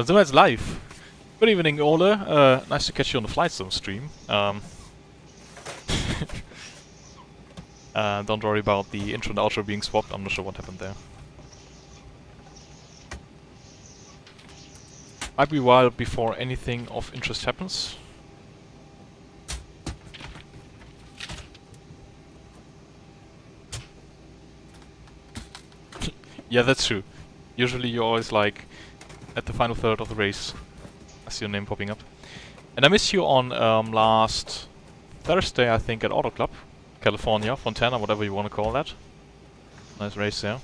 But so it's live. Good evening, Ole. Nice to catch you on the Flight Sim stream. Don't worry about the intro and outro being swapped. I'm not sure what happened there. Might be a while before anything of interest happens. Yeah, that's true. Usually you're always like at the final third of the race. I see your name popping up. And I missed you on last Thursday, I think, at Auto Club, California, Fontana, whatever you want to call that. Nice race there.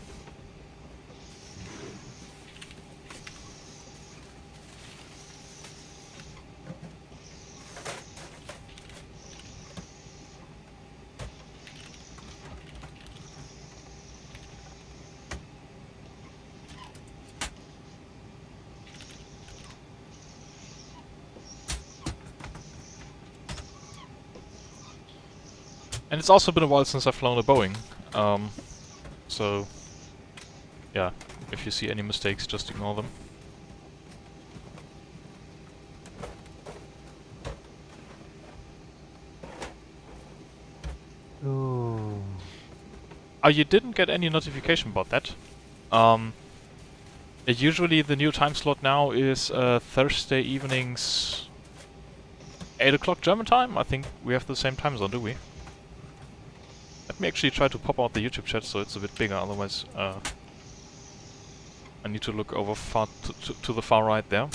And it's also been a while since I've flown a Boeing, so yeah, if you see any mistakes, just ignore them. Oh. Oh, you didn't get any notification about that? Usually the new time slot now is Thursday evenings 8 o'clock German time? I think we have the same time zone, do we? Let me actually try to pop out the YouTube chat so it's a bit bigger, otherwise I need to look over far to the far right there.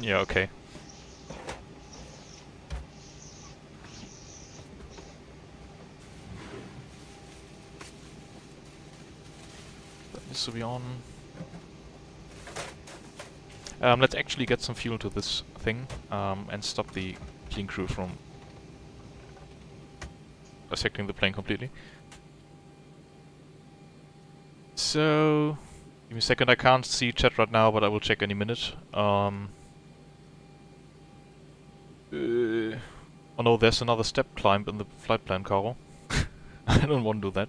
Yeah, okay. To be on. Let's actually get some fuel to this thing and stop the clean crew from dissecting the plane completely. So, give me a second. I can't see chat right now, but I will check any minute. Oh no, there's another step climb in the flight plan, Caro. I don't want to do that.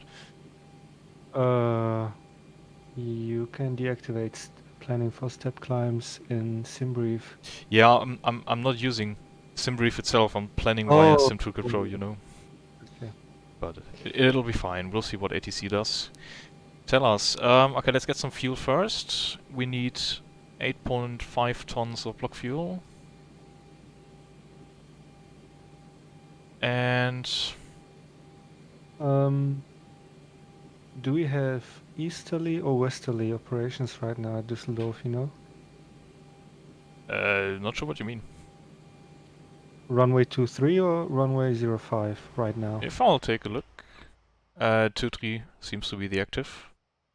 You can deactivate planning for step climbs in SimBrief. Yeah, I'm not using SimBrief itself. I'm planning via SimToolkit Pro, you know. Okay. But it'll be fine. We'll see what ATC does. Tell us. Okay, let's get some fuel first. We need 8.5 tons of block fuel. And do we have easterly or westerly operations right now at Düsseldorf, you know? not sure what you mean. Runway 23 or runway 05 right now? If I'll take a look. 23 seems to be the active.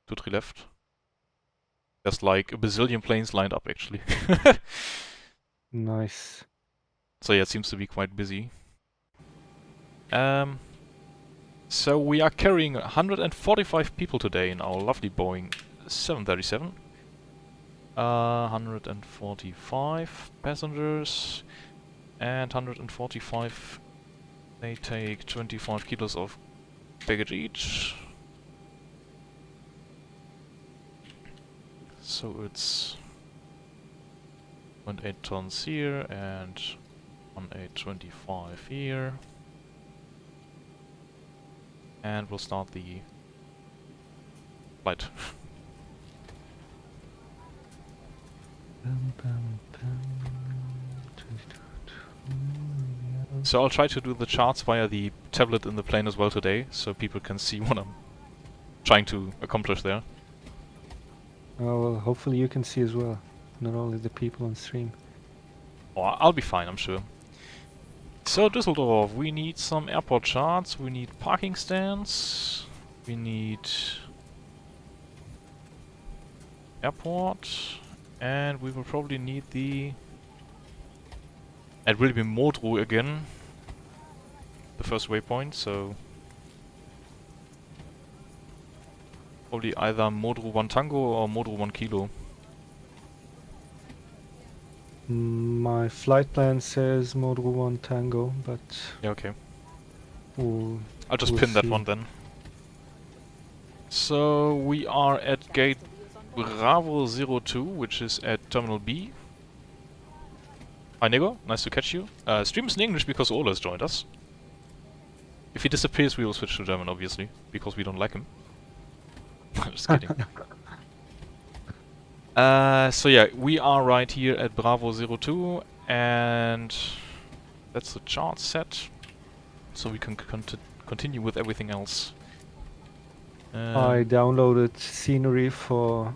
23 left. There's like a bazillion planes lined up actually. Nice. So yeah, it seems to be quite busy. So we are carrying 145 people today in our lovely Boeing 737. 145 passengers and 145, they take 25 kilos of baggage each. So it's 0.8 tons here and 1.825 here. And we'll start the flight. So I'll try to do the charts via the tablet in the plane as well today, so people can see what I'm trying to accomplish there. Oh, well, hopefully you can see as well, not only the people on stream. Oh, I'll be fine, I'm sure. So Düsseldorf, we need some airport charts, we need parking stands, we need airport, and we will probably need the... It will be Modru again, the first waypoint, so... Probably either Modru 1 Tango or Modru 1 Kilo. My flight plan says Model 1 Tango, but Yeah, okay. we'll, I'll just we'll pin that see. one then. So we are at gate Bravo 02, which is at Terminal B. Hi Nego, nice to catch you. Stream is in English because Ola has joined us. If he disappears, we will switch to German, obviously, because we don't like him. Just kidding. So yeah, we are right here at Bravo 02, and that's the chart set, so we can continue with everything else. I downloaded scenery for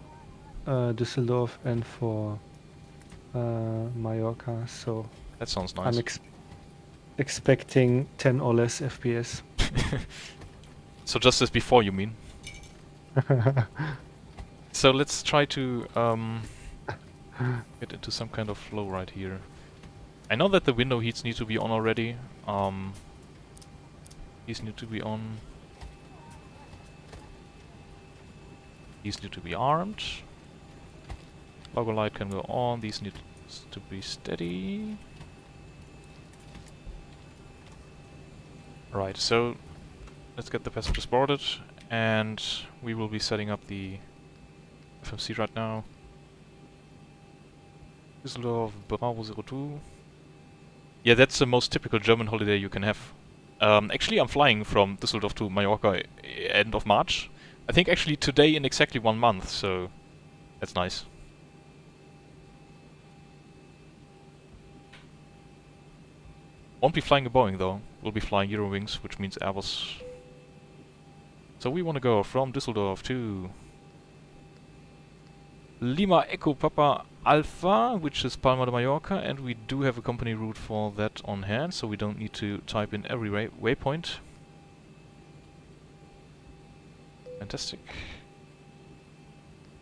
Düsseldorf and for Mallorca, so That sounds nice. I'm expecting 10 or less FPS. So just as before, you mean? So let's try to get into some kind of flow right here. I know that the window heats need to be on already. These need to be on. These need to be armed. Logo light can go on. These need to be steady. Right, so let's get the passengers boarded, and we will be setting up the FMC right now. Düsseldorf, Bravo 02. Yeah, that's the most typical German holiday you can have. Actually, I'm flying from Düsseldorf to Mallorca end of March. I think actually today in exactly 1 month, so that's nice. Won't be flying a Boeing though. We'll be flying Eurowings, which means Airbus. So we want to go from Düsseldorf to Lima Echo Papa Alpha, which is Palma de Mallorca, and we do have a company route for that on hand, so we don't need to type in every waypoint. Fantastic.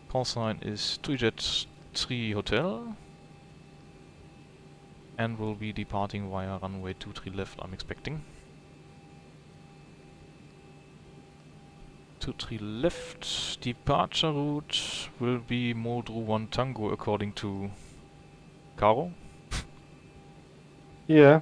Call sign is Tuijet 3 Hotel. And we'll be departing via runway 23 left, I'm expecting. 23 left, departure route will be Model 1 Tango according to Caro. Yeah.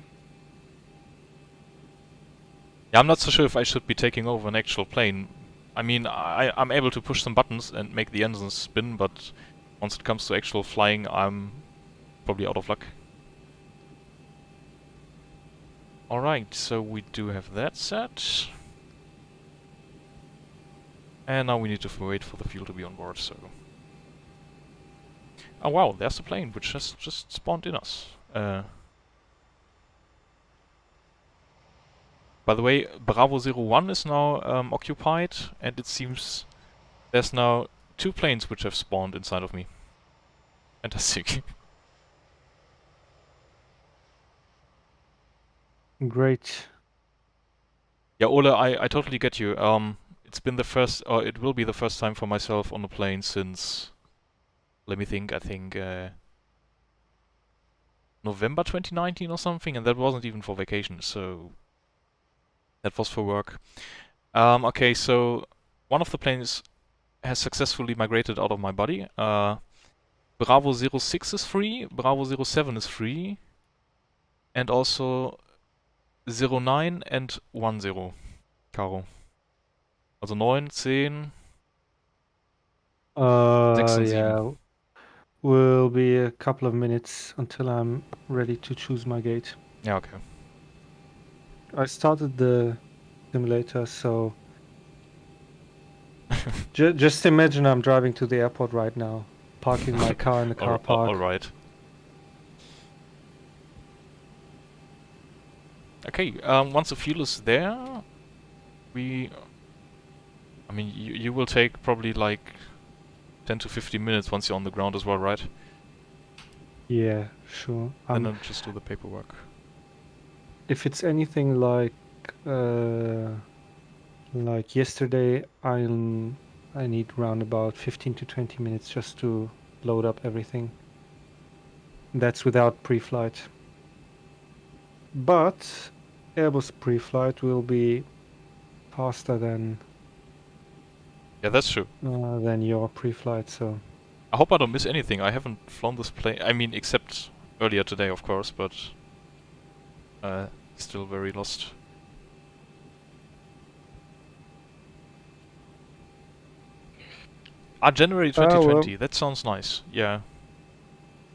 Yeah, I'm not so sure if I should be taking over an actual plane. I mean, I'm able to push some buttons and make the engines spin, but once it comes to actual flying, I'm probably out of luck. Alright, so we do have that set. And now we need to wait for the fuel to be on board, so... Oh wow, there's the plane, which has just spawned in us. By the way, Bravo 01 is now occupied, and it seems there's now 2 planes which have spawned inside of me. Fantastic. Great. Yeah, Ole, I totally get you. It's been the first, or it will be the first time for myself on a plane since, let me think, I think November 2019 or something, and that wasn't even for vacation, so that was for work. Okay, so one of the planes has successfully migrated out of my body. Bravo 06 is free, Bravo 07 is free, and also 09 and 10, Caro. Also 9, 10, 6 und 7. Yeah. Will be a couple of minutes until I'm ready to choose my gate. Yeah, okay. I started the simulator, so just imagine I'm driving to the airport right now, parking my car in the car park. Alright. Okay, once the fuel is there, I mean, you will take probably like 10 to 15 minutes once you're on the ground as well, right? Yeah, sure. Then I'll just do the paperwork. If it's anything like yesterday, I need around about 15 to 20 minutes just to load up everything. That's without pre-flight. But Airbus pre-flight will be faster than Yeah, that's true. than your pre-flight, so I hope I don't miss anything. I haven't flown this plane. I mean, except earlier today, of course, but still very lost. Ah, January 2020. That sounds nice. Yeah.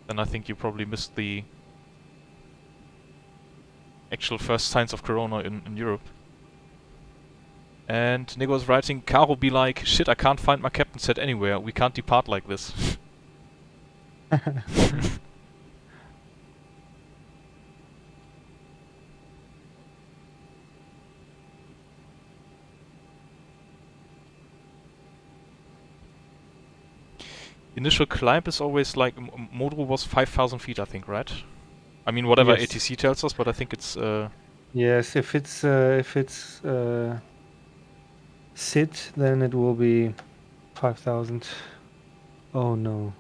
Then I think you probably missed the actual first signs of Corona in Europe. And Nico was writing, Caro be like, shit, I can't find my captain set anywhere. We can't depart like this. Initial climb is always like, Modro was 5,000 feet, I think, right? I mean, whatever Yes. ATC tells us, but I think it's... Yes, if it's sit, then it will be 5,000. Oh no.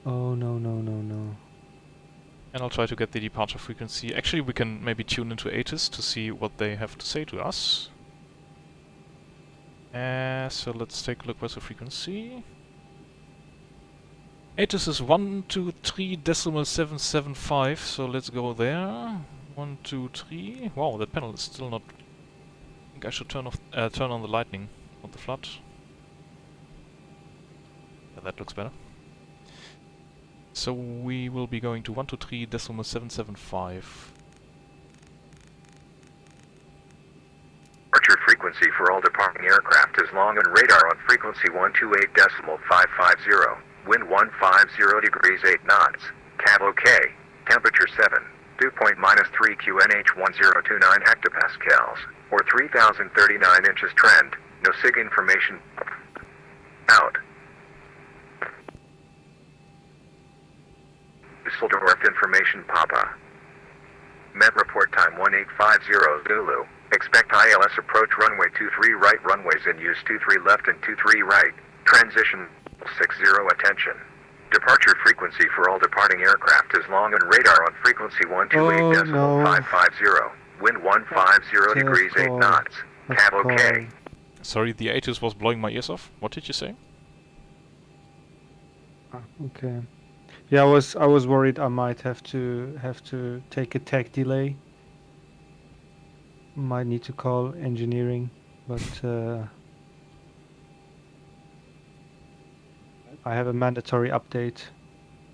Oh no no no no. And I'll try to get the departure frequency. Actually, we can maybe tune into ATIS to see what they have to say to us. So let's take a look. Where's the frequency? ATIS is 123.775, so let's go there. 123. Wow, that panel is still not... I think I should turn on the lightning, not the flood. Yeah, that looks better. So we will be going to 123.775. Departure frequency for all departing aircraft is long on radar on frequency 128.550. Wind 150 degrees 8 knots. Cav OK. Temperature 7. Dew point -3 QNH 1029 hectopascals. Or 3039 inches trend. No SIG information. Out. Düsseldorf information Papa. Met report time 1850 Zulu. Expect ILS approach runway 23 right runways in use 23 left and 23 right. Transition 60 attention. Departure frequency for all departing aircraft is long on radar on frequency 128.550. Wind 150 degrees 8 knots. Cav OK. Sorry, the ATIS was blowing my ears off. What did you say? Okay. Yeah, I was worried I might have to take a tech delay. Might need to call engineering, but I have a mandatory update.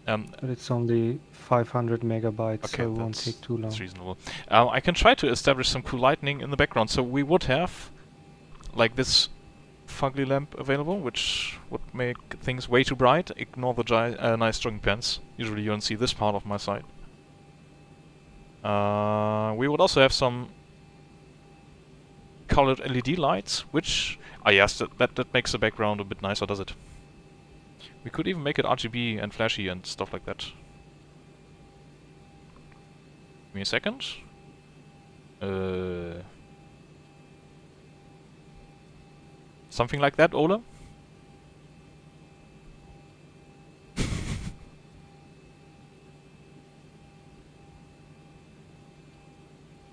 But it's only 500 megabytes, Okay, so it won't take too long. That's reasonable. I can try to establish some cool lighting in the background. So we would have like this fugly lamp available, which would make things way too bright. Ignore the nice jogging pants. Usually you don't see this part of my site. We would also have some colored LED lights, which... Ah yes, that makes the background a bit nicer, does it? We could even make it RGB and flashy and stuff like that. Give me a second. Something like that, Ola?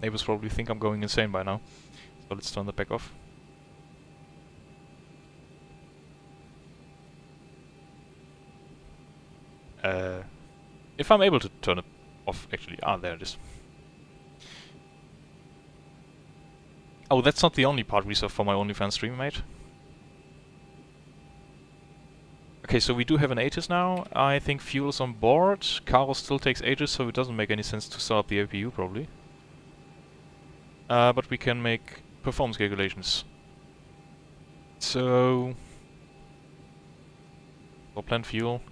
Neighbors probably think I'm going insane by now. So let's turn that back off. If I'm able to turn it off, actually. Ah, there it is. Oh, that's not the only part reserved for my OnlyFans stream, mate. Okay, so we do have an ATIS now. I think fuel is on board. Caro still takes ages, so it doesn't make any sense to start up the APU, probably. But we can make performance calculations. So... for planned fuel.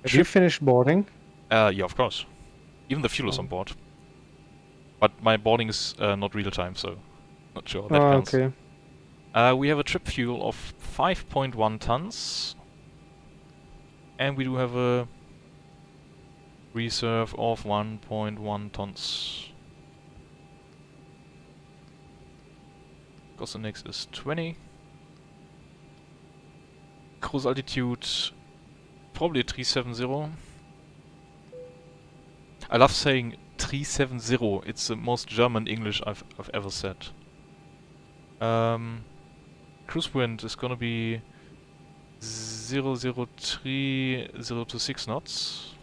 Have you finished boarding? Yeah, of course. Even the fuel is on board. But my boarding is not real time, so not sure how that counts. Okay. We have a trip fuel of 5.1 tons. And we do have a reserve of 1.1 tons. Cost index is 20. Cruise altitude, probably 370. I love saying 370. It's the most German English I've ever said. Cruise wind is gonna be 003, 026 knots.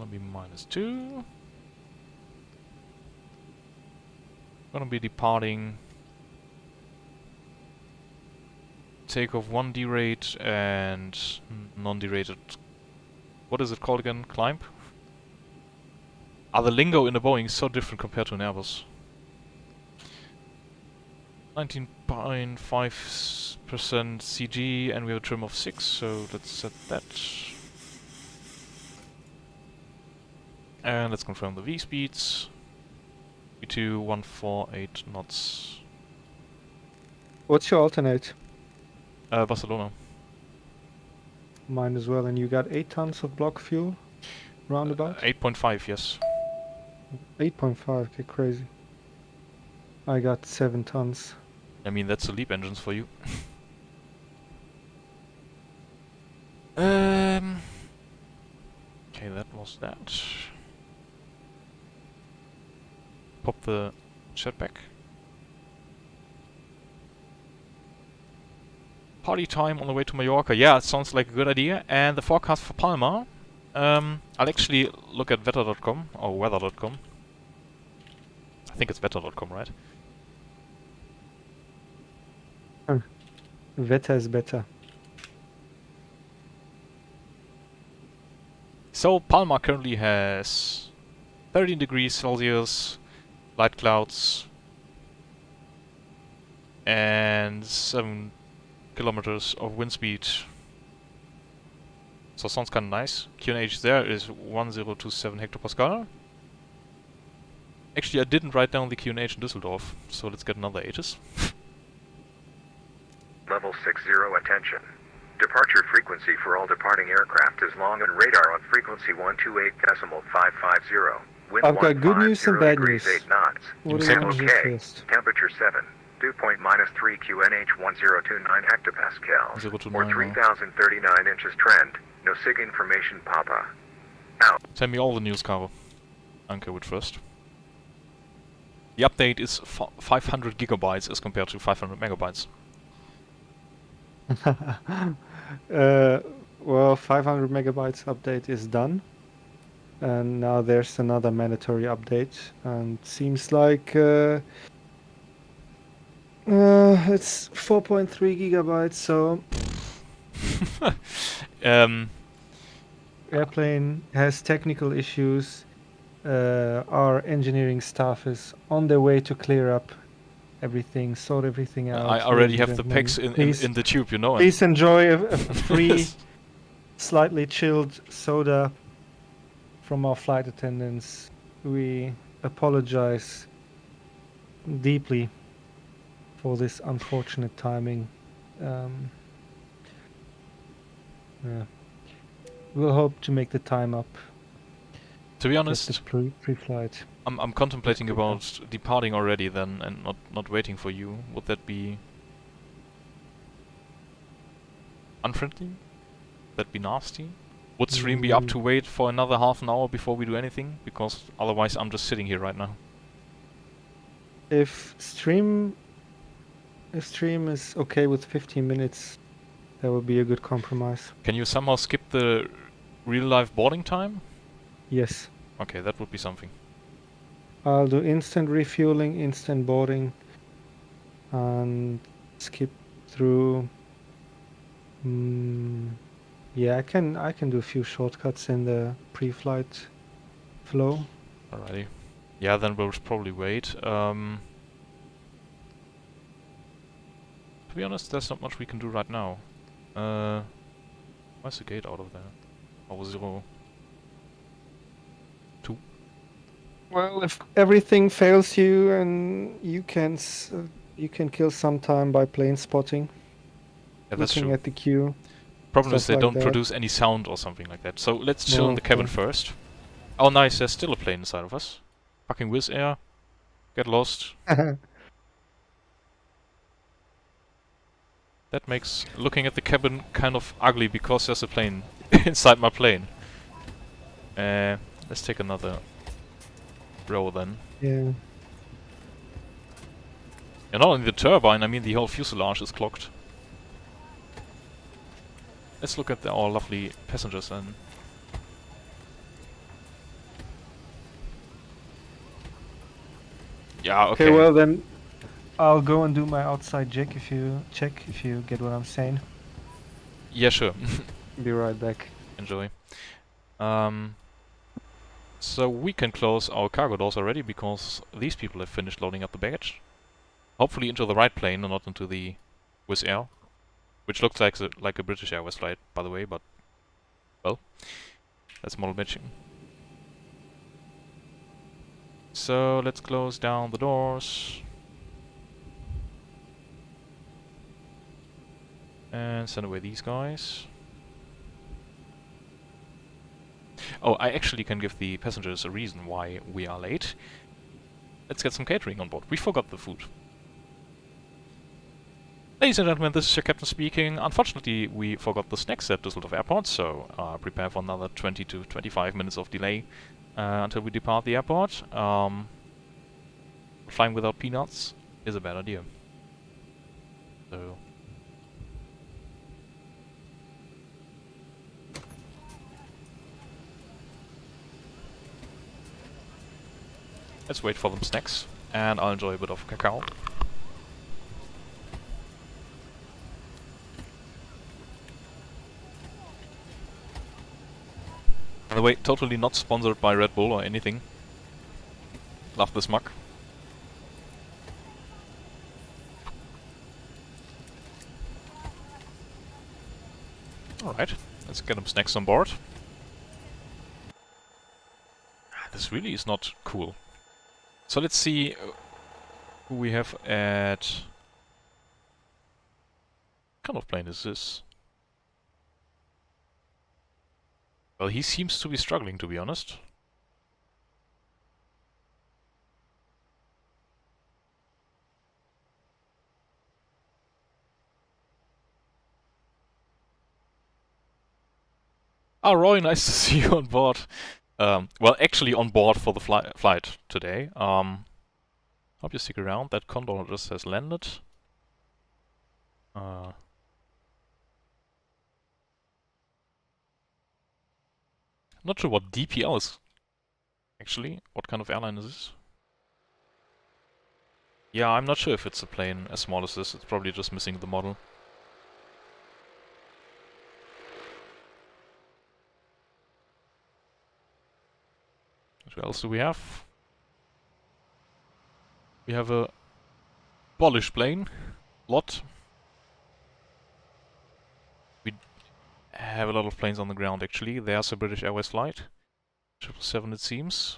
Gonna be -2. Gonna be departing. Takeoff 1 derate and non-derated. What is it called again? Climb? The lingo in the Boeing is so different compared to an Airbus. 19.5% CG and we have a trim of 6, so let's set that. And let's confirm the V speeds. V2 148 knots. What's your alternate? Barcelona. Mine as well, and you got 8 tons of block fuel? Roundabout? 8.5, yes. 8.5, okay, crazy. I got 7 tons. I mean, that's the LEAP engines for you. Okay, that was that. Pop the jetpack. Party time on the way to Mallorca. Yeah, it sounds like a good idea. And the forecast for Palma. I'll actually look at weather.com or weather.com. I think it's weather.com, right? Wetter is better. So Palma currently has 13 degrees Celsius, light clouds, and 7 kilometers of wind speed. So sounds kind of nice. QNH there is 1027 hectopascal. Actually, I didn't write down the QNH in Düsseldorf, so let's get another Aegis. Level 60 attention. Departure frequency for all departing aircraft is long on radar on frequency 128.550. Wind I've got good news and 150 bad degrees, news. 8 knots. What do do you you want want Okay. to do first? Temperature 7. Dew point -3 QNH 1029 hectopascals. 029, Or 3039 inches trend. No SIG information, Papa. Out. Send me all the news, Caro. Anke with first. The update is 500 gigabytes as compared to 500 megabytes. Well, 500 megabytes update is done. And now there's another mandatory update. And seems like it's 4.3 gigabytes, so airplane has technical issues. Our engineering staff is on their way to clear up everything, sort everything out. I already ladies have and the gentlemen. pecs Please- in the tube, you know. Please enjoy a free, slightly chilled soda from our flight attendants. We apologize deeply for this unfortunate timing. Yeah. We'll hope to make the time up. To be Get honest, the pre-flight. I'm contemplating Okay. about departing already then and not waiting for you. Would that be unfriendly? Would that be nasty? Would stream be up to wait for another half an hour before we do anything? Because otherwise I'm just sitting here right now. If stream is okay with 15 minutes, that would be a good compromise. Can you somehow skip the real life boarding time? Yes. Okay, that would be something. I'll do instant refueling, instant boarding, and skip through. Yeah, I can do a few shortcuts in the pre-flight flow. Alrighty. Yeah, then we'll probably wait. To be honest, there's not much we can do right now. Why's the gate out of there? Oh, 0. Well, if everything fails you, and you can kill some time by plane spotting, Yeah, that's looking true. at the queue. Problem is stuff they like don't that. produce any sound or something like that. So let's chill No, in the cabin okay. first. Oh nice, there's still a plane inside of us. Fucking Wizz Air. Get lost. That makes looking at the cabin kind of ugly because there's a plane inside my plane. Let's take another row then. Yeah. And not only the turbine, I mean the whole fuselage is clogged. Let's look at our lovely passengers then. Yeah, Okay, okay. well then, I'll go and do my outside check if you get what I'm saying. Yeah, sure. Be right back. Enjoy. So we can close our cargo doors already because these people have finished loading up the baggage. Hopefully into the right plane and not into the Wizz Air, which looks like a British Airways flight, by the way, but well, that's model matching. So let's close down the doors and send away these guys. Oh, I actually can give the passengers a reason why we are late. Let's get some catering on board. We forgot the food. Ladies and gentlemen, this is your captain speaking. Unfortunately, we forgot the snacks at Düsseldorf Airport, so prepare for another 20 to 25 minutes of delay until we depart the airport. Flying without peanuts is a bad idea. So... let's wait for them snacks, and I'll enjoy a bit of cacao. By the way, totally not sponsored by Red Bull or anything. Love this mug. Alright, let's get them snacks on board. This really is not cool. So let's see who we have at... what kind of plane is this? Well, he seems to be struggling, to be honest. Ah, Roy, nice to see you on board. Well, actually on board for the flight today. Hope you stick around. That condor just has landed. Not sure what DPL is. Actually, what kind of airline is this? Yeah, I'm not sure if it's a plane as small as this. It's probably just missing the model. What else do we have? We have a Polish plane. Lot. We have a lot of planes on the ground actually. There's a British Airways flight. 777 it seems.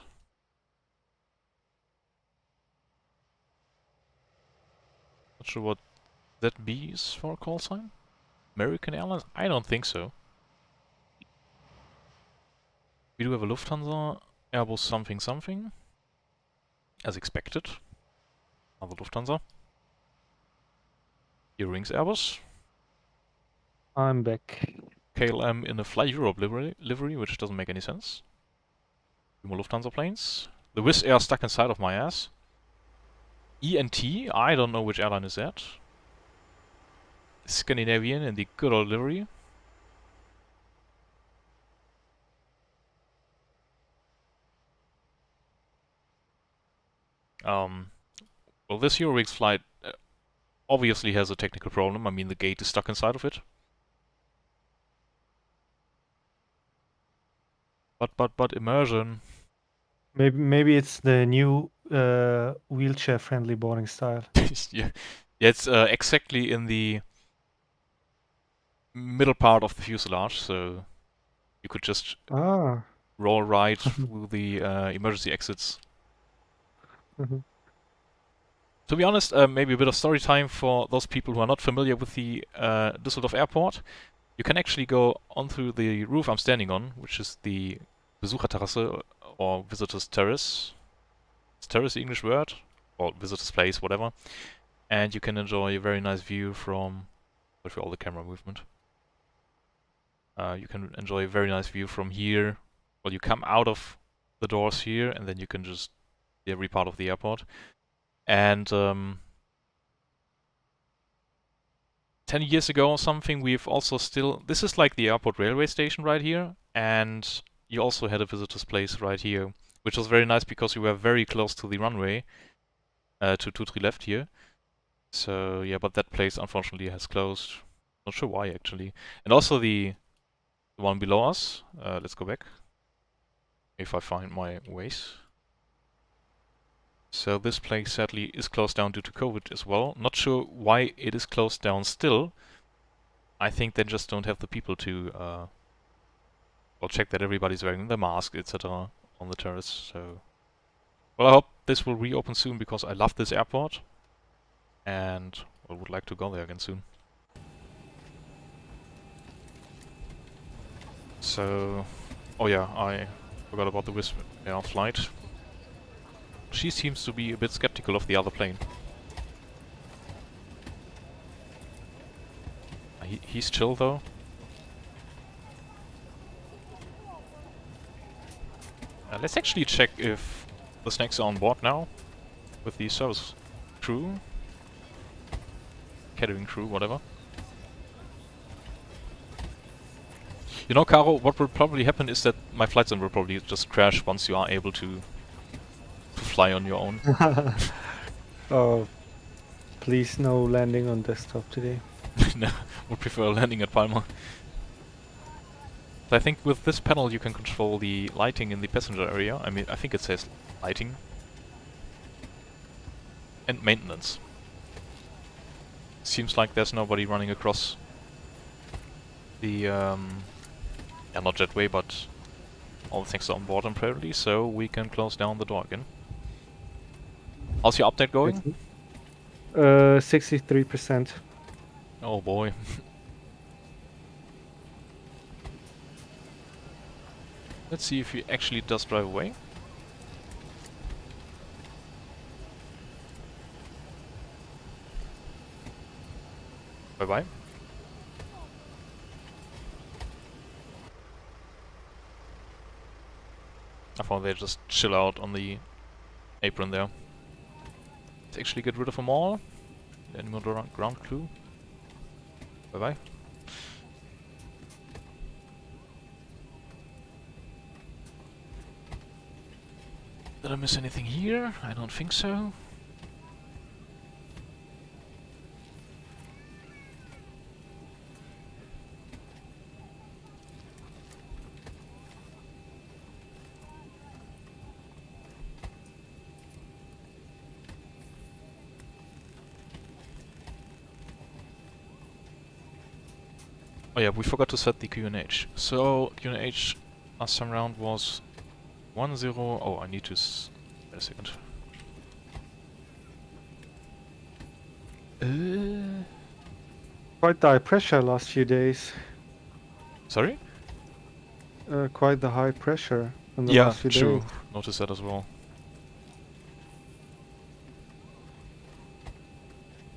Not sure what that B is for a call sign. American Airlines? I don't think so. We do have a Lufthansa, Airbus something something. As expected. Another Lufthansa. Earrings Airbus. I'm back. KLM in a Fly Europe livery, which doesn't make any sense. Two more Lufthansa planes. The Wizz Air stuck inside of my ass. ENT, I don't know which airline is that. Scandinavian in the good old livery. Well, this Eurowings flight obviously has a technical problem. I mean, the gate is stuck inside of it. But immersion. Maybe it's the new wheelchair-friendly boarding style. Yeah, it's exactly in the middle part of the fuselage, so you could just roll right through the emergency exits. To be honest, maybe a bit of story time for those people who are not familiar with the Düsseldorf airport. You can actually go onto the roof I'm standing on, which is the Besucherterrasse or Visitor's Terrace. Is terrace the English word? Or Visitor's Place, whatever. And you can enjoy a very nice view from... sorry for all the camera movement. You can enjoy a very nice view from here. Well, you come out of the doors here, and then you can just see every part of the airport. And 10 years ago or something, we've also still... this is like the airport railway station right here, and you also had a visitor's place right here, which was very nice because we were very close to the runway. to 2-3 left here. So yeah, but that place unfortunately has closed. Not sure why actually. And also the one below us. Let's go back. If I find my ways. So this place sadly is closed down due to COVID as well. Not sure why it is closed down still. I think they just don't have the people to well, check that everybody's wearing the mask, etc. on the terrace. So, well, I hope this will reopen soon because I love this airport, and I would like to go there again soon. So, oh yeah, I forgot about the Wizz Air flight. She seems to be a bit skeptical of the other plane. He's chill though. Let's actually check if the snacks are on board now with the service crew, catering crew, whatever. You know, Caro, what will probably happen is that my flight sim will probably just crash once you are able to fly on your own. Oh, please no landing on desktop today. No, would prefer landing at Palma. But I think with this panel you can control the lighting in the passenger area. I mean, I think it says lighting. And maintenance. Seems like there's nobody running across the, yeah, not jetway, but all the things are on board apparently, so we can close down the door again. How's your update going? 63%. Oh boy. Let's see if he actually does drive away. Bye bye. I thought they just chill out on the apron there. Let's actually get rid of them all. Any more ground crew? Bye bye. Did I miss anything here? I don't think so. Oh yeah, we forgot to set the QNH. So QNH last time round was 10. Oh, I need to wait a second. Quite the high pressure last few days. Sorry? Quite the high pressure in the Yeah, last few true. days. Notice that as well.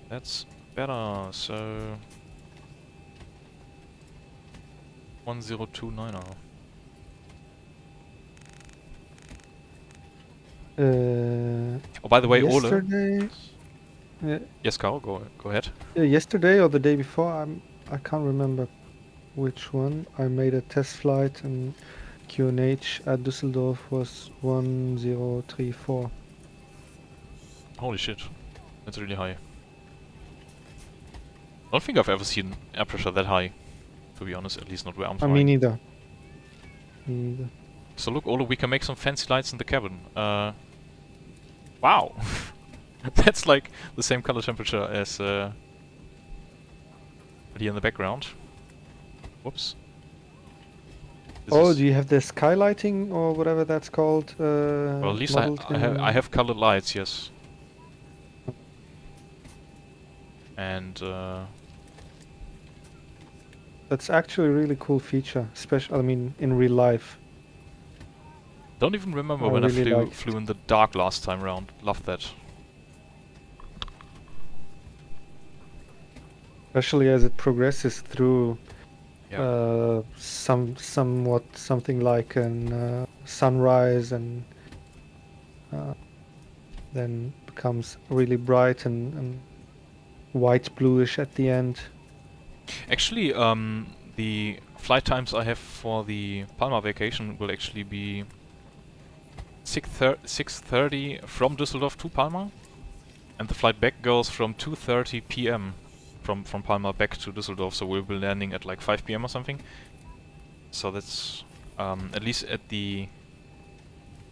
That's better. So 1029 now. Oh, by the way, Ole. Yesterday, Yes, Carl, go ahead. yesterday or the day before, I can't remember which one. I made a test flight and QNH at Düsseldorf was 1034. Holy shit, that's really high. I don't think I've ever seen air pressure that high, to be honest, at least not where I'm flying. Me neither. Me neither. So look, Ole, we can make some fancy lights in the cabin. Wow! That's like the same color temperature as here in the background. Whoops. This Do you have the skylighting or whatever that's called? well, at least I have colored lights, yes. And That's actually a really cool feature, especially, I mean, in real life. don't even remember I when really I liked flew in the dark last time round. Loved that. Especially as it progresses through Yeah. somewhat something like an sunrise and then becomes really bright and white bluish at the end. Actually, the flight times I have for the Palma vacation will actually be 6:30 from Düsseldorf to Palma, And the flight back goes from 2:30 p.m. from Palma back to Düsseldorf, so we'll be landing at like 5 p.m. or something. So that's at least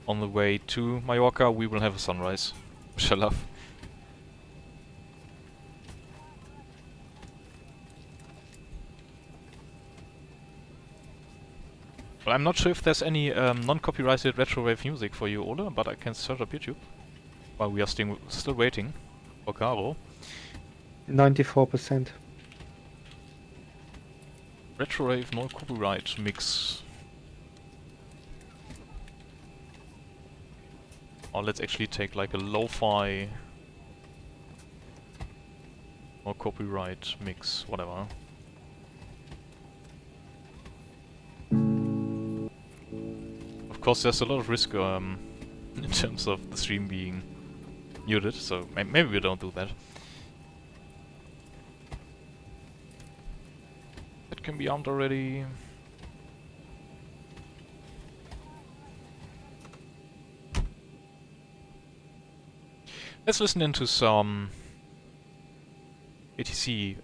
on the way to Mallorca we will have a sunrise, which I love. Well, I'm not sure if there's any non-copyrighted retrowave music for you, Ole, but I can search up YouTube while we are still waiting for Caro. 94%. Retrowave non-copyright mix. Or let's actually take like a lo-fi or copyright mix, whatever. Of course, there's a lot of risk in terms of the stream being muted, so maybe we don't do that. That can be armed already. Let's listen into some ATC.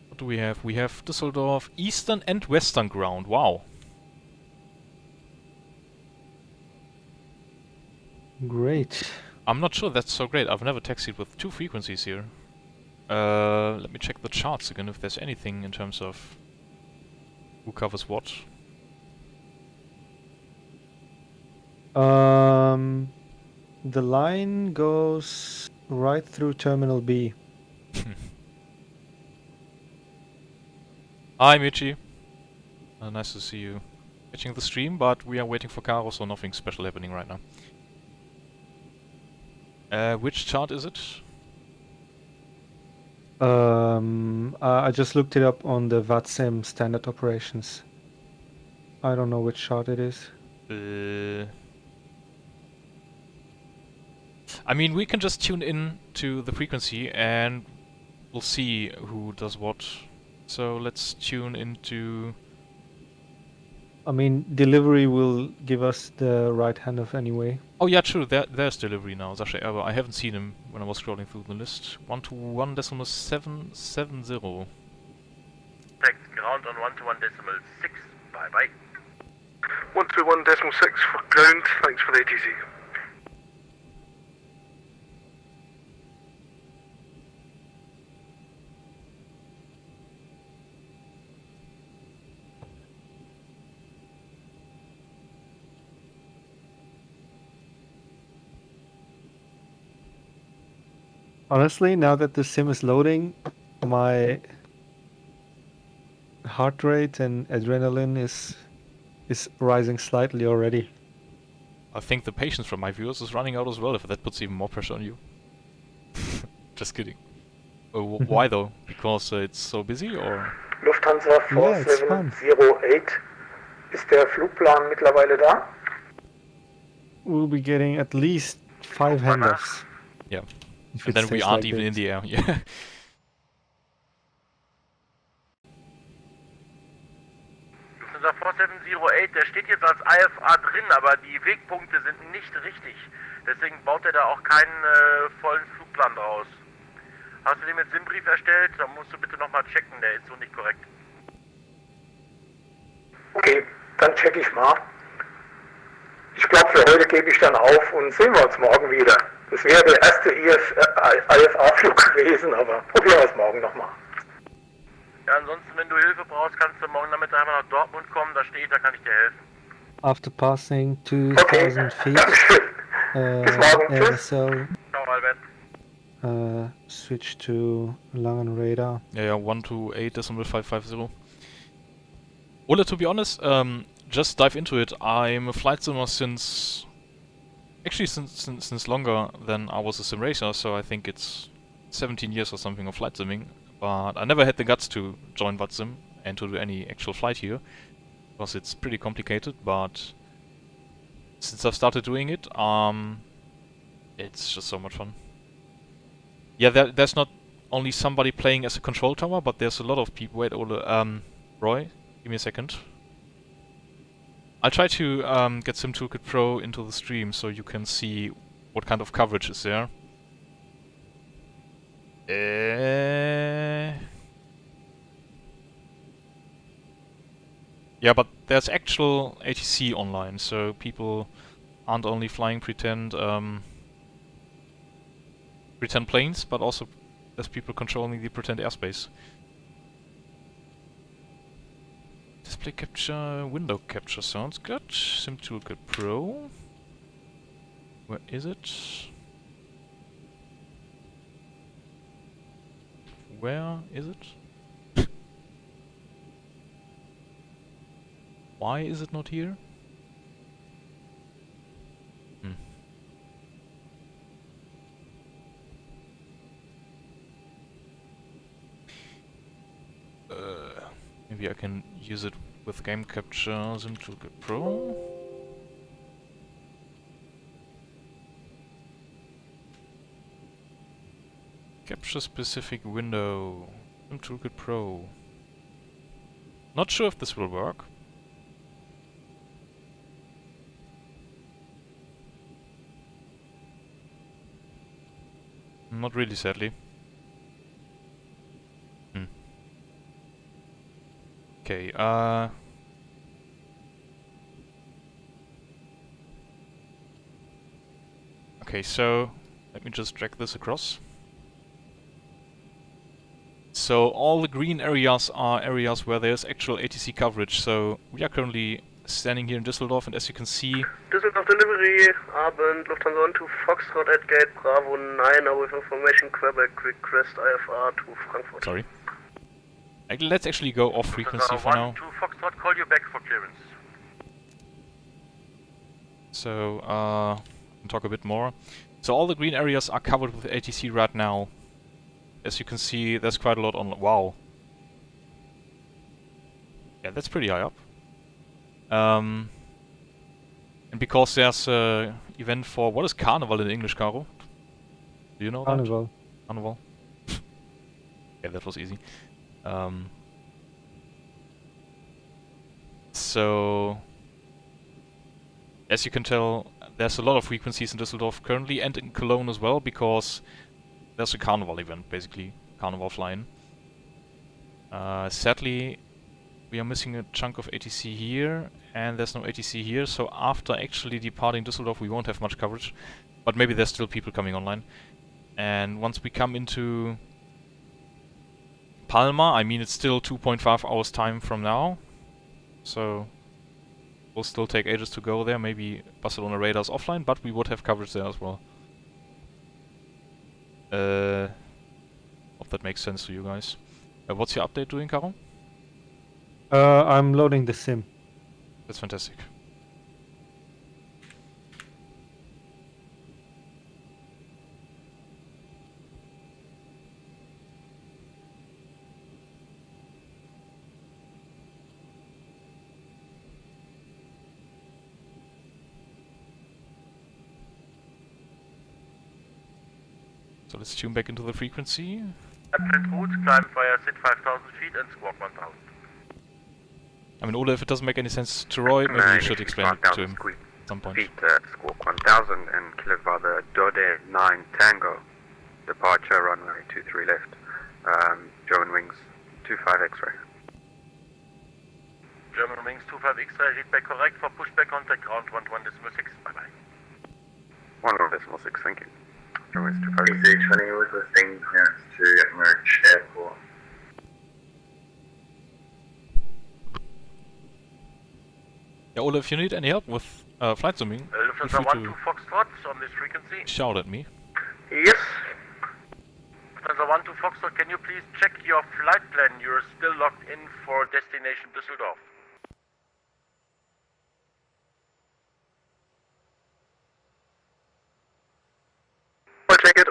What do we have? We have Düsseldorf, Eastern and Western ground. Wow. Great. I'm not sure that's so great. I've never taxied with 2 frequencies here. Let me check the charts again if there's anything in terms of who covers what. The line goes right through Terminal B. Hi Michi. Nice to see you catching the stream, but we are waiting for Caro, so nothing special happening right now. Which chart is it? I just looked it up on the VATSIM standard operations. I don't know which chart it is. I mean, we can just tune in to the frequency and we'll see who does what. So let's tune into... I mean, delivery will give us the right handoff anyway. Oh yeah, true, there's delivery now, Sasha Erber. I haven't seen him when I was scrolling through the list. 121.770. Text ground on 121.6. Bye bye. 121.6 for ground, thanks for the ATC. Honestly, now that the sim is loading, my heart rate and adrenaline is rising slightly already. I think the patience from my viewers is running out as well, if that puts even more pressure on you. Just kidding. Why though? Because it's so busy, or? Lufthansa Yeah, it's fun. 4708. Ist der Flugplan mittlerweile da? We'll be getting at least 5 handoffs. Yeah. If And it then we stays aren't like even in this. the air, yeah. Unser 4708, der steht jetzt als IFA drin, aber die Wegpunkte sind nicht richtig. Deswegen baut er da auch keinen vollen Flugplan draus. Hast du den mit SIM-Brief erstellt? Dann musst du bitte nochmal checken, der ist so nicht korrekt. Okay, dann check ich mal. Ich glaube, für heute gebe ich dann auf und sehen wir uns morgen wieder. Das wäre der erste IFA-Flug gewesen, aber probieren wir es morgen nochmal. Ja, ansonsten, wenn du Hilfe brauchst, kannst du morgen Nachmittag einmal nach Dortmund kommen, da stehe ich, da kann ich dir helfen. After passing Okay, 2000 feet, Dankeschön. Bis morgen, tschüss. so Ciao, Albert. switch to Langen radar. Yeah, 128.550. Ole, to be honest, just dive into it. I'm a flight simmer since longer than I was a sim racer, so I think it's 17 years or something of flight simming. But I never had the guts to join VATSIM and to do any actual flight here, because it's pretty complicated. But since I've started doing it, it's just so much fun. Yeah, there's not only somebody playing as a control tower, but there's a lot of people. Wait, Ole, Roy, give me a second. I'll try to get Sim Toolkit Pro into the stream so you can see what kind of coverage is there. Yeah, but there's actual ATC online, so people aren't only flying pretend planes, but also there's people controlling the pretend airspace. Display capture, window capture sounds good. Sim Toolkit Pro. Where is it? Where is it? Why is it not here? Maybe I can use it with game capture. Sim Toolkit Pro. Capture specific window. Sim Toolkit Pro. Not sure if this will work. Not really, sadly. Okay, okay, so let me just drag this across. So all the green areas are areas where there's actual ATC coverage. So we are currently standing here in Düsseldorf, and as you can see... Düsseldorf delivery, Abend, Lufthansa 1 to Foxtrot at gate Bravo 9, with information Quebec, request IFR to Frankfurt. Sorry. Let's actually go off frequency for now. 1 to Foxtrot, call you back for clearance. So, I'll talk a bit more. So all the green areas are covered with ATC right now. As you can see, there's quite a lot on... Wow. Yeah, that's pretty high up. And because there's a event for... What is Carnival in English, Caro? Do you know Carnival. that? Carnival. Yeah, that was easy. So... As you can tell, there's a lot of frequencies in Düsseldorf currently, and in Cologne as well, because there's a carnival event, basically. Carnival flying. Sadly, we are missing a chunk of ATC here, and there's no ATC here, so after actually departing Düsseldorf we won't have much coverage. But maybe there's still people coming online. And once we come into Palma, I mean it's still 2.5 hours time from now, so will still take ages to go there. Maybe Barcelona radar's offline, but we would have coverage there as well. Hope that makes sense to you guys. What's your update doing, Caro? I'm loading the sim. That's fantastic. So let's tune back into the frequency. Apparent route, climb via SID 5000 feet and squawk 1000. I mean, Ola, if it doesn't make any sense to Roy, maybe you should explain it to him at some point. Feet, squawk 1000 and Kilo Bravo Dode 9 Tango. Departure runway 23 left. German wings 25 X-ray. German wings 25 X-ray, read back correct for pushback contact ground 11.6. Bye bye. 11.6, thank you. German wings 25 EC20 requesting clearance to Merch Airport. Yeah, Ola, if you need any help with flight zooming, feel Lufthansa 1 free to to Foxtrot on this frequency. shout at me. Yes. Lufthansa 1 to Foxtrot, can you please check your flight plan? You're still logged in for destination Düsseldorf. I'll check it.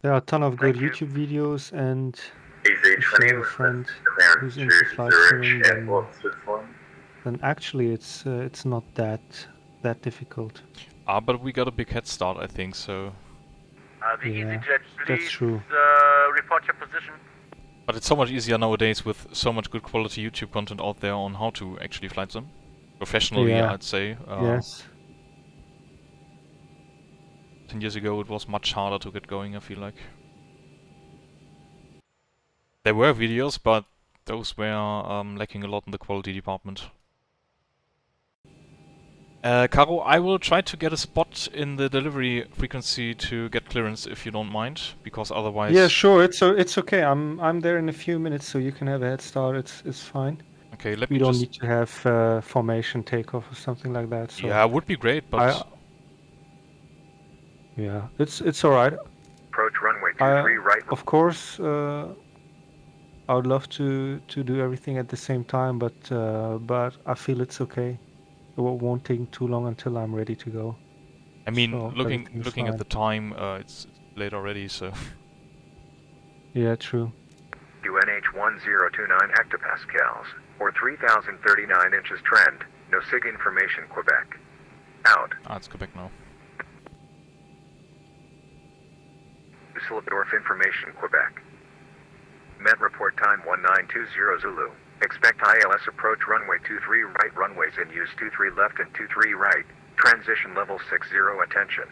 There are a ton of good Thank you. YouTube videos, and if you have EC20 a friend requesting who's clearance into to flight Zurich simming, Airport, Switzerland. then actually it's not that difficult. But we got a big head start, I think, so... The Yeah, EasyJet, that's please true. report your position. But it's so much easier nowadays with so much good quality YouTube content out there on how to actually flight sim. Professionally, Yeah. I'd say. Yes. 10 years ago it was much harder to get going, I feel like. There were videos, but those were lacking a lot in the quality department. Caro, I will try to get a spot in the delivery frequency to get clearance if you don't mind, because otherwise... Yeah, sure. It's okay. I'm there in a few minutes, so you can have a head start. It's fine. Okay, let We me don't just... need to have formation takeoff or something like that. So Yeah, it would be great, but... yeah, it's all right. Approach runway 23 right. Of course, I would love to do everything at the same time, but I feel it's okay. It won't take too long until I'm ready to go. I mean, So looking everything's at the time, it's late already, so... Yeah, true. UNH 1029 hectopascals, or 3039 inches trend. No SIG information, Quebec. Out. Ah, it's Quebec now. Düsseldorf information, Quebec. Met report time 1920 Zulu. Expect ILS approach runway 23 right runways in use 23 left and 23 right. Transition level 60 attention.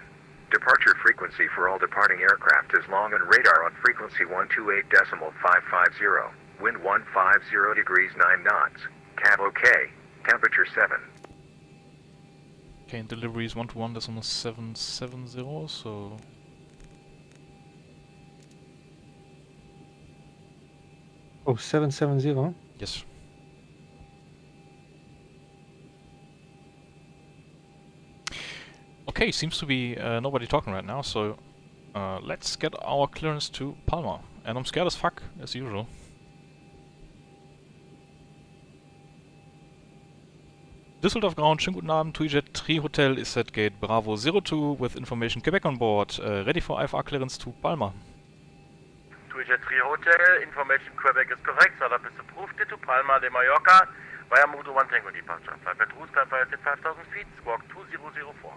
Departure frequency for all departing aircraft is long and radar on frequency 128.550. Wind 150 degrees 9 knots. Cab OK. Temperature 7. Okay, and delivery is 121.770, so... Oh, 770. Yes. Okay, seems to be nobody talking right now, so let's get our clearance to Palma. And I'm scared as fuck, as usual. Düsseldorf ground, schönen guten Abend. TUIJet 3 Hotel is at gate Bravo 02 with information Quebec on board. Ready for IFR clearance to Palma. TUIJet 3 Hotel, information Quebec is correct. Setup is approved to Palma de Mallorca via Moto 1 Tango departure. Flight at cruise time at 5,000 feet, squawk 2004.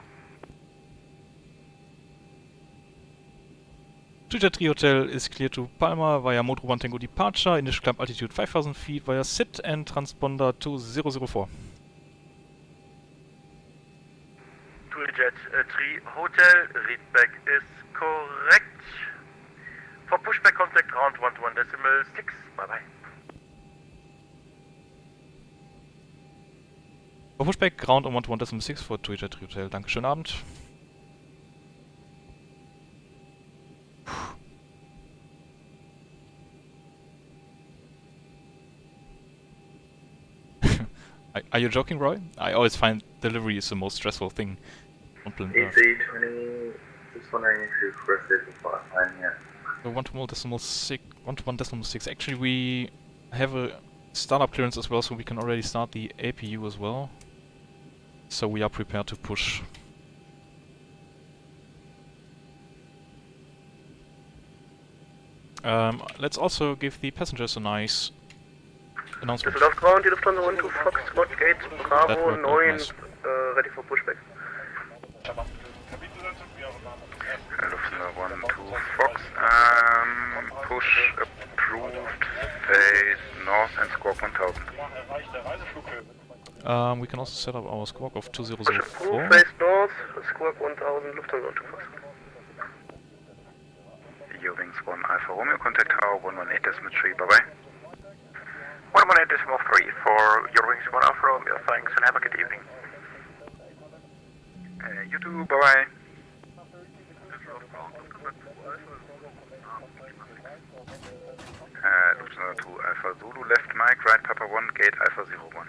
TUIJet 3 Hotel is clear to Palma via Moto 1 Tango departure. Initial climb altitude 5,000 feet via SIT and transponder 2004. TUIJet 3 Hotel, readback is correct. For pushback contact ground 121.6. Bye bye. For pushback ground on 121.6 for TUIJet 3 Hotel. Dankeschön, Abend. Are you joking, Roy? I always find delivery is the most stressful thing on planet Earth. AC20, just wondering if you've requested the flight plan yet. So 121.6. Actually, we have a startup clearance as well, so we can already start the APU as well. So we are prepared to push. Let's also give the passengers a nice announcement. Düsseldorf ground, die Lufthansa 12 Foxtrot Gate Bravo 9, nice. ready for pushback. Lufthansa 12 Fox, push approved, face north and squawk 1000. We can also set up our squawk of Push 2004. approved, face north, squawk 1000, Lufthansa 12 Fox. Wings 1 Alpha Romeo, contact tower 118.3, bye bye. 118.3 for Wings 1 Alpha Romeo, thanks and have a good evening. You too, bye bye. Lufthansa 2 Alpha Zulu, left mic, right Papa 1, gate Alpha 01.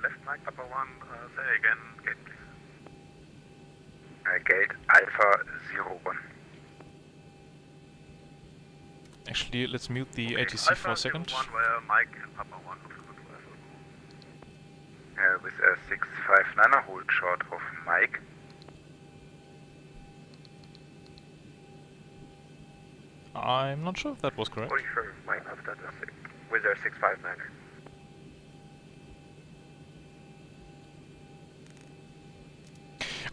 Left mic Papa 1, say again, gate please. Gate Alpha 01. Actually, let's mute the ATC for a second. Mike Papa 1 with a 659er, hold short of Mike. I'm not sure if that was correct. Pretty sure Mike after the with their 659er.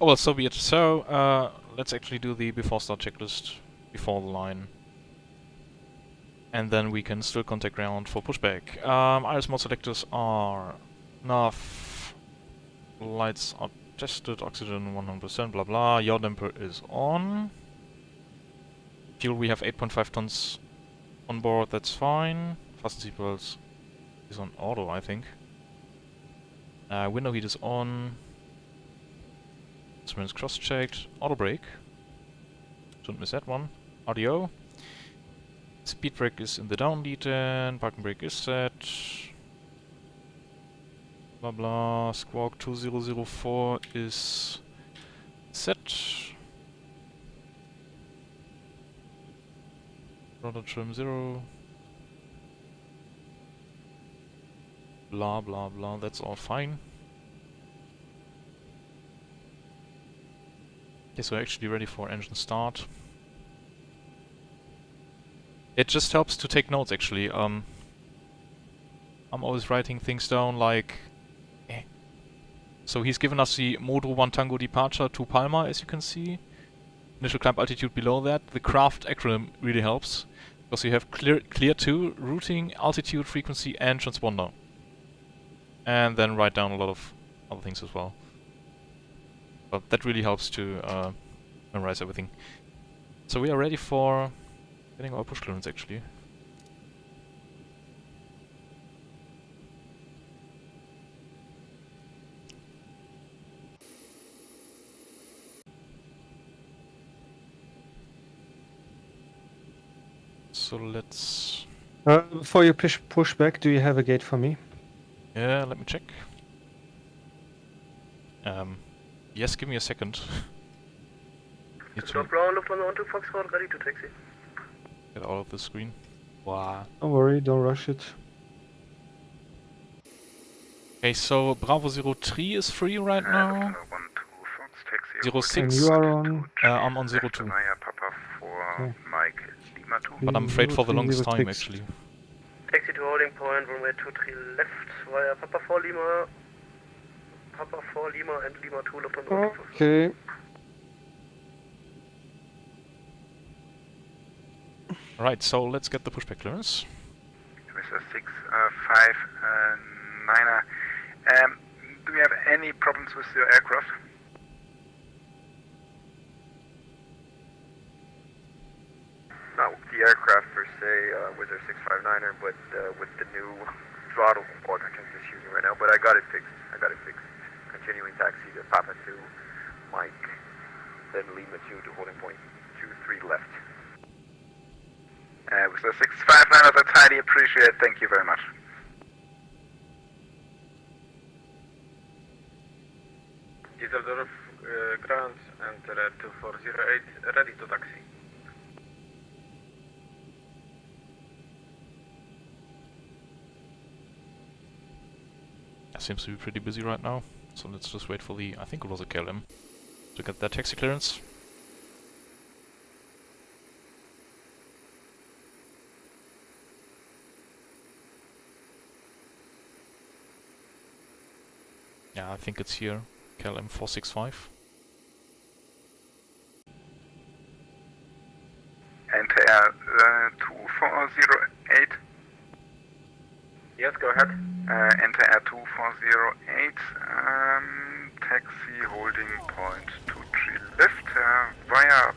Oh well, so be it. So, let's actually do the before start checklist before the line. And then we can still contact ground for pushback. Iris mode selectors are NAV Lights are tested, oxygen 100%, blah blah. Yaw damper is on. Fuel, we have 8.5 tons on board, that's fine. Fasten seatbelts is on auto, I think. Window heat is on. Instruments cross-checked. Auto brake. Shouldn't miss that one. RDO. Speed brake is in the down detent. Parking brake is set. Blah blah. Squawk 2004 is set. Rudder trim 0. Blah blah blah. That's all fine. Okay, so we're actually ready for engine start. It just helps to take notes actually. I'm always writing things down like... So he's given us the Modo 1 Tango departure to Palma, as you can see. Initial climb altitude below that. The craft acronym really helps. Because you have clear 2, routing, altitude, frequency and transponder. And then write down a lot of other things as well. But that really helps to memorize everything. So we are ready for getting our push clearance actually. So let's... Before you push back, do you have a gate for me? Yeah, let me check. Yes, give me a second. Need to Brown, Lufthansa 1 to Foxtrot, ready to taxi. get out of the screen. Wow. Don't worry, don't rush it. Okay, so Bravo 03 is free right now. 1 to Fox, taxi. And 06, you are on... I'm on 02. Maya Papa for Okay. Mike Lima 2. But I'm afraid for the longest time 0306. actually. Taxi to holding point, runway 23 left, via Papa 4 Lima. Papa 4 Lima and Lima 2, Lufthansa 1 to Foxtrot. Okay. Alright, so let's get the pushback clearance. Mr. 659er. Do you have any problems with your aircraft? Not with the aircraft per se, with their 659er, but with the new throttle board I'm just using right now. But I got it fixed. Continuing taxi to Papa 2, Mike, then Lima 2 to holding point 23 left. With the 659er, that's highly appreciated. Thank you very much. Düsseldorf ground, enter 2408, ready to taxi. Seems to be pretty busy right now. So let's just wait for the, I think it was a KLM, to get that taxi clearance. Yeah, I think it's here. KLM 465. Enter 2408. Yes, go ahead. Enter Air 2408, taxi holding point 23 left, via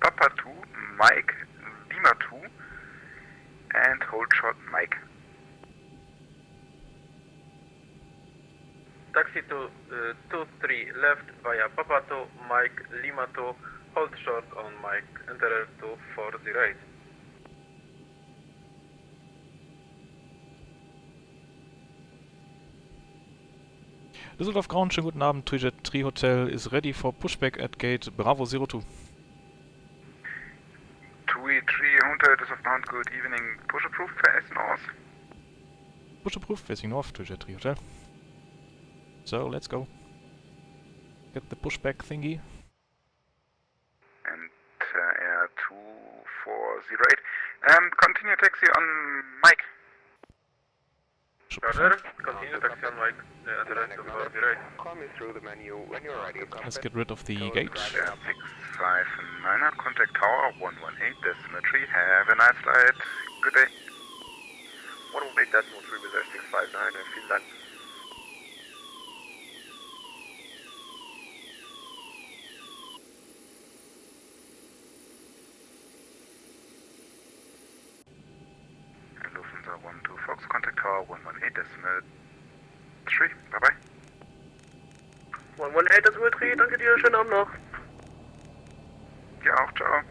Papa 2, Mike, Lima 2, and hold short Mike. Taxi to 23 left via Papa 2, Mike, Lima 2, hold short on Mike, enter 2408. Düsseldorf Ground, schönen guten Abend. Trijet 3 Hotel is ready for pushback at gate Bravo 02. 2E3 Hotel, Düsseldorf Ground, good evening. Push approved, face north. Push approved, facing north, Trijet 3 Hotel. So, let's go. Get the pushback thingy. And Air 2408. Continue taxi on Mike. Roger, continue taxi on Mike, enter 2408. Call me through the menu when you're ready. Let's get rid of the gate. Air 659er, contact tower 118, decimal 3. Have a nice flight. Good day. 118.3 with their 659er, vielen Dank. 12 Fox, contact tower 118.3. Bye bye. 118.3, danke dir, schönen Abend noch. Dir auch, ciao.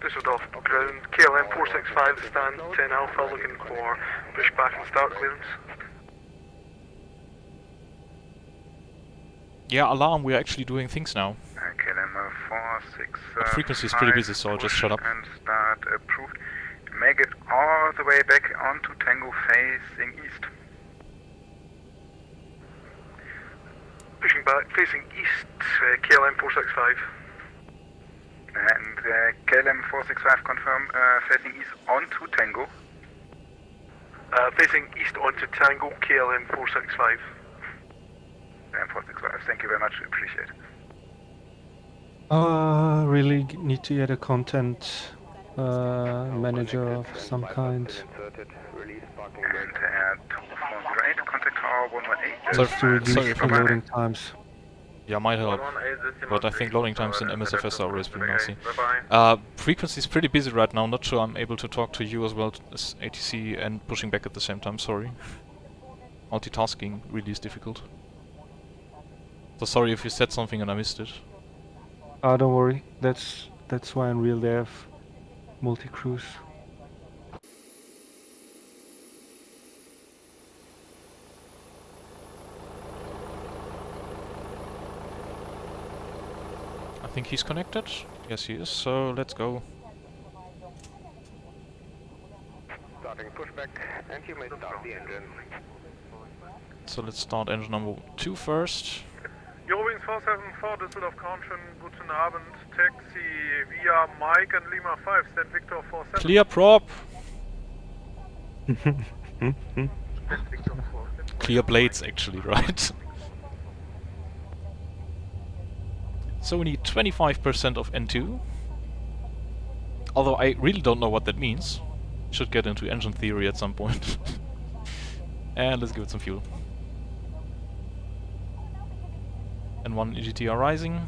Düsseldorf, ground, KLM 465, stand 10 Alpha, looking for pushback and start clearance. Yeah, alarm, we are actually doing things now. KLM 465. Frequency is pretty busy, so I'll just shut up. And start approved. Make it all the way back onto Tango facing east. Pushing back, facing east, KLM 465. And KLM 465 confirm facing east onto Tango. Facing east onto Tango, KLM 465. KLM 465, thank you very much, appreciate it. Really need to get a content manager of some kind. And 2408, contact tower 118. Just to reduce sorry the loading times. Yeah, might help. But I think loading times in MSFS are always pretty messy. Frequency is pretty busy right now, not sure I'm able to talk to you as well as ATC and pushing back at the same time, sorry. Multitasking really is difficult. So sorry if you said something and I missed it. Don't worry, that's why in real they have multi-cruise. I think he's connected. Yes, he is. So let's go. Starting pushback, and you may start the engine. So let's start engine number 2 first. Eurowings 474, Düsseldorf Conchen, guten Abend, taxi via Mike and Lima 5, stand Victor 47. Clear prop! Clear blades actually, right? So we need 25% of N2. Although I really don't know what that means. Should get into engine theory at some point. And let's give it some fuel. And 1 EGT are rising.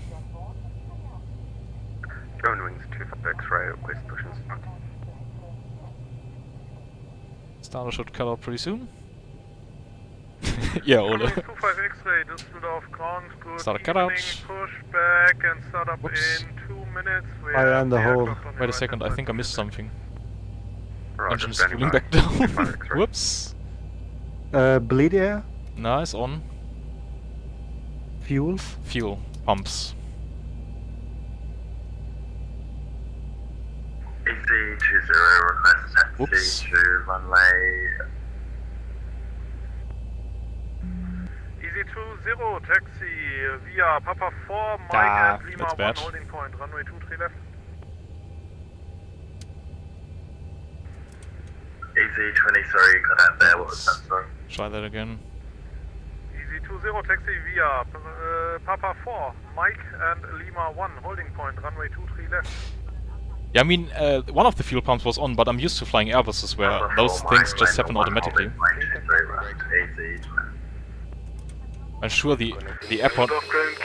Drone wings 25 right, west pushing start. Starter should cut out pretty soon. Yeah, Ole. 25 X-ray, Düsseldorf ground, good Starter cut evening, out. push back and start up Whoops. in 2 minutes. We I have am the hole. aircraft on Wait a your second, right I think I missed something. Roger, Engine's standing cooling by. back down. 25 X-ray. Whoops. Bleed air, Nice, on. fuel. Fuel. Pumps. EC20 request Whoops. taxi to runway. EC20 taxi via Papa 4, Mike Ah, and Lima that's 1 bad. holding point, runway 23 left. EC20, sorry, got out there, what was that, sorry? Try that again. EC20 taxi via Papa 4, Mike and Lima 1 holding point, runway 23 left. Yeah, I mean, one of the fuel pumps was on, but I'm used to flying Airbuses where Papa those 4, things Mike, just Lima happen 1 automatically. holding point, 23 right, EC20. I'm sure the airport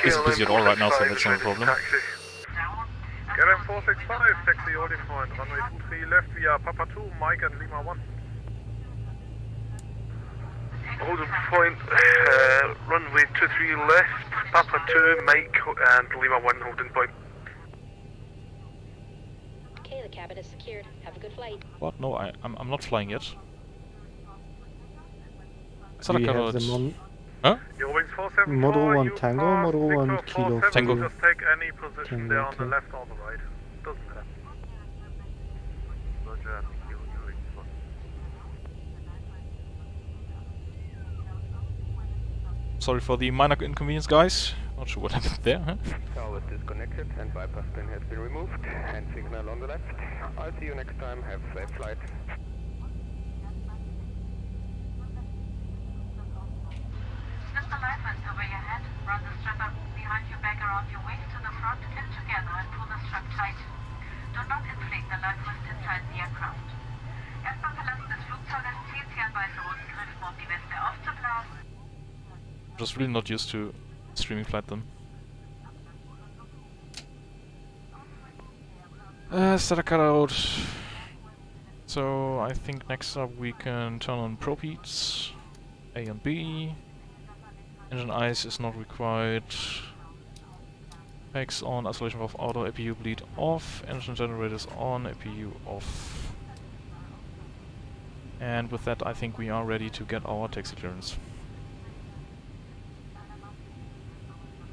isn't busy at all right now, so that's not a problem. KLM 465 taxi holding point, runway 23 left via Papa 2, Mike and Lima 1. Holding point, runway 23 left, Papa 2, Mike and Lima 1 holding point. Okay, the cabin is secured. Have a good flight. What? No, I'm not flying yet. We have them on Huh? Eurowings 474, Model 1 you Tango, pass Model 1 Victor Kilo 47, Tango. just take any position Tango, there on the okay. left or the right. Doesn't matter. Roger, Sorry for the minor inconvenience, guys. Not sure what happened there, huh? Tower is disconnected and bypass pin has been removed. Hand signal on the left. I'll see you next time. Have a safe flight. Lift the alignment over your head, run the strap up behind your back around your waist to the front, clip together and pull the strap tight. Do not inflate the life vest inside the aircraft. Erst beim Verlassen des Flugzeuges zielt sie an weiße Rotengriffen, um die Weste aufzublasen. Just really not used to streaming flight then. Start a cutout. So I think next up we can turn on probe heats, A and B. Engine ice is not required. Packs on, isolation valve auto, APU bleed off, engine generators on, APU off. And with that I think we are ready to get our taxi clearance.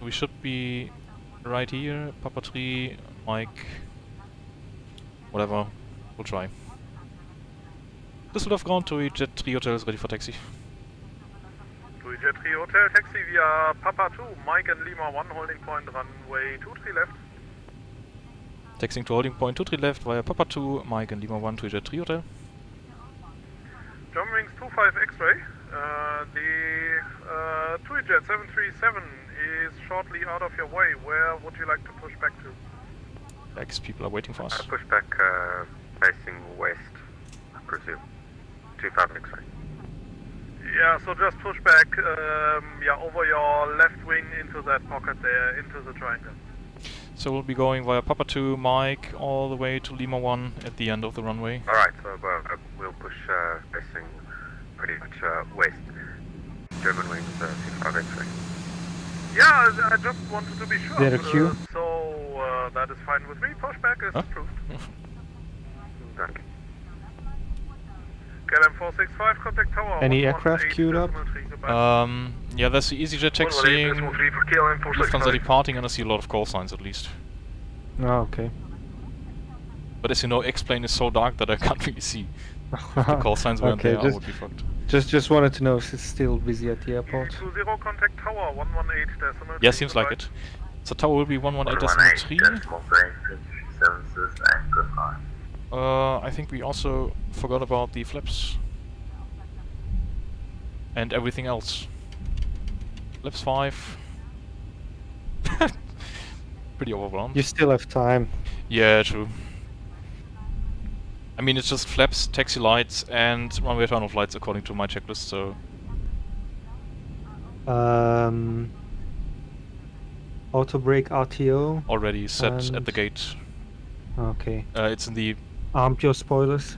We should be right here, Papa 3, Mike, whatever, we'll try. Düsseldorf ground to Jet 3 Hotel is ready for taxi. Jet 3 Hotel taxi via Papa 2, Mike and Lima 1 holding point runway 23 left. Taxiing to holding point 23 left via Papa 2, Mike and Lima 1 to Jet 3 Hotel. German wings 25 X-ray. The TUI-Jet 737 is shortly out of your way. Where would you like to push back to? X people are waiting for us. Push back facing west, I presume. 25 X-ray. Yeah, so just push back, over your left wing into that pocket there, into the triangle. So we'll be going via Papa 2, Mike, all the way to Lima 1 at the end of the runway. Alright, so we'll push facing pretty much west. German wings 25 X-ray. Yeah, I just wanted to be sure. There a queue? So that is fine with me. Pushback is approved. Danke. KLM 465, contact tower. Any aircraft queued up? Yeah, there's the EasyJet taxiing, Lufthansa departing, and I see a lot of call signs at least. Oh, okay. But as you know, X-plane is so dark that I can't really see. If the call signs weren't Okay, there, I would be fucked. Just wanted to know if it's still busy at the airport. 20 contact tower 118.3. Yeah, seems like it. So tower will be 118.3. I think we also forgot about the flaps. And everything else. Flaps 5. Pretty overwhelmed. You still have time. Yeah, true. I mean, it's just flaps, taxi lights, and runway turn off lights according to my checklist, so... Auto brake RTO. Already set at the gate. Okay. It's in the... Armed your spoilers?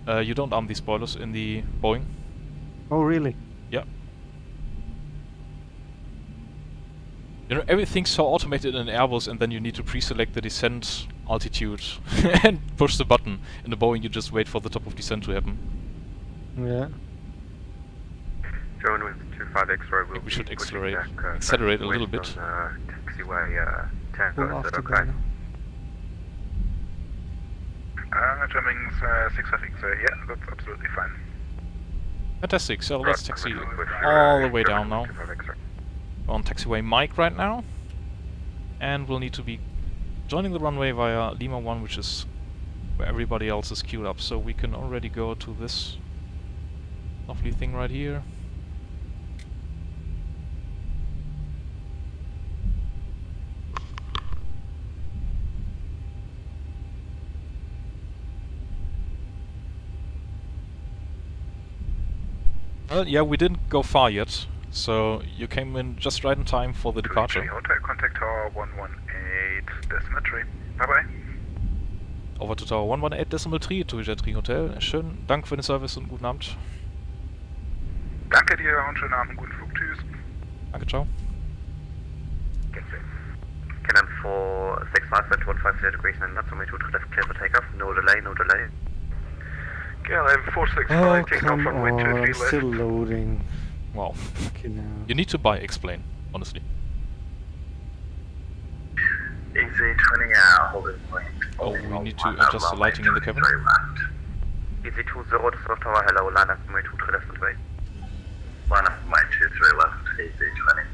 You don't arm the spoilers in the Boeing. Oh, really? Yeah. You know, everything's so automated in Airbus, and then you need to pre-select the descent altitude and push the button. In the Boeing, you just wait for the top of descent to happen. Yeah. German wings 25 X-ray will we should accelerate a back, little bit. On, taxiway Tango, is that okay? German wings 65 X-ray, yeah, that's absolutely fine. Fantastic, so let's taxi all the way down now. We're on taxiway Mike right now. And we'll need to be joining the runway via Lima 1, which is where everybody else is queued up. So we can already go to this lovely thing right here. Well, yeah, we didn't go far yet, so you came in just right in time for the departure. Hotel contact tower 118.3. Bye-bye. Over to Tower 118.3 to Jet 3 Hotel. Schönen Dank für den Service und guten Abend. Danke dir und schönen Abend, guten Flug. Tschüss. Danke, ciao. KLM 465 at 150 degrees and not so many 2 left, clear for takeoff. No delay, no delay. KLM 465, Oh, taking off come runway 23 on, I'm left. still loading. Wow. Okay, now. You need to buy X-plane, honestly. EC20 holding point. Oh, we need to adjust the lighting in the cabin. EC20 Düsseldorf Tower, hello, line up my 2 left and right. Line up my 23 left, EC20.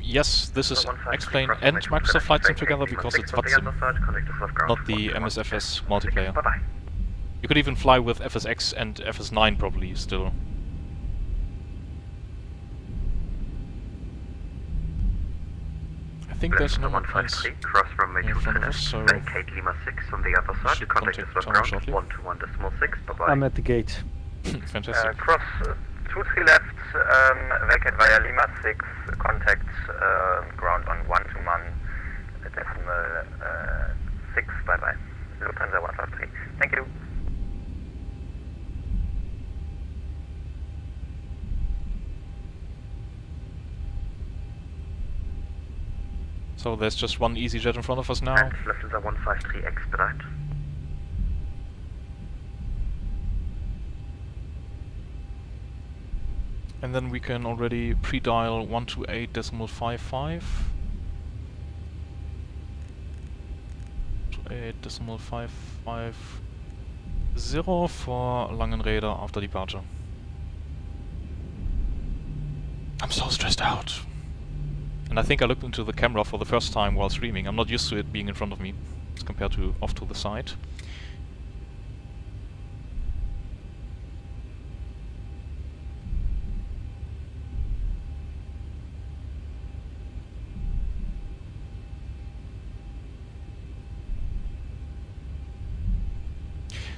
Yes, this is X-Plane and Microsoft Flight Sim together because it's VATSIM, not the MSFS multiplayer. You could even fly with FSX and FS9 probably still. I think there's no more planes in front of us, so vacate Lima 6 on the other side, should contact contact Düsseldorf tower ground shortly. 121.6, bye bye. I'm at the gate. Fantastic. Cross 23 left, vacate via Lima 6, contact ground on 121.6, bye bye. Lufthansa 153. Thank you. So there's just one EasyJet in front of us now. And Lufthansa 153 expedite. And then we can already pre-dial 128.55. 128.550 for Langenräder after departure. I'm so stressed out. And I think I looked into the camera for the first time while streaming. I'm not used to it being in front of me as compared to off to the side.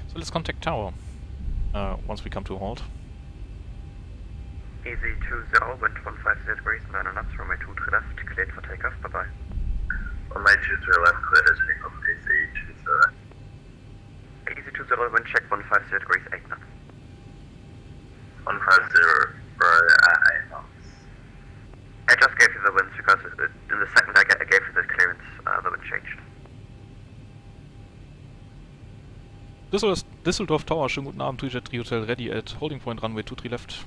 So let's contact tower once we come to a halt. Easy 20, wind 150 degrees, 9 knots, runway 23 left, cleared for takeoff, bye bye. Runway 23 left, cleared as takeoff, easy 20. Easy 20, wind check 150 degrees, 8 knots. 150, right at 8 knots. I just gave you the winds because in the second I gave you the clearance, the wind changed. Düsseldorf Tower, schönen guten Abend, TreeJet 3 Hotel ready at holding point runway 23 left.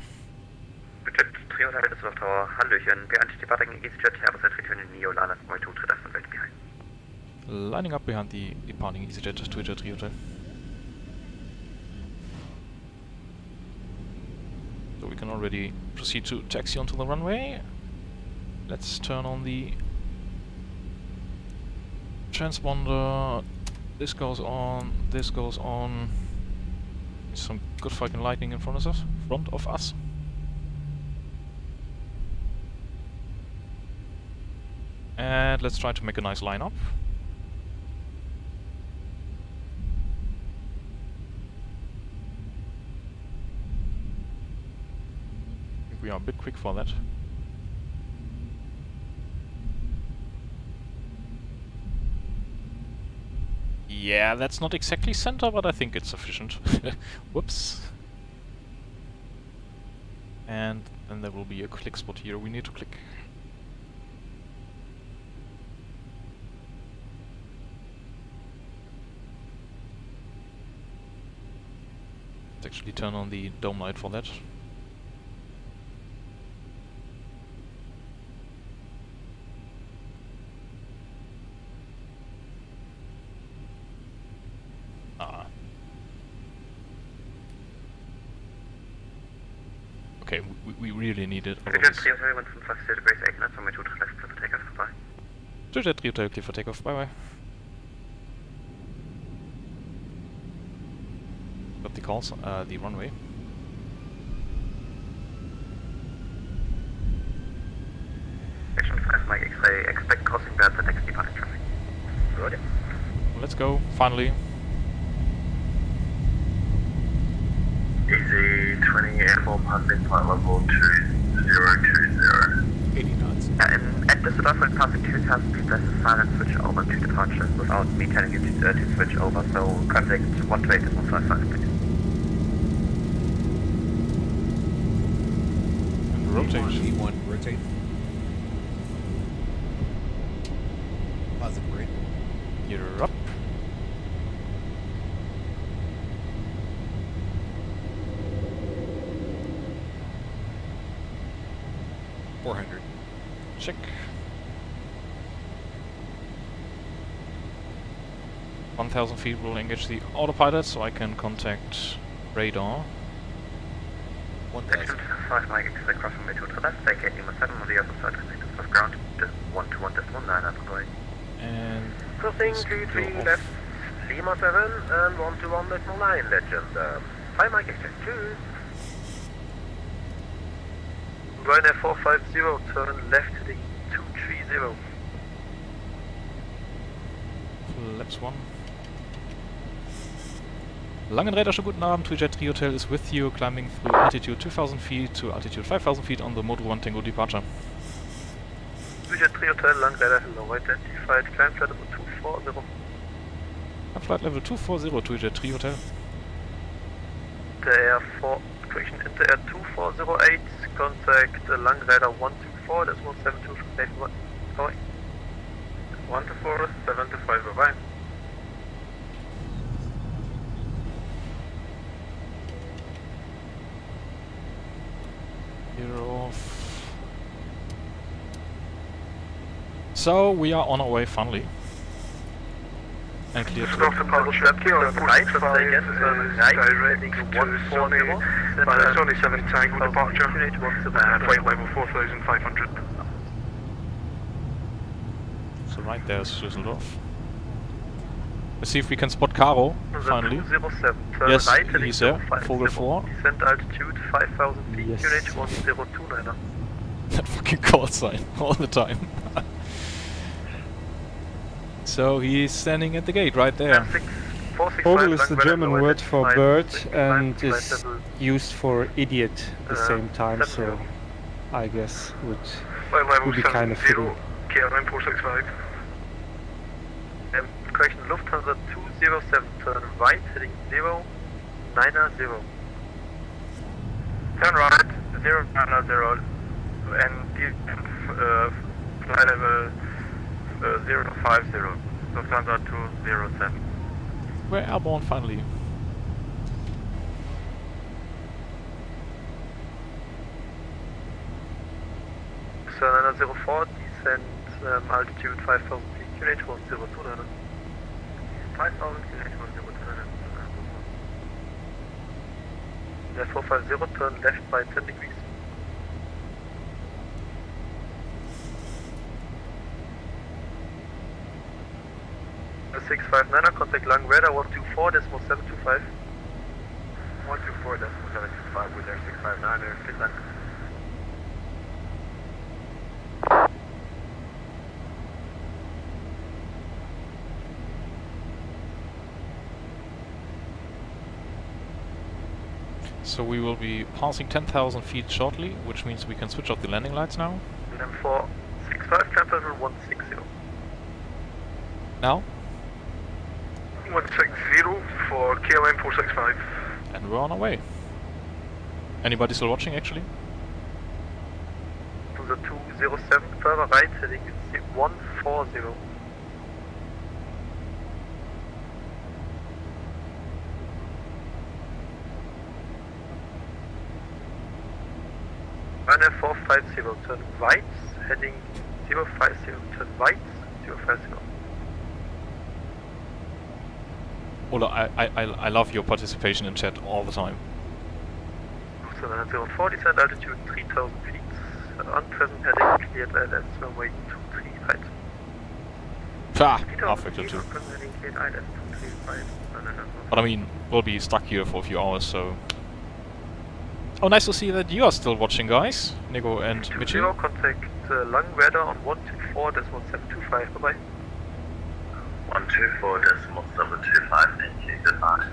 TreeJet 3 Hotel Düsseldorf Tower, Hallöchen, behind departing EasyJet, Airbus A320 Neo, line up, runway 23 left and wait behind. Lining up behind the departing EasyJet, TreeJet 3 Hotel. So we can already proceed to taxi onto the runway. Let's turn on the transponder. This goes on, this goes on. Some good fucking lightning in front of us. And let's try to make a nice lineup. I think we are a bit quick for that. Yeah, that's not exactly center, but I think it's sufficient. Whoops. And then there will be a click spot here. We need to click. Let's actually turn on the dome light for that. Okay, we really need it. TreeJet 3 Hotel, wind 150 degrees, 8 knots, runway 23 left, clear for takeoff, bye bye. TreeJet 3 Hotel, clear for takeoff, bye bye. Got the calls, the runway. Section 5, Mike X-ray, expect crossing bad the next departing traffic. Good. Let's go, finally. Easy 20, airborne passing flight level 2020. 80 knots. At Düsseldorf, when passing 2,000 feet, there's a silent switch over to departure without me telling you to switch over, so contact 128.55, please. And rotate. E1, rotate. Positive grade. You're up. Check. (1,000 feet) will engage the autopilot, so I can contact radar. 1,000. 5 Mike X-ray crossing Metro to left, vacate Lima 7 on the other side, connect to of ground, 121.9 at runway. And Crossing let's 23 go off. left, Lima 7 and 121.9 legend. Hi Mike, cheers. Ryanair 450, turn left heading 230. Flaps 1. Langenräder, schönen guten Abend. Tweejet 3 Hotel is with you, climbing through altitude 2000 feet to altitude 5000 feet on the Moto 1 Tango departure. Düsseldorf 3 Hotel, Langleiter, hello, identified, climb flight level 240. Flight level 240, Tweejet 3 Hotel. Inter Air 4, correction, Inter Air 2408, contact Langleiter 124, that's 172 from Dave 1. Bye. 124, 75, bye-bye. You're off. So we are on our way finally. And clear to Stop departure, Kilo 465 is directing to Sony, Sony 7 Tango departure, flight level 4500. So right there's Düsseldorf. Let's see if we can spot Caro, finally. 207, turn Yes, right heading he's there, 050, Vogel 4. descent altitude 5000 feet, Yes. QNH 1029er. That fucking call sign all the time. So he's standing at the gate right there. Vogel is the German word for bird and is used for idiot at the same time, so I guess Flight level would be kind of 70, fitting. KLM 465. Correction, Lufthansa 207, turn right heading 090. Turn right, 090 and give flight level 050, Lufthansa 207. We're airborne finally. Sir 04, descent altitude 5000 feet, QNH 1029er. 5000 QNH 1029er. Air 450, turn left by 10 degrees. 659er, contact Langweather 124, decimal 725. 124, decimal 725 with Air 659er, Finland. So we will be passing 10,000 feet shortly, which means we can switch off the landing lights now. M465, climb level 160. Now, 160 for KLM 465. and we're on our way. Anybody still watching actually? To the 207, further right heading 140. Ryanair 450, turn right, heading 050, turn right, 050. Ola, I love your participation in chat all the time. Lufthansa 04, descent altitude 3000 feet, unpresent heading, cleared ILS, runway 23 right. Pah! 3000 Half factor feet, 2. unpresent heading, cleared ILS, 23 right. But I mean, we'll be stuck here for a few hours, so... Oh, nice to see that you are still watching, guys. Nico and Michi. 0, contact Langweather on 124, decimal 725, bye-bye. 124, decimal 725, thank you, goodbye.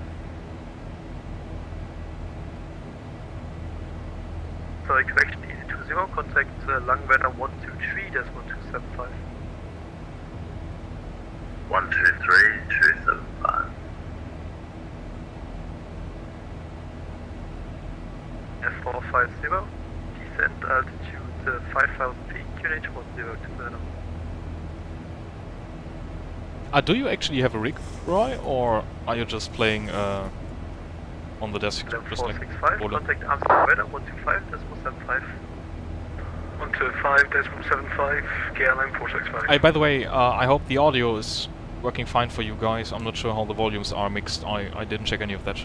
Sorry, correction, EZ20, contact Langweather 123, decimal 275. 123, 275. F450, descent altitude 5000 feet, QNH 1029. Do you actually have a rig, Roy, or are you just playing on the desk? Just like 465, Ola? contact Amsterdam Weather 125, decimal 75. 125, decimal 75, KLM 465. By the way, I hope the audio is working fine for you guys. I'm not sure how the volumes are mixed. I didn't check any of that.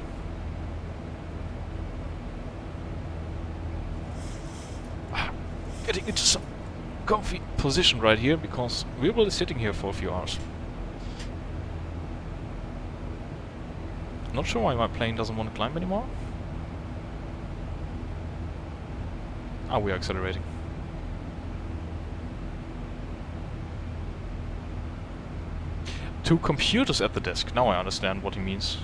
Getting into some comfy position right here because we will be sitting here for a few hours. Not sure why my plane doesn't want to climb anymore. Ah, we are accelerating. Two computers at the desk. Now I understand what he means.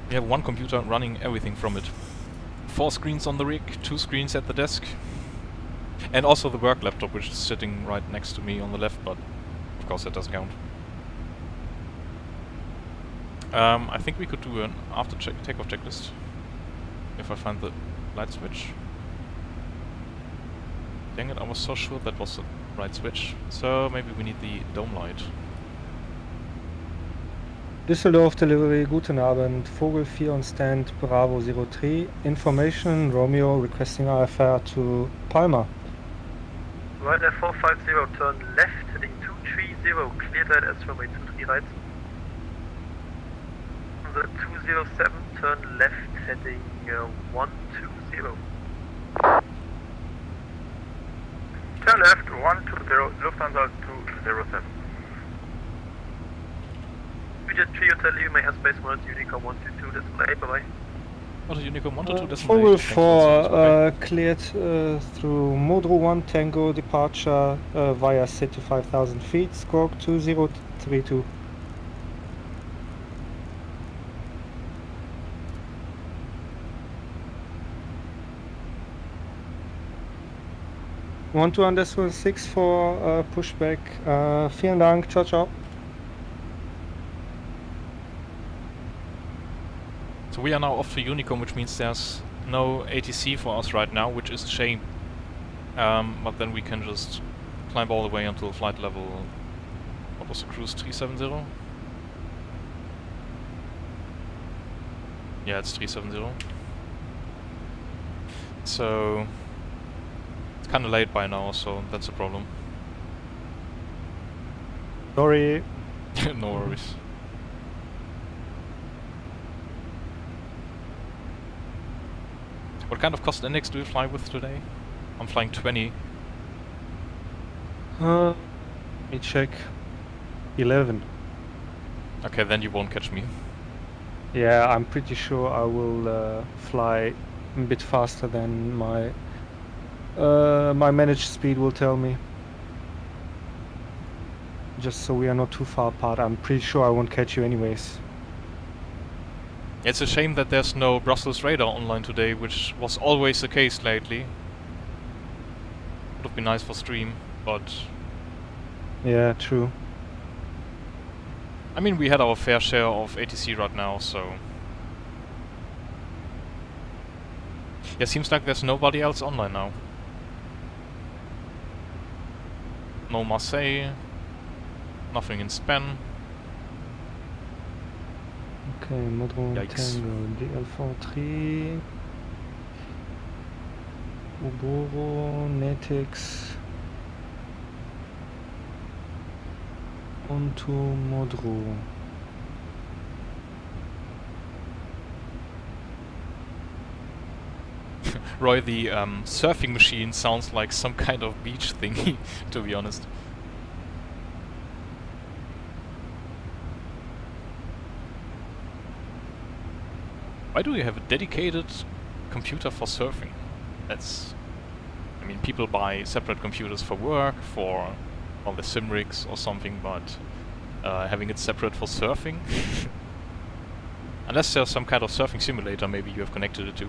We have one computer running everything from it. 4 screens on the rig, 2 screens at the desk. And also the work laptop, which is sitting right next to me on the left, but of course that doesn't count. I think we could do an after takeoff checklist. If I find the light switch. Dang it, I was so sure that was the right switch. So maybe we need the dome light. Düsseldorf delivery, guten Abend, Vogel 4 on stand, Bravo 03. Information, Romeo requesting IFR to Palma. Ryanair 450, turn left, heading 230, cleared at S runway 23 right. The 207, turn left, heading 120. Turn left, 120, Lufthansa 207. Jet 3 Hotel Lima airspace 1 Unicom 122, display, bye-bye. What a Unicom 122 Vogel 4 cleared through Modro 1 Tango departure via city 5000 feet, squawk 2032. Want to underscore 6 for pushback. Vielen Dank, ciao ciao. So we are now off to Unicom, which means there's no ATC for us right now, which is a shame. But then we can just climb all the way until flight level... What was the cruise? 370? Yeah, it's 370. So... It's kinda late by now, so that's a problem. Sorry. No worries. What kind of cost index do you fly with today? I'm flying 20. Let me check. 11. Okay, then you won't catch me. Yeah, I'm pretty sure I will fly a bit faster than my my managed speed will tell me. Just so we are not too far apart. I'm pretty sure I won't catch you anyways. It's a shame that there's no Brussels radar online today, which was always the case lately. Would have been nice for stream, but... Yeah, true. I mean, we had our fair share of ATC right now, so... Yeah, seems like there's nobody else online now. No Marseille, nothing in Span. Okay, Modro Yikes. Tango, DL43, Uboro, Netix, onto Modro. Roy, the surfing machine sounds like some kind of beach thingy, to be honest. Why do you have a dedicated computer for surfing? That's... I mean, people buy separate computers for work, for all the sim rigs or something, but having it separate for surfing? Unless there's some kind of surfing simulator, maybe you have connected it to.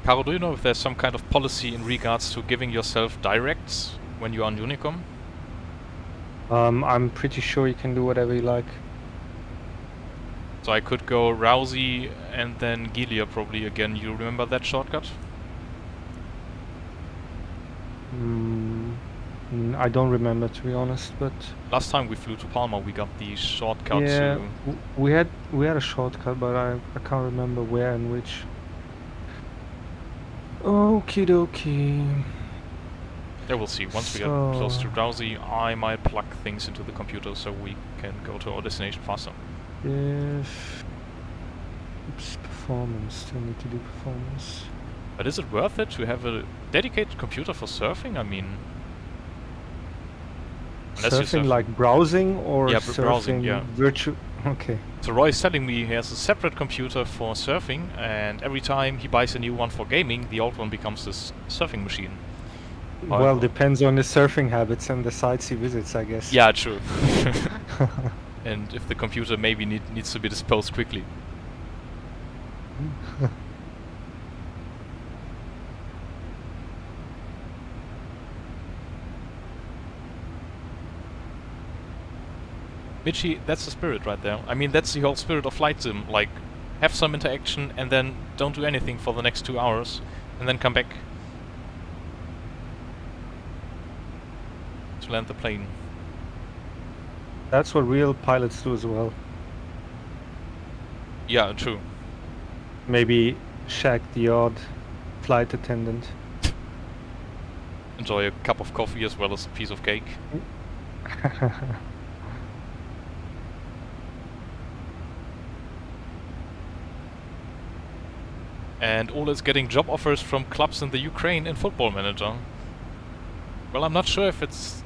Caro, do you know if there's some kind of policy in regards to giving yourself directs when you're on Unicom? I'm pretty sure you can do whatever you like. So I could go Rousey and then Gilia probably again. You remember that shortcut? I don't remember, to be honest, but Last time we flew to Palma, we got the shortcut yeah, to... we had a shortcut, but I can't remember where and which. Okie dokie. Yeah, we'll see. Once we get close to Drowsy, I might plug things into the computer so we can go to our destination faster. If oops, performance, still need to do performance. But is it worth it to have a dedicated computer for surfing? I mean... Surfing like browsing or yeah, surfing browsing, yeah. virtual? Okay. So Roy is telling me he has a separate computer for surfing, and every time he buys a new one for gaming, the old one becomes his surfing machine. Well, depends on his surfing habits and the sites he visits, I guess. Yeah, true. And if the computer maybe needs to be disposed quickly. Mitchie, that's the spirit right there. I mean, that's the whole spirit of Flight Sim. Like, have some interaction and then don't do anything for the next 2 hours, and then come back to land the plane. That's what real pilots do as well. Yeah, true. Maybe shag the odd flight attendant. Enjoy a cup of coffee as well as a piece of cake. And Ole is getting job offers from clubs in the Ukraine in Football Manager. Well, I'm not sure if it's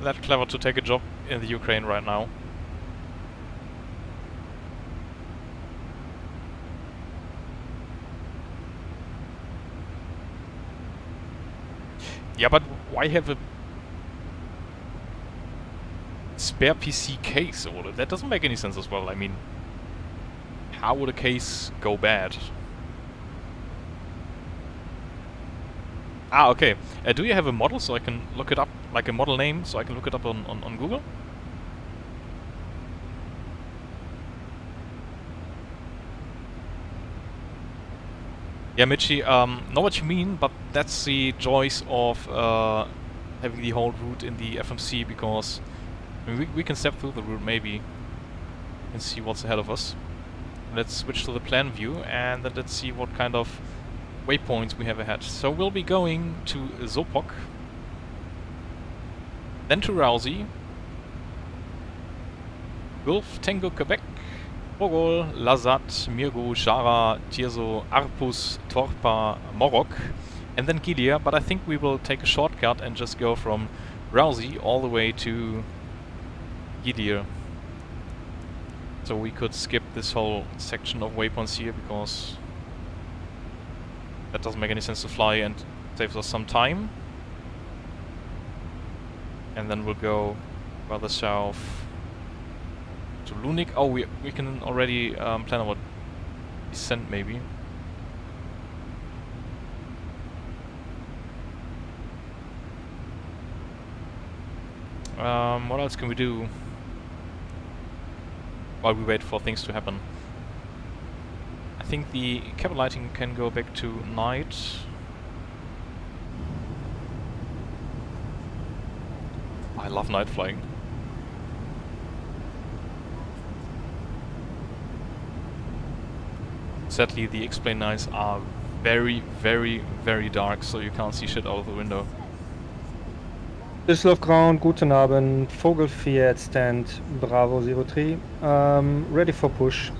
that clever to take a job in the Ukraine right now. Yeah, but why have a spare PC case, Ole? That doesn't make any sense as well. I mean, how would a case go bad? Ah, okay. Do you have a model so I can look it up, like a model name, so I can look it up on Google? Yeah, Mitchie, know what you mean, but that's the joys of having the whole route in the FMC, because I mean, we can step through the route maybe and see what's ahead of us. Let's switch to the plan view and then let's see what kind of waypoints we have ahead. So we'll be going to Zopok, then to Rousey, Gulf, Tango, Quebec, Bogol, Lazat, Mirgo, Jara, Tirso, Arpus, Torpa, Morok, and then Gilia, but I think we will take a shortcut and just go from Rousey all the way to Gilia. So we could skip this whole section of waypoints here, because that doesn't make any sense to fly and saves us some time. And then we'll go further south to Lunik. Oh, we can already plan our descent maybe. What else can we do while we wait for things to happen? I think the cabin lighting can go back to night. I love night flying. Sadly, the X-plane nights are very, very, very dark, so you can't see shit out of the window. Düsseldorf ground, guten Abend, Vogel 4 at stand, Bravo 03, ready for push.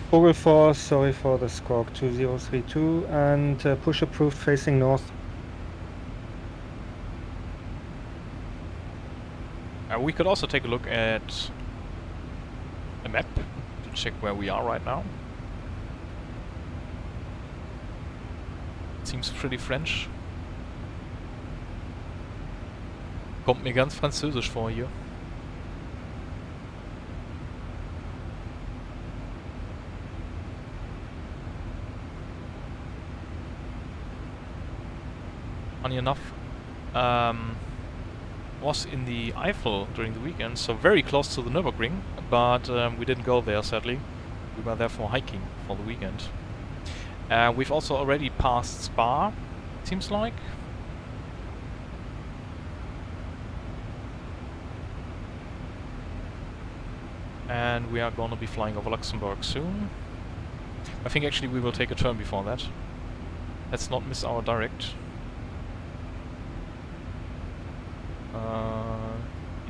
Vogel 4, sorry for the squawk, 2032, and push approved facing north. We could also take a look at a map to check where we are right now. Seems pretty French. Kommt mir ganz französisch vor hier. funny enough, was in the Eifel during the weekend, so very close to the Nürburgring, but we didn't go there sadly. We were there for hiking for the weekend. We've also already passed Spa, seems like. And we are going to be flying over Luxembourg soon. I think actually we will take a turn before that. Let's not miss our direct.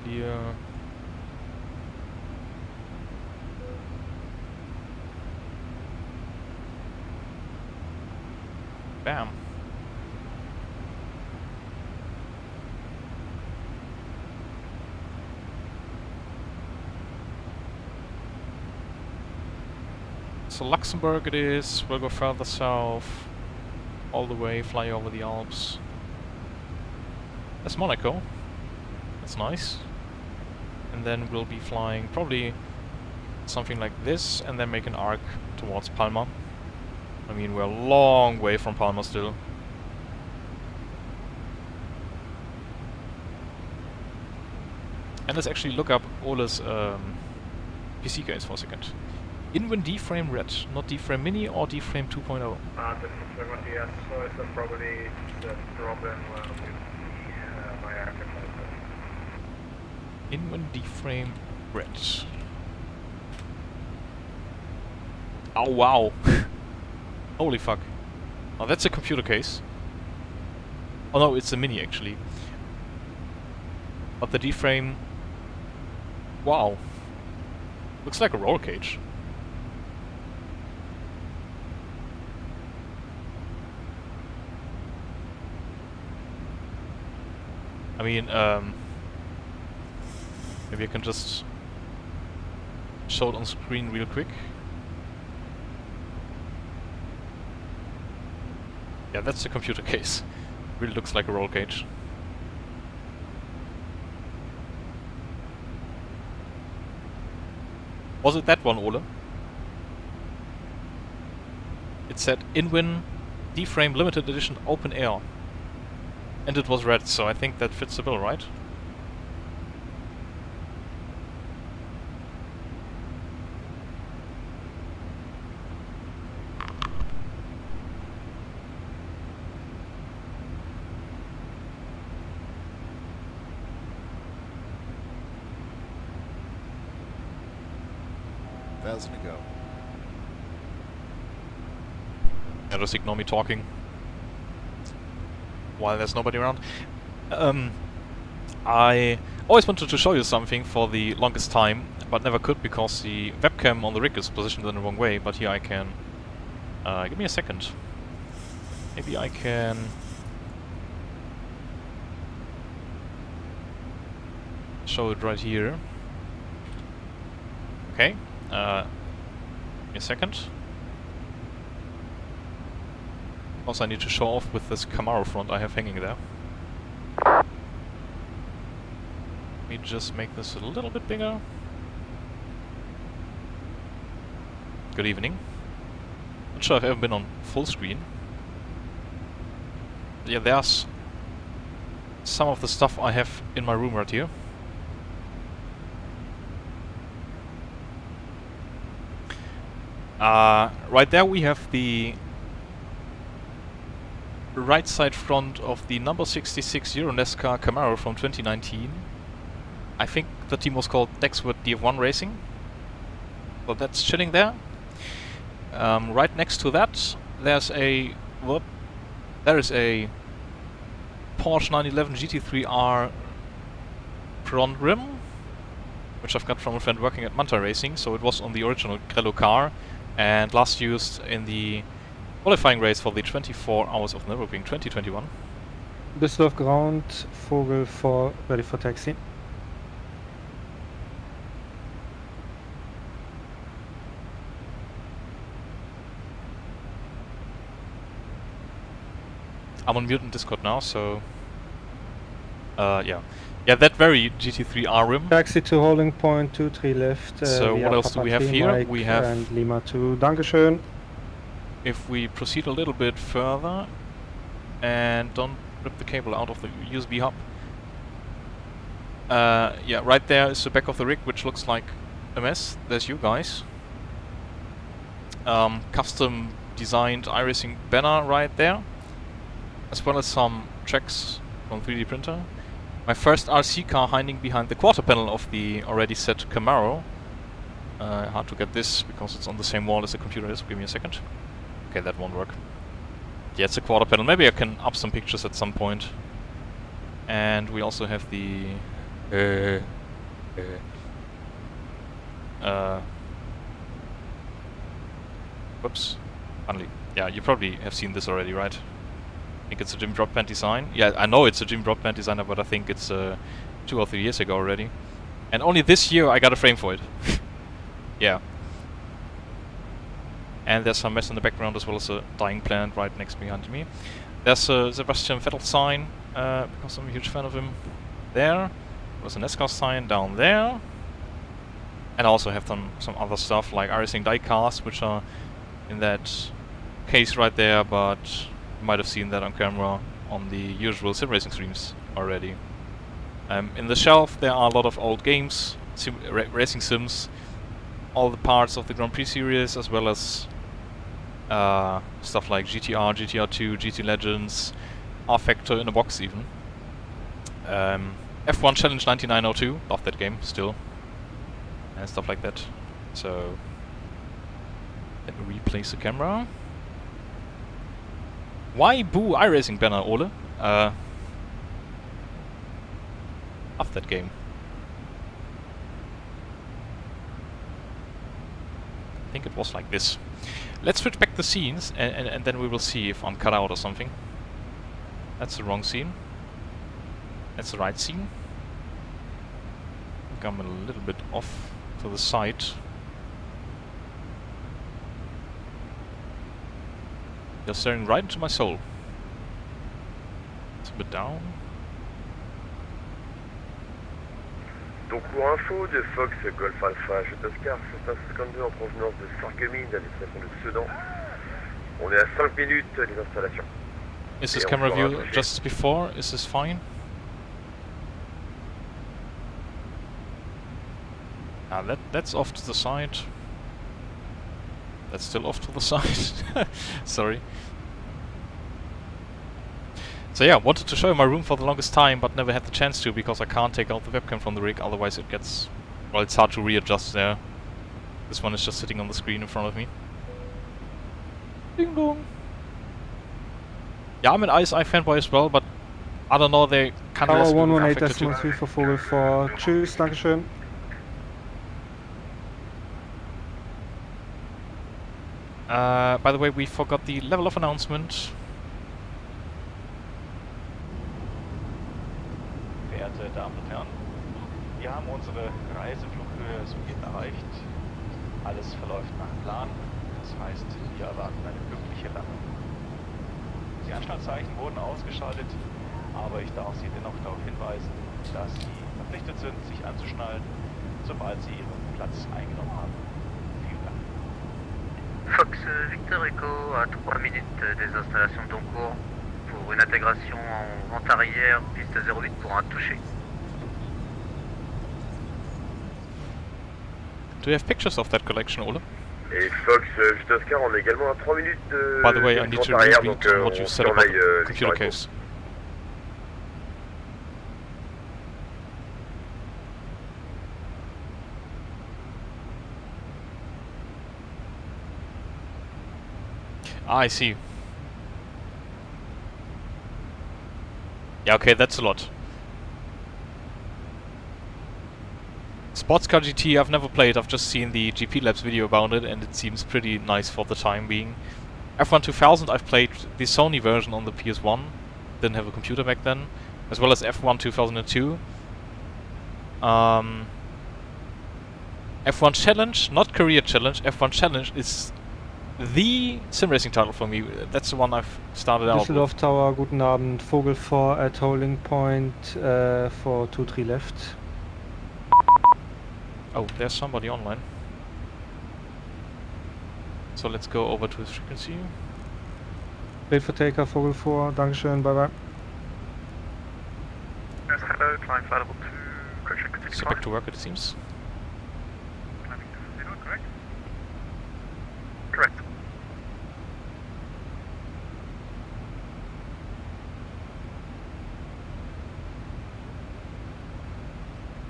Here. Bam. So Luxembourg it is, we'll go further south, all the way, fly over the Alps. That's Monaco, that's nice. And then we'll be flying probably something like this, and then make an arc towards Palma. I mean, we're a long way from Palma still. And let's actually look up Ole's PC case for a second. Inwind D-frame red, not D-frame mini or D-frame 2.0. This is very much yes, so it's probably the problem with my aircraft. Inwind D-frame red. Oh wow! Holy fuck. Oh, that's a computer case. Oh no, it's a mini actually. But the D-frame... Wow. Looks like a roll cage. I mean, maybe I can just show it on screen real quick. Yeah, that's the computer case. Really looks like a roll cage. Was it that one, Ole? It said Inwin D-frame limited edition open air. And it was red, so I think that fits the bill, right? To go. Yeah, just ignore me talking while there's nobody around. I always wanted to show you something for the longest time, but never could because the webcam on the rig is positioned in the wrong way, but here I can... give me a second. Maybe I can... show it right here. Okay. Give me a second. Also, I need to show off with this Camaro front I have hanging there. Let me just make this a little bit bigger. Good evening. Not sure I've ever been on full screen. Yeah, there's some of the stuff I have in my room right here. Right there we have the right side front of the number 66 Euro NASCAR Camaro from 2019. I think the team was called Dexwood DF1 Racing. Well, that's chilling there. Right next to that, there's a... whoop, there is a Porsche 911 GT3R front rim, which I've got from a friend working at Manta Racing, so it was on the original Grello car and last used in the qualifying race for the 24 Hours of Nürburgring 2021. Düsseldorf ground, Vogel 4, ready for taxi. I'm on mute in Discord now, so... yeah. Yeah, that very GT3R rim. Taxi to holding point 23 left. So what else do we have here? Mike We have... and Lima 2. Dankeschön. If we proceed a little bit further and don't rip the cable out of the USB hub. Yeah, right there is the back of the rig, which looks like a mess. There's you guys. Custom designed iRacing banner right there, as well as some tracks from 3D printer. My first RC car hiding behind the quarter panel of the already set Camaro. Hard to get this because it's on the same wall as the computer is. Give me a second. Okay, that won't work. Yeah, it's a quarter panel. Maybe I can up some pictures at some point. And we also have the whoops. Finally. Yeah, you probably have seen this already, right? I think it's a Jim Broadbent design. Yeah, I know it's a Jim Broadbent designer, but I think it's 2 or 3 years ago already. And only this year I got a frame for it. Yeah. And there's some mess in the background as well as a dying plant right next behind me. There's a Sebastian Vettel sign, because I'm a huge fan of him. There. There's a NASCAR sign down there. And I also have some other stuff like iRacing diecast, which are in that case right there, but you might have seen that on camera on the usual sim racing streams already. In the shelf there are a lot of old games, racing sims, all the parts of the Grand Prix series, as well as stuff like GTR, GTR2, GT Legends, R-Factor in a box even. F1 Challenge 9902, love that game still, and stuff like that. So let me replace the camera. Why boo iRacing banner, Ole? Love that game. I think it was like this. Let's switch back the scenes and then we will see if I'm cut out or something. That's the wrong scene. That's the right scene. I think I'm a little bit off to the side. They're staring right into my soul. It's a bit down. Donc pour info de Fox Golf Alpha, Jet Oscar 752 en provenance de Sarreguemines à destination de Sedan. On est à 5 minutes des installations. Is this camera view just before? Is this fine? Ah, that's off to the side. That's still off to the side. Sorry. So yeah, wanted to show you my room for the longest time, but never had the chance to because I can't take out the webcam from the rig, otherwise it gets... well, it's hard to readjust there. This one is just sitting on the screen in front of me. Ding dong! Yeah, I'm an ISI fanboy as well, but I don't know, they kind of... 118.3 für Vogel vor. Tschüss, Dankeschön. By the way, we forgot the level of announcement. Verehrte Damen und Herren, wir haben unsere Reiseflughöhe soeben erreicht. Alles verläuft nach Plan, das heißt, wir erwarten eine pünktliche Landung. Die Anschnallzeichen wurden ausgeschaltet, aber ich darf Sie dennoch darauf hinweisen, dass Sie verpflichtet sind, sich anzuschnallen, sobald Sie Ihren Platz eingenommen haben. Vielen Dank. Fox Victor Echo à 3 minutes des installations d'Oncourt pour une intégration en vente arrière, piste 08 pour un touché. Do you have pictures of that collection, Ole? Et Fox Jet Oscar, on est également à 3 minutes de By the way, I need to arrière, read donc what you on said about surveille the les computer carrés. case. Ah, I see. Yeah, okay, that's a lot. Sports Car GT I've never played, I've just seen the GP Labs video about it and it seems pretty nice for the time being. F1 2000 I've played the Sony version on the PS1, didn't have a computer back then, as well as F1 2002. F1 Challenge, not Career Challenge, F1 Challenge is the sim racing title for me. That's the one I've started out Düsseldorf with. Tower, guten Abend. Vogel 4 at holding point for 23 left. Oh, there's somebody online. So let's go over to his frequency. Wait for taker, Vogel 4, Dankeschön, bye bye. climb flight level 2, correction, continue So back to work, it seems. Climbing 0, correct? Correct.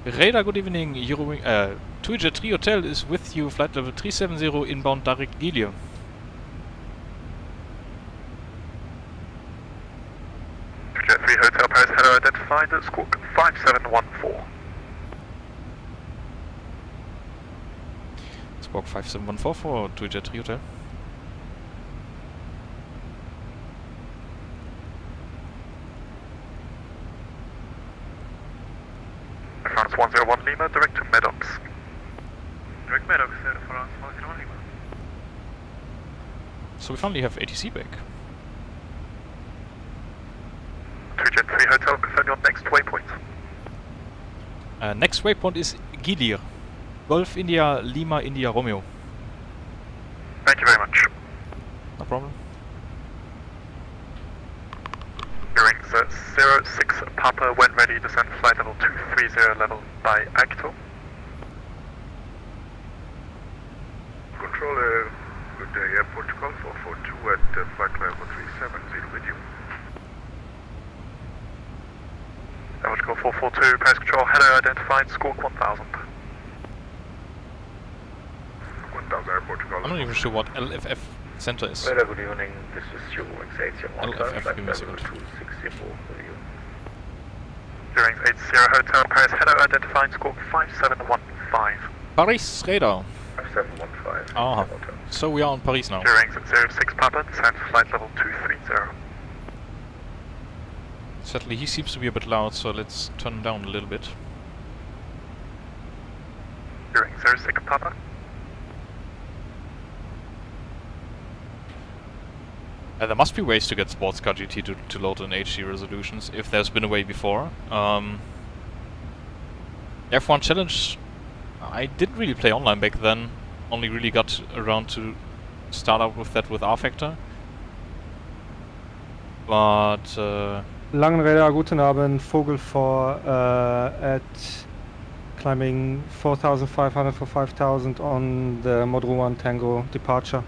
Radar, good evening. Eurowing, Tuijet 3 Hotel is with you, flight level 370 inbound direct Gilia. Jet 3 Hotel Paris, hello, identified at squawk 5714. Squawk 5714 for Tuijet 3 Hotel. France 101 Lima, direct to Medox. Direct Medox, France 101 Lima. So we finally have ATC back. Jet 3 Hotel, confirm your next waypoint. Next waypoint is Gilir. Golf India Lima India Romeo. Thank you very much. No problem. Bearings 06 Papa, when ready, descend flight level 230 level by Acto. Control, good day, airport call 442 at flight level 370 with you. Airport call 442, Paris Control, hello, identified, squawk 1000. 1000 airport call. I'm not even sure what LFF center is. Good evening, this is X80 LFF, give me a second. 260 for you. Bearings 80 Hotel Paris, hello, identified, squawk 5715. Paris Radar. 5715. Ah, so we are on Paris now. Bearings at 06 Papa, descend flight level 230. Sadly, he seems to be a bit loud, so let's turn him down a little bit. Bearings 06 Papa. There must be ways to get Sports Car GT to load in HD resolutions, if there's been a way before. F1 Challenge, I didn't really play online back then, only really got around to start out with that with R-Factor. But... Langenräder, guten Abend, Vogel at climbing 4,500 for 5,000 on the Model 1 Tango departure.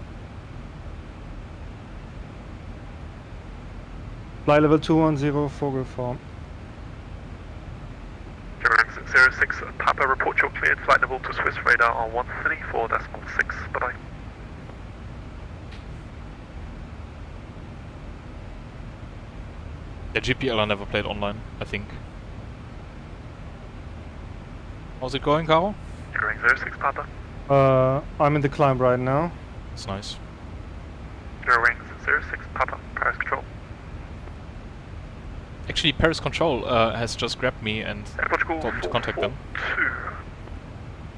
Fly level 210, Vogel 4. Bearings at 06 Papa, report you're cleared, flight level to Swiss radar on 134.6, bye-bye. Yeah, GPL I never played online, I think. How's it going, Caro? Bearings 06 Papa. I'm in the climb right now. That's nice. Bearings at 06 Papa, Paris Control. Actually, Paris Control has just grabbed me and told me to contact them.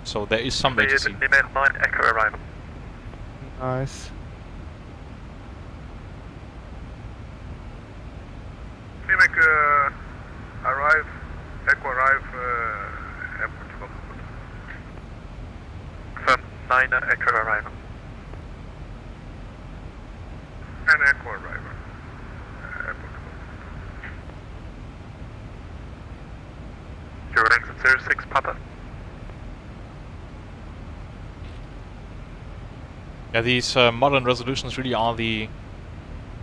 So there is some latency. Numéro 9 Echo arrival. Nice. Mimic, arrive, Echo arrive, airport call. Confirm 9 Echo arrival. And Echo arrival. Airport call. Bearings at 06 Papa. Yeah, these modern resolutions really are the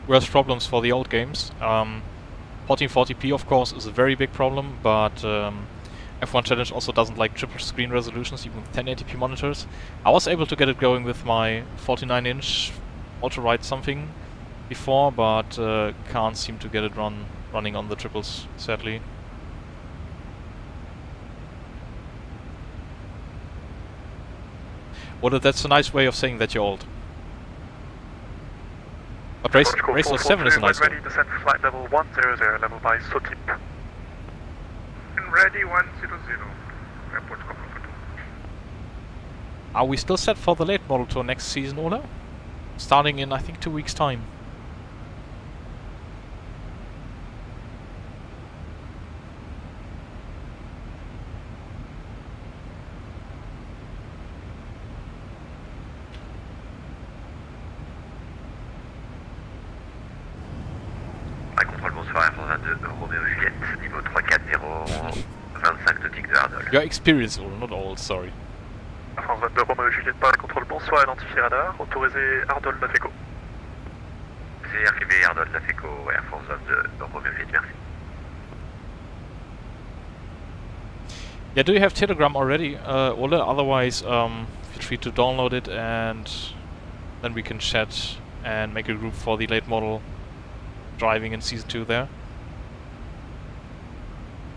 worst problems for the old games. 1440p of course is a very big problem, but F1 Challenge also doesn't like triple screen resolutions, even with 1080p monitors. I was able to get it going with my 49-inch ultra-wide something before, but can't seem to get it running on the triples, sadly. Well, that's a nice way of saying that you're old. But Race 07 is a nice ready, one. descend flight level 100 level by Sotip. And ready 100. Airport call. Are we still set for the late model tour next season, Ola? Starting in, I think, 2 weeks' time. Contrôle bonsoir, F122, Romeo Juliette, niveau 340. You're experienced, or not old, sorry. France 22, Romeo Juliette, par contrôle, bonsoir, identifié radar, autorisé Ardol Lafeco. C'est arrivé Arnold Lafeco, Air France 22, donc Romeo Juliette, merci. Yeah, do you have Telegram already, Ola? Otherwise, feel free to download it and then we can chat and make a group for the late model driving in Season 2 there.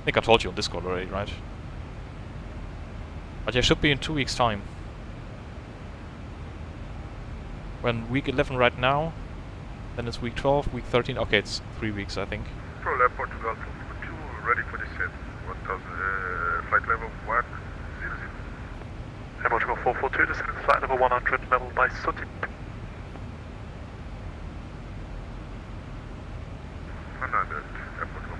I think I told you on Discord already, right? But yeah, should be in 2 weeks' time. We're in week 11 right now, then it's week 12, week 13, okay, it's 3 weeks I think. Control Airport 2 ready for descent. 1000, flight level 100. Airport 442, descend flight level 100, level by Soti. 100, Airport 442.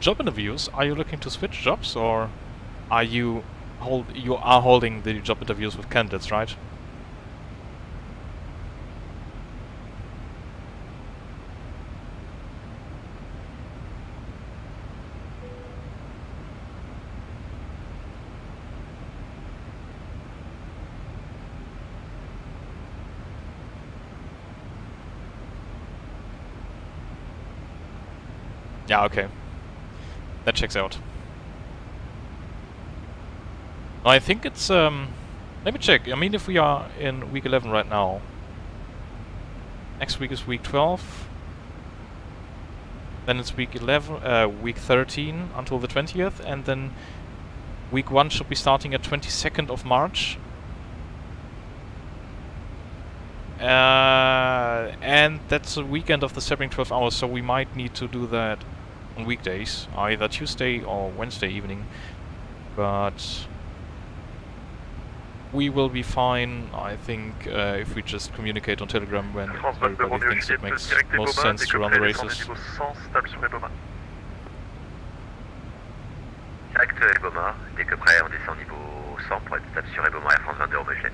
Job interviews, are you looking to switch jobs or are you holding the job interviews with candidates, right? Yeah, okay. That checks out. I think it's let me check. I mean, if we are in week 11 right now, next week is week 12. Then it's week 11, week 13 until the 20th, and then week 1 should be starting at 22nd of March. And that's a weekend of the 12 hours, so we might need to do that on weekdays, either Tuesday or Wednesday evening. But we will be fine, I think, if we just communicate on Telegram when everybody thinks it makes most sense to run the races. Direct Boma, dès que prêt, on descend niveau 100 pour être stable sur Boma, Air France 22, Romeo Juliette.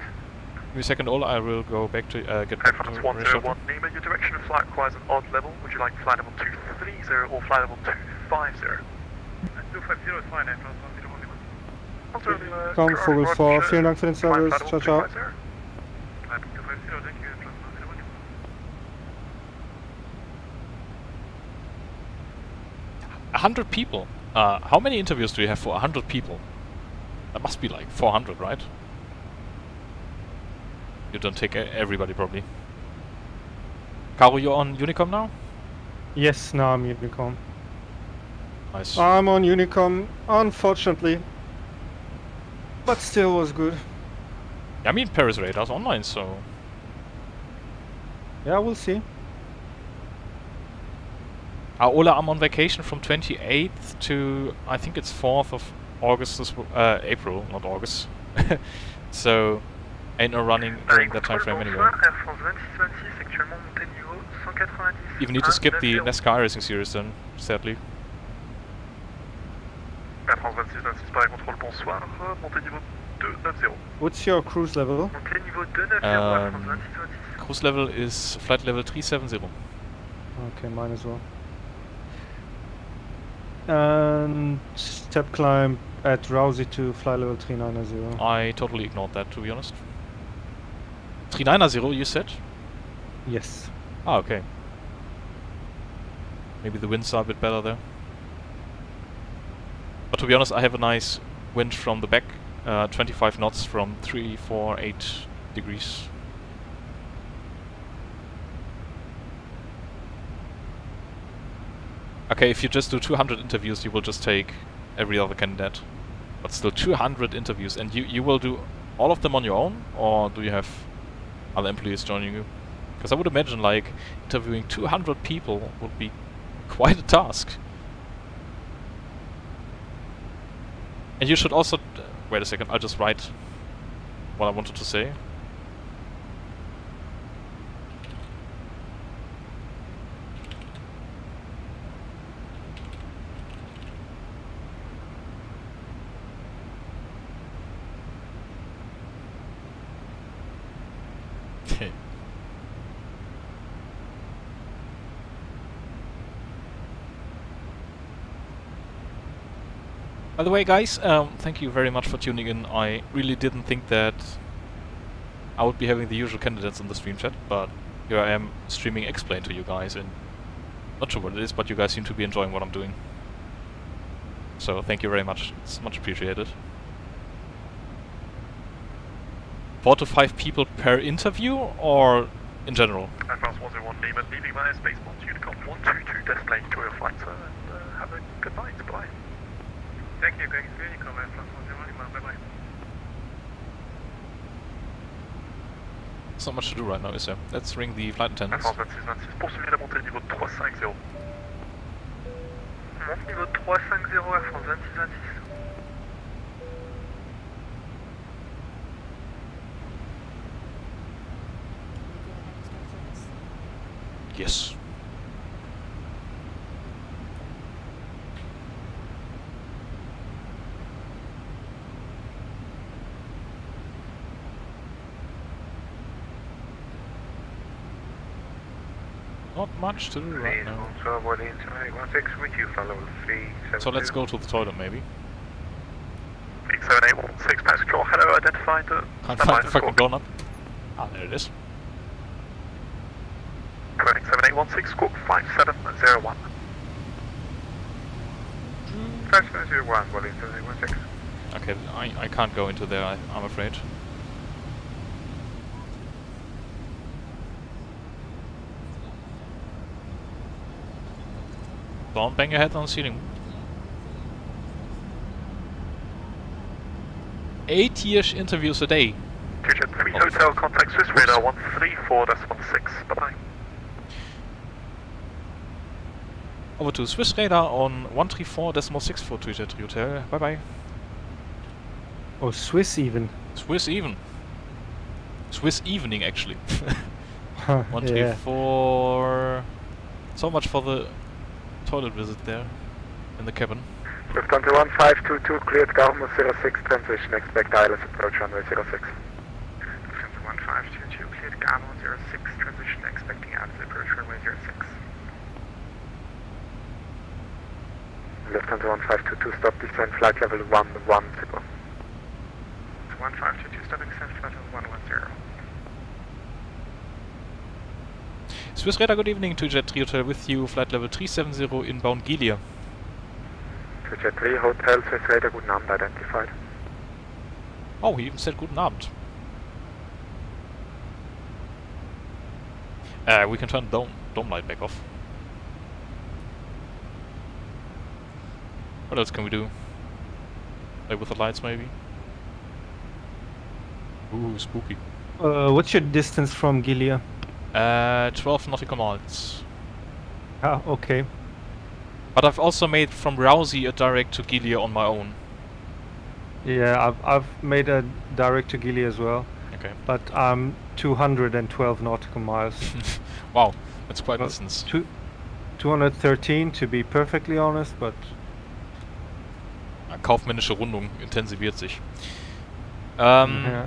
Give me a second, Ola, I will go back to get back to the 101 Lima, your direction of flight requires an odd level. Would you like flight level 230 or flight level 250? 250 is fine, Air France 10 Lima. Komm, Vogel vor. Vielen Dank für den Service. Ciao, ciao. 250, thank you, Air France 10 Lima. 100 people. How many interviews do you have for 100 people? That must be like 400, right? You don't take everybody, probably. Caro, you're on Unicom now? Yes, now I'm Unicom. Nice. I'm on Unicom, unfortunately. But still was good. I mean, Paris Radar's online, so... Yeah, we'll see. Ola, I'm on vacation from 28th to, I think it's 4th of August, April, not August. So, ain't no running during that time frame anyway. Even need to skip the NASCAR Racing Series then, sadly. Air France 26 par contrôle, bonsoir, montée niveau 290. What's your cruise level? Montée niveau 290, Air France 26. Cruise level is flight level 370. Okay, mine as well. And step climb at Rousey to flight level 390. I totally ignored that, to be honest. 390, you said? Yes. Ah, okay. Maybe the winds are a bit better there. But to be honest, I have a nice wind from the back, 25 knots from 348 degrees. Okay, if you just do 200 interviews, you will just take every other candidate. But still 200 interviews, and you will do all of them on your own, or do you have other employees joining you? Because I would imagine, like, interviewing 200 people would be quite a task. And you should also... wait a second, I'll just write what I wanted to say. By the way, guys, thank you very much for tuning in. I really didn't think that I would be having the usual candidates in the stream chat, but here I am streaming Explain to you guys, and not sure what it is, but you guys seem to be enjoying what I'm doing. So thank you very much. It's much appreciated. 4 to 5 people per interview, or in general? Advance 101 Lima, leaving via spaceport, Unicom 122, destination to your flight, sir, and have a good night. Bye. Thank you, going to Unicom, Advance 101 Lima, bye-bye. There's not much to do right now, is there? Let's ring the flight attendants. Advance 2626, poursuivez la montée niveau 350. Monte niveau 350, Air France 2626. Yes. Not much to do right now. So let's go to the toilet, maybe. 7816, pass control, hello, identified. Can't find the fucking donut. Ah, there it is. Correct, 7816, squawk 5701. 5701, Wally 7816. Okay, I can't go into there, I'm afraid. Don't bang your head on the ceiling. 8-ish interviews a day. 203 Hotel, contact Swiss radar 134.16, bye-bye. Over to Swiss radar on 134.6 for 203 Hotel. Bye bye. Oh, Swiss even. Swiss even. Swiss evening, actually. Huh, 134. So much for the toilet visit there in the cabin. Lufthansa 1522, cleared Garmus 06, transition, expect ILS approach runway 06. Lufthansa 1522, cleared Garmus 06, transition, expecting ILS approach runway 06. Lufthansa 1522, stop descent, flight level 110. 1522, stopping descent, flight level 110. Swiss radar, good evening to Jet 3 Hotel with you, flight level 370 inbound Gilia. To Jet 3 Hotel, Swiss radar, guten Abend, identified. Oh, he even said guten Abend. We can turn dome light back off. What else can we do? Play with the lights, maybe? Ooh, spooky. What's your distance from Gilia? 12 nautical miles. Ah, okay. But I've also made from Rousey a direct to Gilia on my own. Yeah, I've made a direct to Gilia as well. Okay. But I'm 212 nautical miles. Wow, that's quite a distance. 213 to be perfectly honest, but... Kaufmännische Rundung intensiviert sich. Yeah.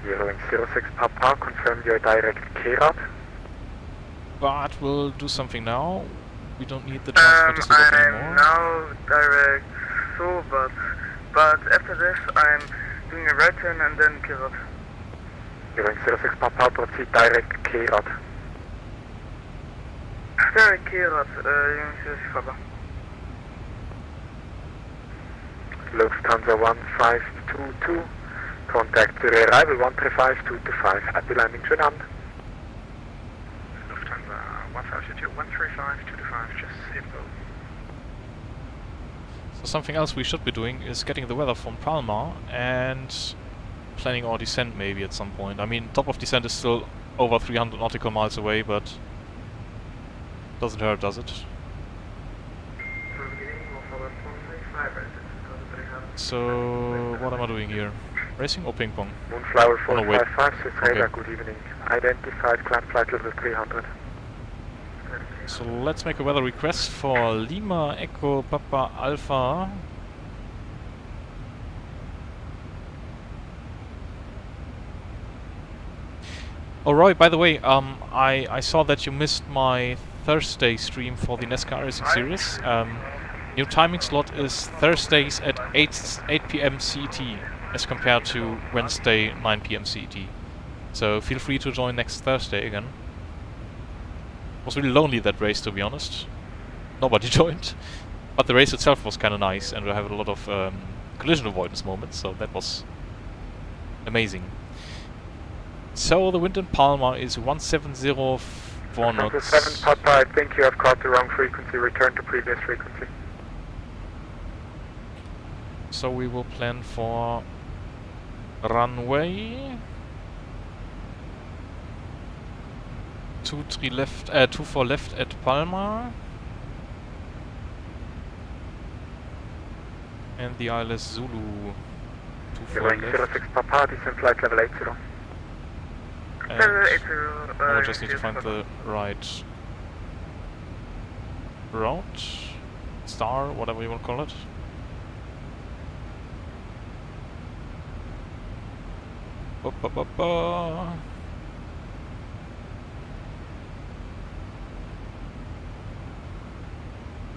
Hearing 06 Papa, confirm your direct K-Rad. But we'll do something now. We don't need the transfer to Düsseldorf anymore. I'm now direct Sobat, but after this I'm doing a right turn and then K-Rad. Hearing 06 Papa, proceed direct K-Rad. Direct K-Rad, Hearing 06 Papa. Lufthansa 1522, contact the arrival 135225, happy landing, schönen Abend. Lufthansa 1522, 135225, just info. So something else we should be doing is getting the weather from Palma and planning our descent maybe at some point. I mean, top of descent is still over 300 nautical miles away, but doesn't hurt, does it? So, what am I doing here? Racing or ping pong? Moonflower Oh, no, wait. 455, Swiss radar, Okay. good evening. Identified climb flight level 300. So let's make a weather request for Lima Echo Papa Alpha. Oh right, by the way, I saw that you missed my Thursday stream for the NASCAR Racing Series. New timing slot is Thursdays at 8 p.m. CET as compared to Wednesday 9 p.m. CET. So feel free to join next Thursday again. It was really lonely, that race, to be honest. Nobody joined. But the race itself was kind of nice, and we have a lot of collision avoidance moments, so that was amazing. So the wind in Palma is 170 knots. 7 Papa, I think you have caught the wrong frequency. Return to previous frequency. So we will plan for runway 23 left, 24 left at Palma, and the ILS Zulu 24 left. 06 Papa, descent flight level 80. And I just need to find the right route, star, whatever you want to call it.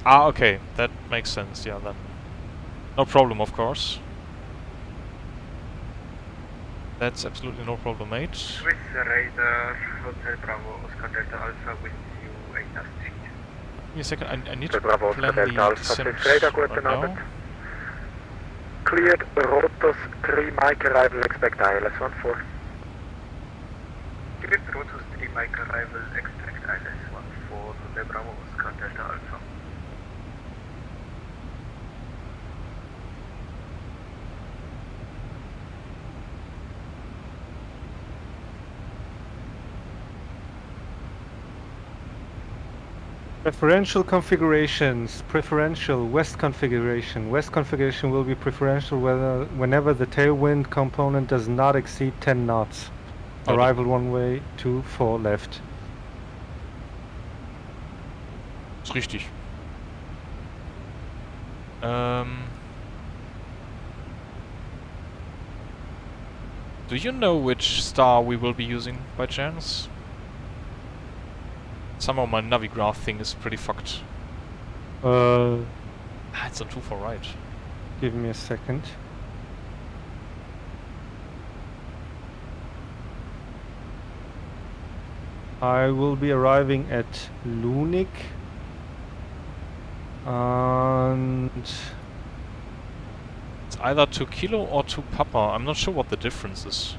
Ah, okay, that makes sense, yeah, then. No problem, of course. That's absolutely no problem, mate. Swiss radar, Hotel Bravo, Oscar Delta Alpha with you 8 feet. Give me a second, I need to Bravo, plan Delta the Alpha, descent Swiss radar, guten right Abend. now. Cleared Rotos 3 Mike arrival, expect ILS 14. Cleared Rotos 3 Mike arrival, expect ILS 14, Hotel Bravo, Oscar Delta Alpha. Preferential configurations. Preferential west configuration. West configuration will be preferential whenever the tailwind component does not exceed 10 knots. Okay. Arrival one way, 24 left. Ist richtig. Do you know which star we will be using by chance? Somehow my navigraph thing is pretty fucked. It's on 2 for right. Give me a second. I will be arriving at Lunik. And It's either 2 Kilo or 2 Papa. I'm not sure what the difference is.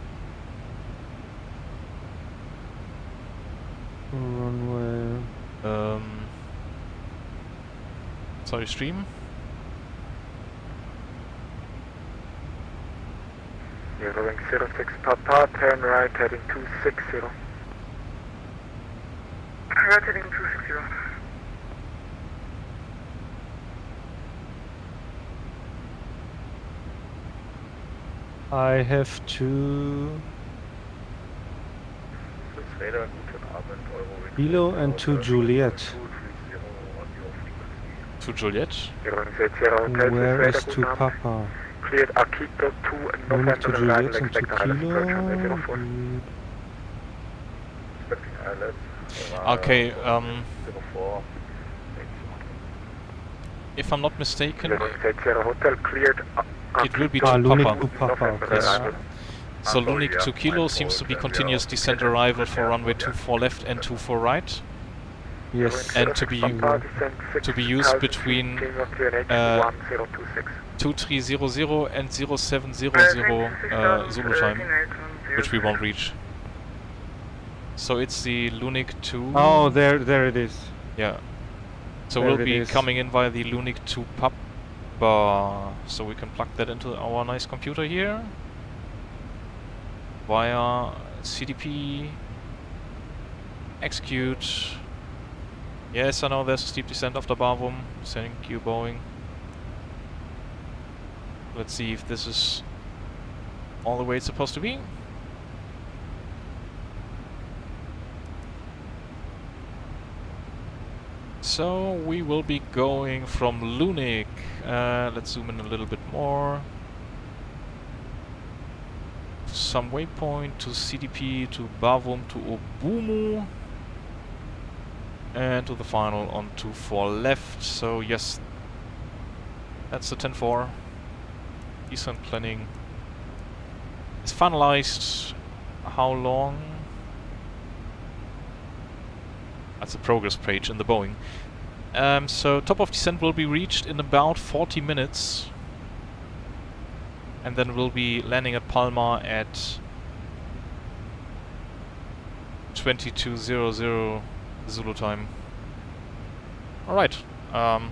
runway. Sorry, stream. You're going 06 Papa, turn right heading 260. Right heading 260. I have to Swiss radar, guten Abend, Euro. Kilo and to Juliet. 2 Juliet. Where is to Papa? Cleared Akito 2 Lunik to November arrival, Juliet and to expect ILS approach runway Kilo. 04. Expecting ILS. Okay, 04. if I'm not mistaken, Hotel cleared. it will be Ah, 2 Lunik to Papa. Papa. Okay. Yes. So I'm sorry, Lunik 2 yeah, Kilo my seems to be fault, continuous yeah. descent arrival for runway 24 left and 24 right. Yes. And to be used between 2300 and 0700 Zulu time, which we won't reach. So it's the Lunik 2. Oh, there it is. Yeah. So There we'll it be is. coming in via the Lunik 2 Papa. So we can plug that into our nice computer here. Via CDP Execute. Yes, I know there's a steep descent after Bavum. Thank you, Boeing. Let's see if this is all the way it's supposed to be. So we will be going from Lunik. Let's zoom in a little bit more. Some waypoint to CDP to Bavum to Obumu. And to the final on 24 left. So yes, that's the 10-4. Descent planning is finalized. How long? That's the progress page in the Boeing. So top of descent will be reached in about 40 minutes. And then we'll be landing at Palma at 22:00 Zulu time. Alright, I'm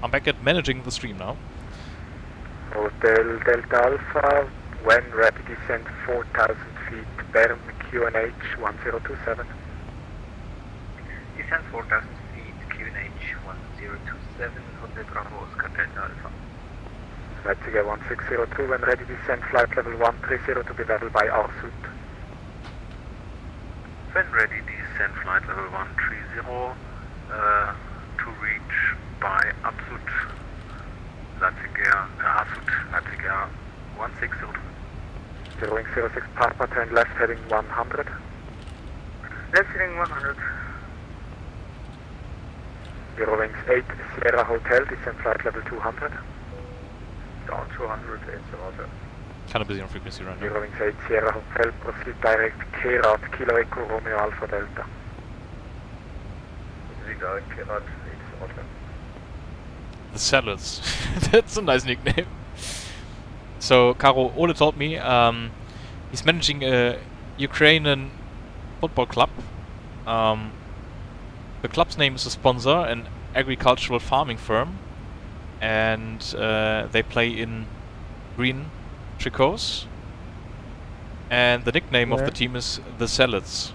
back at managing the stream now. Hotel Delta Alpha, when ready descent 4,000 feet, Berm QNH 1027. Descent 4,000 feet, QNH 1027, Hotel Bravo Oscar Delta Alpha. Leipziger 1602, when ready descent flight level 130 to be level by Arsut. When ready, descend flight level 130 to reach by Absut, Leipziger, Arsut, Leipziger 1602. 06 Papa, turn left heading 100. Left heading 100. 08 Sierra Hotel, descent flight level 200. Down 200 in the water. Kind of busy on frequency right now. 08 Sierra Hotel, proceed direct K route, Kilo Echo Romeo Alpha Delta. Proceed direct K route, X water. The Salads. That's a nice nickname. So, Karo, Ole told me he's managing a Ukrainian football club. The club's name is a sponsor, an agricultural farming firm. And they play in green tricots. And the nickname of the team is the Salads.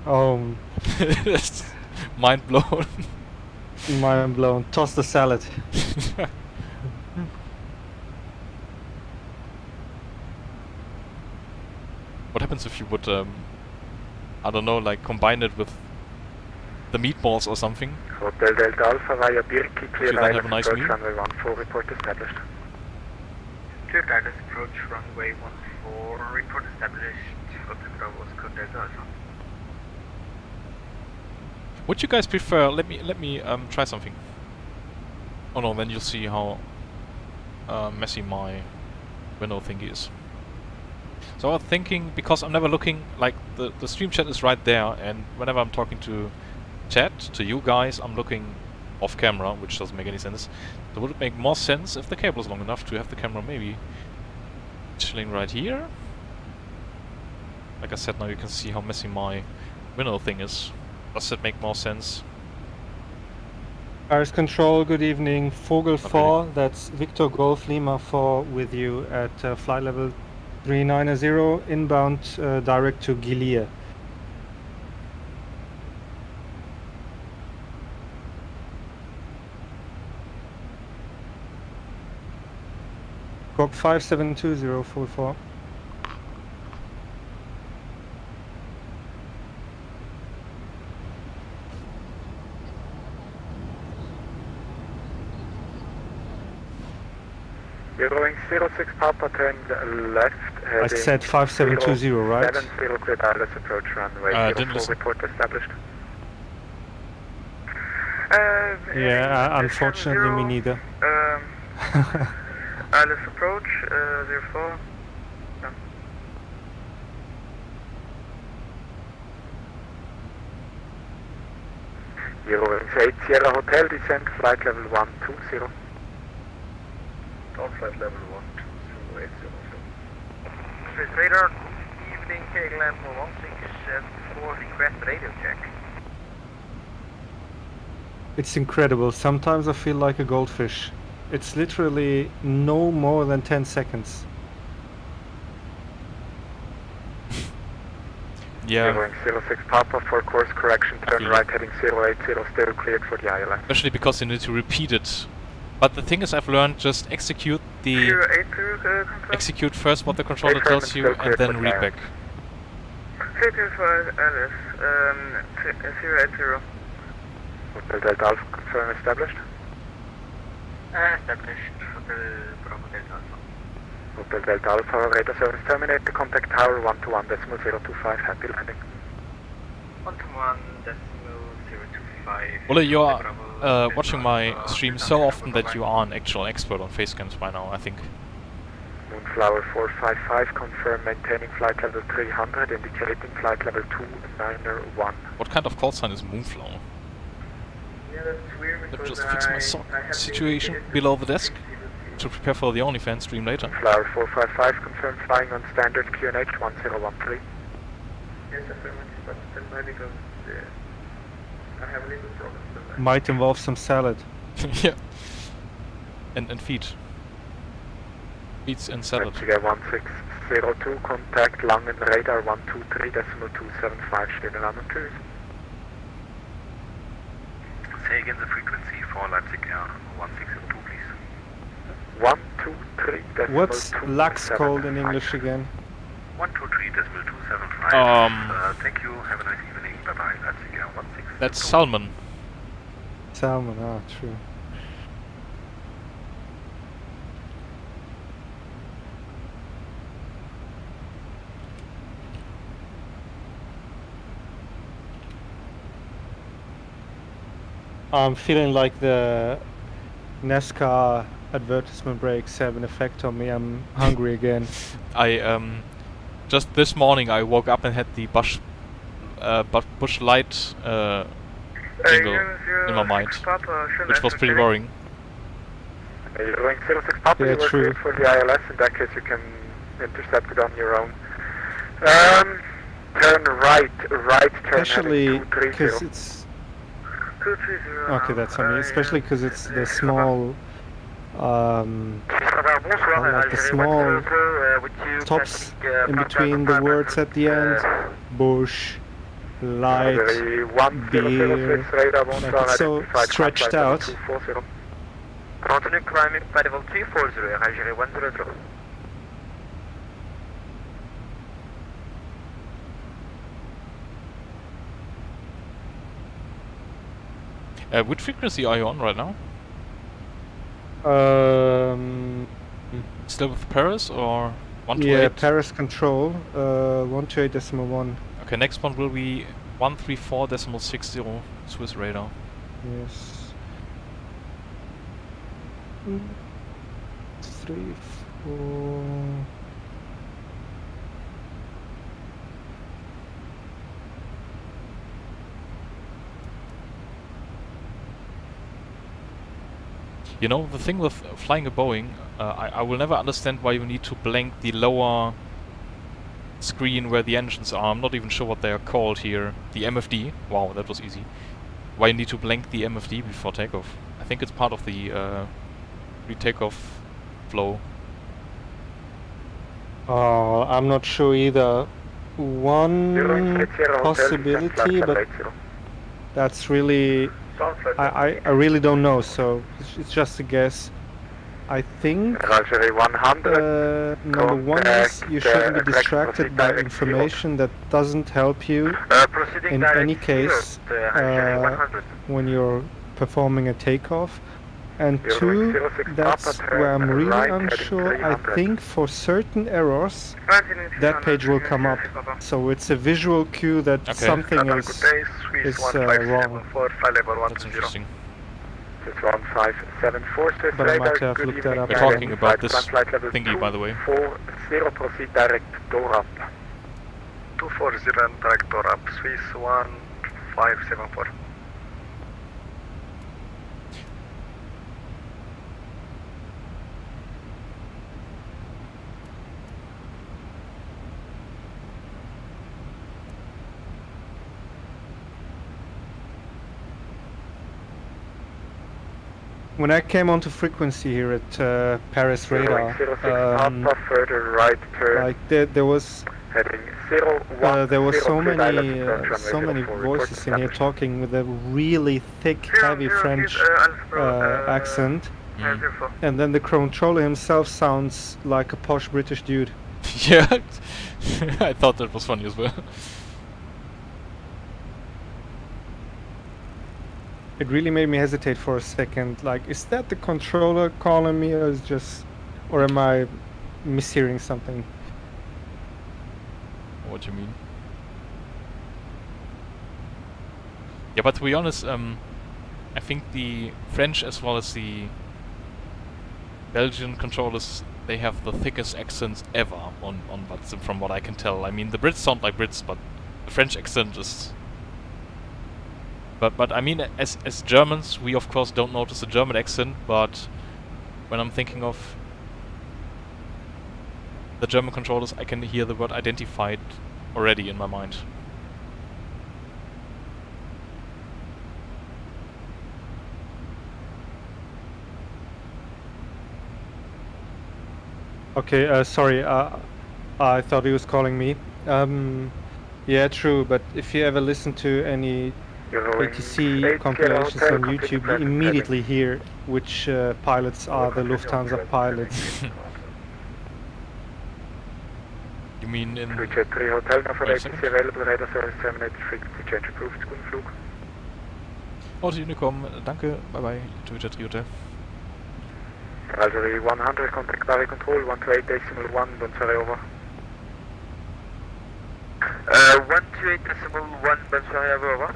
Oh. Mind blown. Mind blown. Toss the salad. What happens if you would, I don't know, like combine it with the meatballs or something? Hotel Delta Alpha via Birki, clear then have a nice approach meal? runway 14, report established. Clear guidance approach runway 14, report established. Hotel Bravo Oscar Delta Alpha. Would you guys prefer? Let me try something. Oh no, then you'll see how messy my window thingy is. So I was thinking, because I'm never looking, like the stream chat is right there, and whenever I'm talking to chat, to you guys, I'm looking off camera, which doesn't make any sense. So would it make more sense if the cable is long enough to have the camera maybe chilling right here? Like I said, now you can see how messy my window thing is. Does that make more sense? Paris Control, good evening. Vogel Not 4, really. that's Victor Golf Lima 4 with you at flight level 390, inbound direct to Gilead. Cork 572044. You're going 06 Papa, turn left. I said 5720, right? 70 clear wireless approach runway. Didn't 04 listen. report established. Yeah, unfortunately me neither. Wireless approach 04. You're 08 Sierra Hotel, descent flight level 120. Down flight level 12080. Chris Radar, evening KLM 1674, request radio check. It's incredible. Sometimes I feel like a goldfish. It's literally no more than 10 seconds. Yeah. Zeroing 06 Papa for course correction, turn right heading 080, still cleared for the ILS. Especially because you need to repeat it. But the thing is, I've learned just execute the 080, execute first what the controller tells you, and then read back. 325 Alice, 080. Hotel Delta Alpha confirm established. Established. Hotel Bravo Delta Alpha. Hotel Delta Alpha, radar service terminated, contact tower 121.025, happy landing. 121.025. Ole, you're watching my stream so often that you are an actual expert on face scans by now, I think. Moonflower 455, confirm maintaining flight level 300, indicating flight level 291. What kind of call sign is Moonflower? Yeah, that's weird. Let me just fix my situation below the desk to prepare for the OnlyFans stream later. Moonflower 455, confirm flying on standard QNH 1013. Yes, affirmative, but stand by because I have a little problem with that. Might involve some salad. Yeah. And feet. Feet and salad. Mexico 1602, contact Langen radar 123.275, stehen Land und Tschüss. Say again the frequency for Leipzig Air 1602, please. 123.275. What's Lux called in English again? 123.275. Thank you, have a nice evening, bye bye, Leipzig Air 1602. That's salmon. Salmon, ah, true. I'm feeling like the NASCAR advertisement breaks have an effect on me. I'm hungry again. Just this morning I woke up and had the Bush Light jingle in my mind, which was pretty boring. You're 06 Papa, Yeah, you were true. cleared for the ILS, in that case you can intercept it on your own. Turn right turn Especially heading because 230. it's... 230. Okay, that's on me. Especially because it's the small... like the small stops in between the words at the end. Bush, light, beer. Like it's so stretched out. Continue climbing by level 340, Algeria 100. Which frequency are you on right now? Still with Paris or 128? Yeah, Paris control, 128.1. Okay, next one will be 134.60 Swiss radar. Yes. 3, 4. You know, the thing with flying a Boeing, I will never understand why you need to blank the lower screen where the engines are. I'm not even sure what they are called here. The MFD. Wow, that was easy. Why you need to blank the MFD before takeoff. I think it's part of the pre-takeoff flow. Oh, I'm not sure either. One possibility, but that's really... I really don't know, so it's just a guess. I think number one is you shouldn't be distracted by information that doesn't help you in any case when you're performing a takeoff. And two, that's where I'm really unsure. I think for certain errors that page will come up. So it's a visual cue that something is wrong. That's interesting. But I might have looked that up. We're talking about this thingy, by the way. 240, proceed direct door up. 240 and direct door up, Swiss 1574. When I came onto frequency here at Paris radar, further right turn. like there was Heading 01. There were so many voices in here talking with a really thick, heavy French accent, and then the controller himself sounds like a posh British dude. Yeah, I thought that was funny as well. It really made me hesitate for a second. Like, is that the controller calling me, or am I mishearing something? What you mean? Yeah, but to be honest, I think the French as well as the Belgian controllers, they have the thickest accents ever on VATSIM, from what I can tell. I mean, the Brits sound like Brits, but the French accent is... But I mean, as Germans, we of course don't notice the German accent, but when I'm thinking of the German controllers, I can hear the word identified already in my mind. Okay, sorry, I thought he was calling me. Yeah, true, but if you ever listen to any ATC compilations on YouTube, you immediately hear which pilots are the Lufthansa pilots. You mean in... Bridge 3 Hotel, now for ATC available, radar service terminated, frequency change approved, guten Flug. Auto Unicom, danke, bye bye, Bridge 3 Hotel. Cavalry 100, contact Barry Control, 128.1, Bonsoir over. 128.1, Bonsoir over.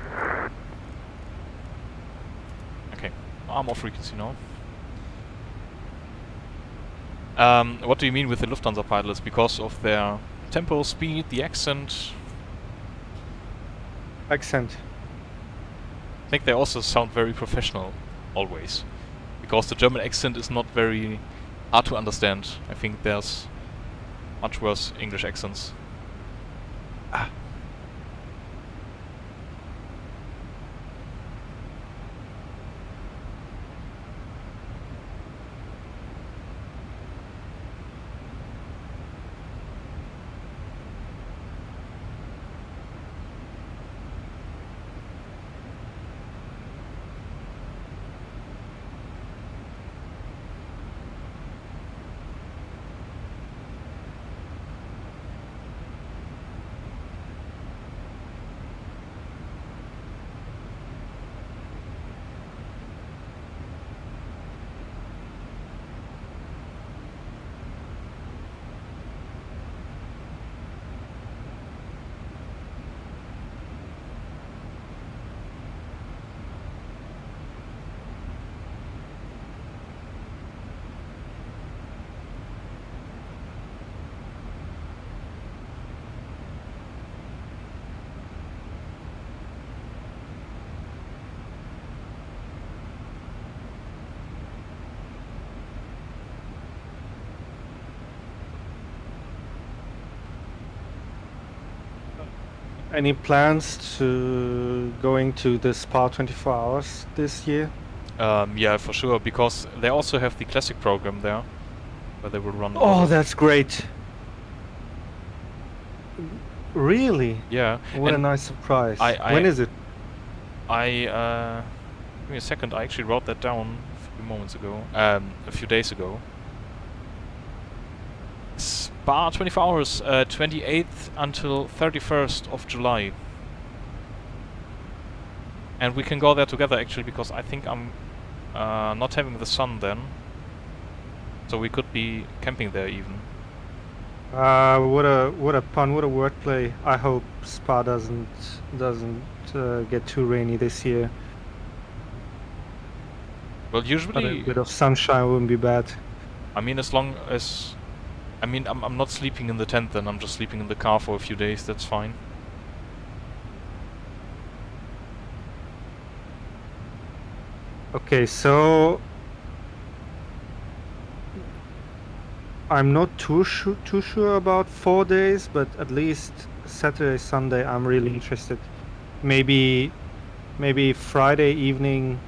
Okay, I'm off frequency now. What do you mean with the Lufthansa pilots? Because of their tempo, speed, the accent? Accent. I think they also sound very professional, always. Because the German accent is not very hard to understand. I think there's much worse English accents. Ah. Any plans to going to the Spa 24 hours this year? Yeah, for sure, because they also have the classic program there, where they will run... Oh, that's great! Really? Yeah. What a nice surprise. When is it? Give me a second, I actually wrote that down a few moments ago. A few days ago. Spa 24 hours, 28th until 31st of July. And we can go there together actually, because I think I'm not having the sun then. So we could be camping there even. What a pun, what a wordplay. I hope Spa doesn't get too rainy this year. Well, usually... But a bit of sunshine wouldn't be bad. I mean, as long as... I mean, I'm not sleeping in the tent then, I'm just sleeping in the car for a few days, that's fine. Okay, so... I'm not too sure about 4 days, but at least Saturday, Sunday I'm really interested. Maybe Friday evening,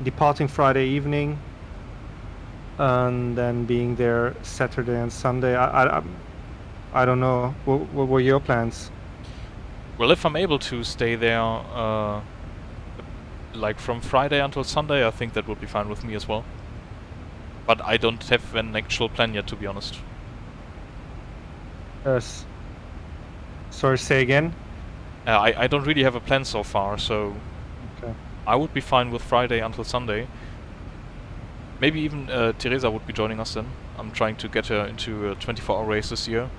departing Friday evening, and then being there Saturday and Sunday. I don't know. What were your plans? Well, if I'm able to stay there, like from Friday until Sunday, I think that would be fine with me as well. But I don't have an actual plan yet, to be honest. Yes. Sorry, say again? I don't really have a plan so far, so Okay. I would be fine with Friday until Sunday. Maybe even Teresa would be joining us then. I'm trying to get her into a 24-hour race this year.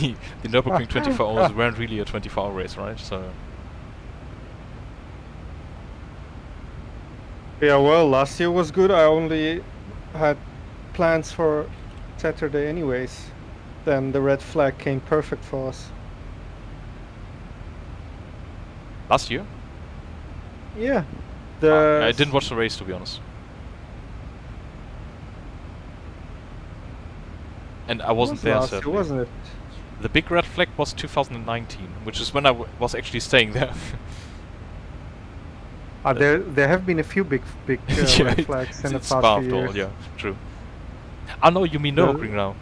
the Nürburgring 24 hours weren't really a 24-hour race, right? So Yeah, well, last year was good. I only had plans for Saturday anyways. Then the red flag came perfect for us. last year, Yeah. The I didn't watch the race, to be honest. And I wasn't there, last year, sadly. wasn't it? The big red flag was 2019, which is when I was actually staying there. There have been a few big Yeah, red flags in the it's past Spa few after all, years. yeah, true. Ah no, you mean Nürburgring now?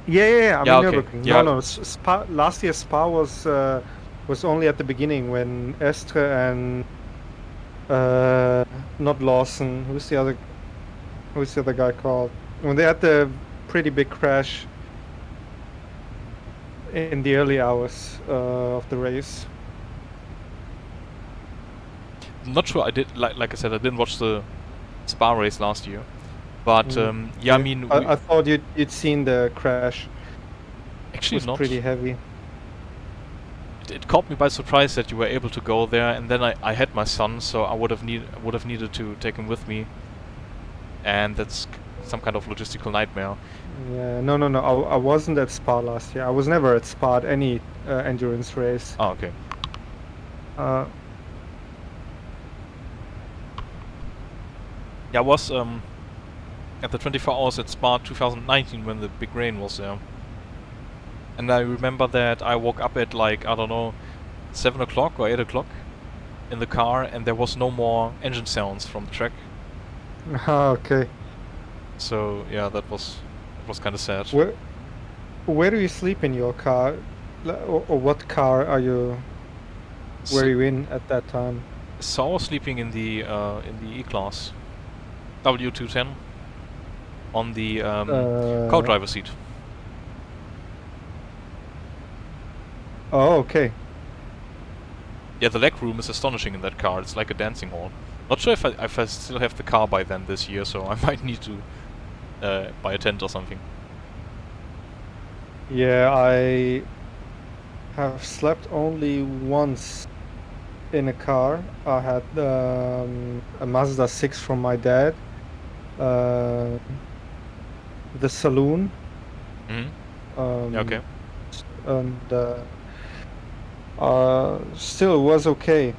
Yeah. I Yeah, mean okay. Nürburgring. Yeah. No. Spa. Last year Spa was only at the beginning when Estre and not Lawson. Who's the other guy called? When they had the pretty big crash in the early hours of the race. I'm not sure. I did like I said, I didn't watch the Spa race last year, but yeah, I mean, I thought you'd seen the crash. actually It was not. pretty heavy. It caught me by surprise that you were able to go there, and then I had my son, so I would have needed to take him with me, and that's some kind of logistical nightmare. Yeah, no. I wasn't at Spa last year. I was never at Spa at any endurance race. Oh, okay. Yeah, I was at the 24 hours at Spa 2019 when the big rain was there. And I remember that I woke up at like, I don't know, 7 o'clock or 8 o'clock in the car, and there was no more engine sounds from the track. Okay. So yeah, that was kind of sad. Where do you sleep in your car? Or what car were you in at that time? So I was sleeping in the E-Class W210 on the co-driver seat. Oh, okay. Yeah, the leg room is astonishing in that car. It's like a dancing hall. Not sure if I still have the car by then this year, so I might need to buy a tent or something. Yeah, I have slept only once in a car. I had a Mazda 6 from my dad. The saloon. Mm-hmm. Yeah, okay. And still was okay.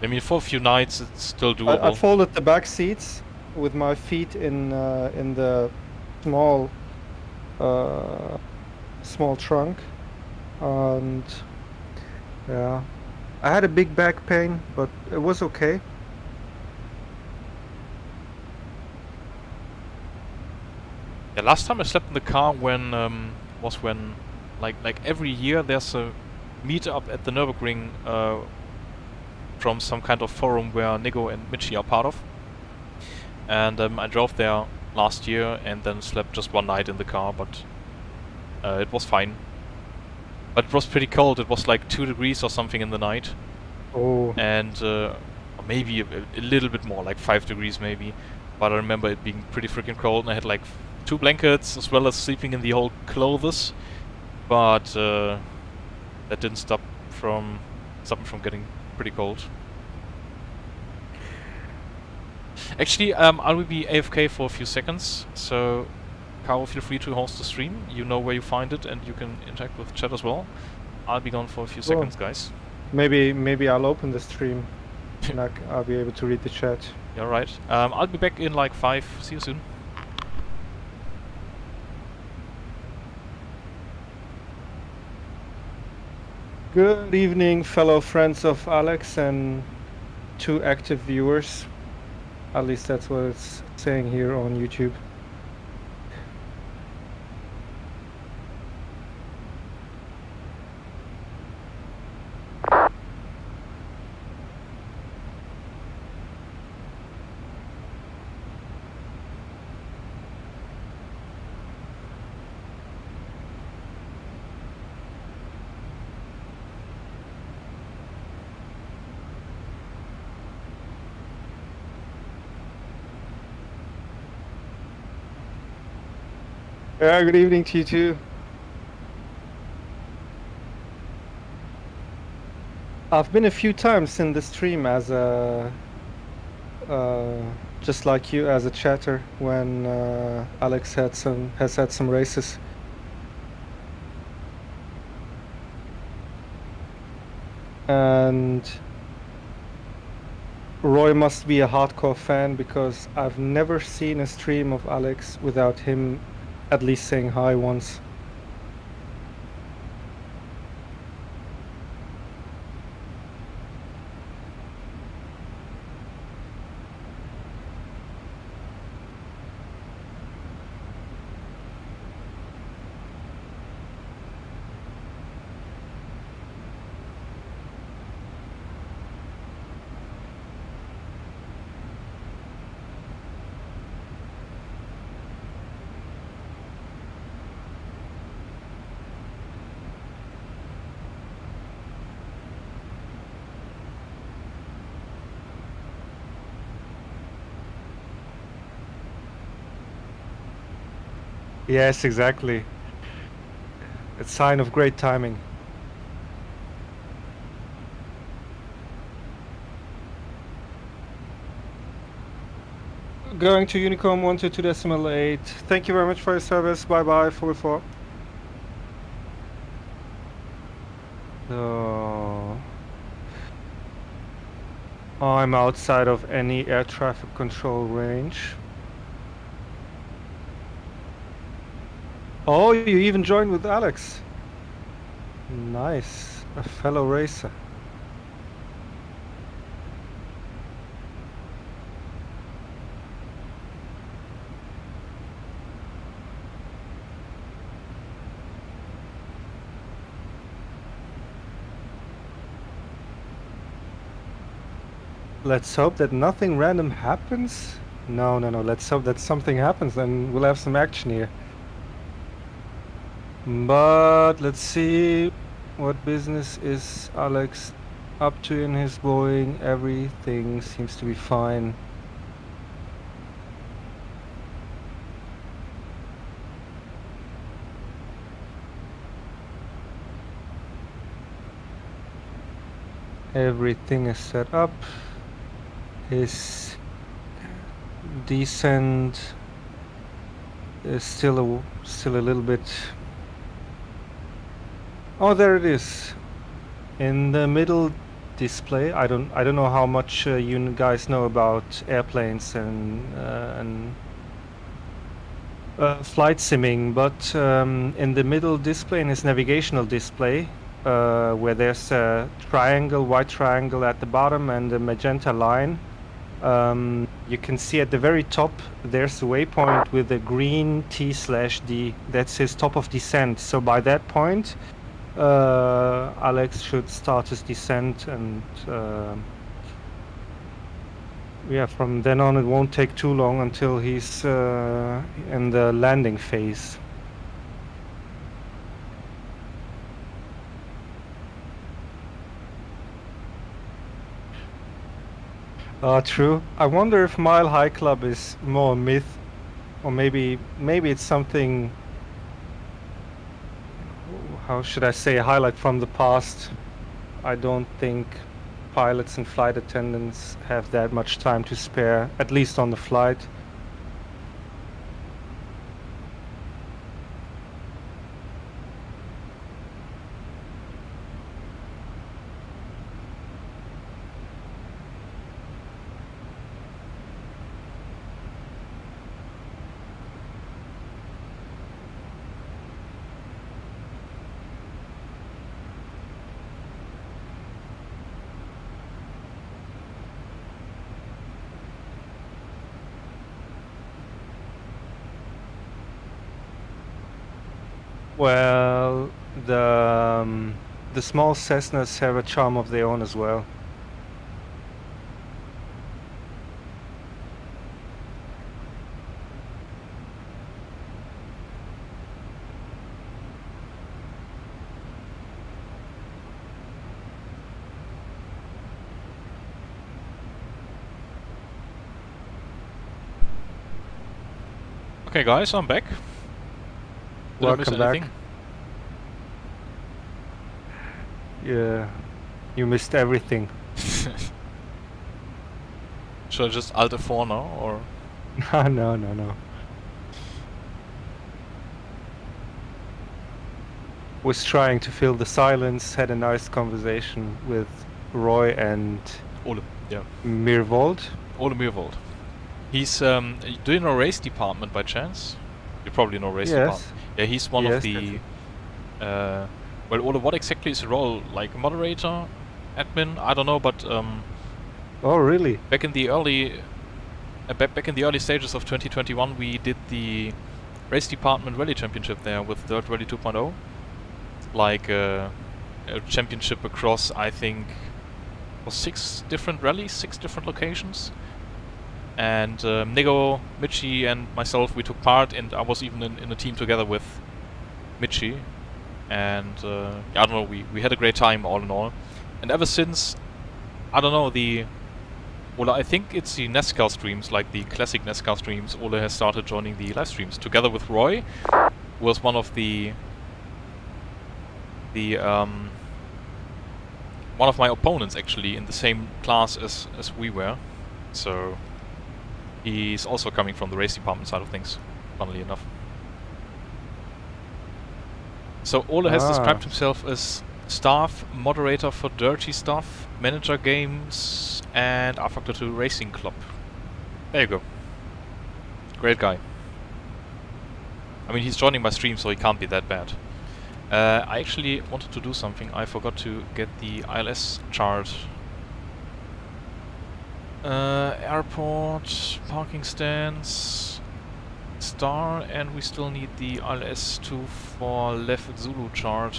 I mean, for a few nights, it's still doable. I folded the back seats with my feet in the small trunk, and yeah, I had a big back pain, but it was okay. Yeah, last time I slept in the car was when like every year there's a meetup at the Nürburgring from some kind of forum where Nico and Michi are part of, and I drove there last year and then slept just one night in the car, but it was fine. But it was pretty cold. It was like 2 degrees or something in the night. Oh. And maybe a little bit more, like 5 degrees maybe. But I remember it being pretty freaking cold, and I had like 2 blankets as well as sleeping in the old clothes. But that didn't stop me from getting pretty cold. Actually, I will be AFK for a few seconds, so Caro, feel free to host the stream. You know where you find it, and you can interact with chat as well. I'll be gone for a few seconds, guys. Maybe I'll open the stream and I'll be able to read the chat. Yeah, right. I'll be back in like 5. See you soon. Good evening, fellow friends of Alex and 2 active viewers. At least that's what it's saying here on YouTube. Yeah, good evening to you too. I've been a few times in the stream as a, just like you, as a chatter when Alex has had some races. And Roy must be a hardcore fan because I've never seen a stream of Alex without him at least saying hi once. Yes, exactly. It's a sign of great timing. Going to Unicom 122.8. Thank you very much for your service. Bye bye, 44. So I'm outside of any air traffic control range. Oh, you even joined with Alex. Nice, a fellow racer. Let's hope that nothing random happens. No, let's hope that something happens and we'll have some action here. But let's see what business is Alex up to in his Boeing. Everything seems to be fine. Everything is set up. His descent is still a little bit. Oh, there it is, in the middle display. I don't know how much you guys know about airplanes and flight simming, but in the middle display, in his navigational display, where there's a white triangle at the bottom and a magenta line, you can see at the very top there's a waypoint with a green T/D. That's his top of descent. So by that point, Alex should start his descent, and yeah, from then on it won't take too long until he's in the landing phase. True. I wonder if Mile High Club is more a myth, or maybe it's something, how should I say, a highlight from the past. I don't think pilots and flight attendants have that much time to spare, at least on the flight. Well, the small Cessnas have a charm of their own as well. Okay guys, I'm back. Did I miss Welcome back. anything? Yeah, you missed everything. Should I just Alt F4 now, or? No. Was trying to fill the silence, had a nice conversation with Roy and Ole, yeah. Mirvold. Ole Mirvold. He's, do you know race department by chance? You probably know race Yes. department. Yeah, he's one of Yes, the, well, Ole, what exactly is the role? Like moderator? Admin? I don't know, but, Oh, really? back in the early, back in the early stages of 2021, we did the race department rally championship there with Dirt Rally 2.0. Like a championship across, I think, was 6 different rallies, 6 different locations. And Nego, Michi, and myself, we took part, and I was even in a team together with Michi. And I don't know, we had a great time all in all. And ever since, I don't know, well, I think it's the NASCAR streams, like the classic NASCAR streams, Ole has started joining the live streams together with Roy, who was one of one of my opponents actually in the same class as we were. So he's also coming from the race department side of things, funnily enough. So Ole has described himself as staff moderator for Dirty Stuff, manager games, and R-Factor 2 Racing Club. There you go. Great guy. I mean, he's joining my stream, so he can't be that bad. I actually wanted to do something. I forgot to get the ILS chart. Airport, parking stands, star, and we still need the ILS 2 for Left Zulu chart.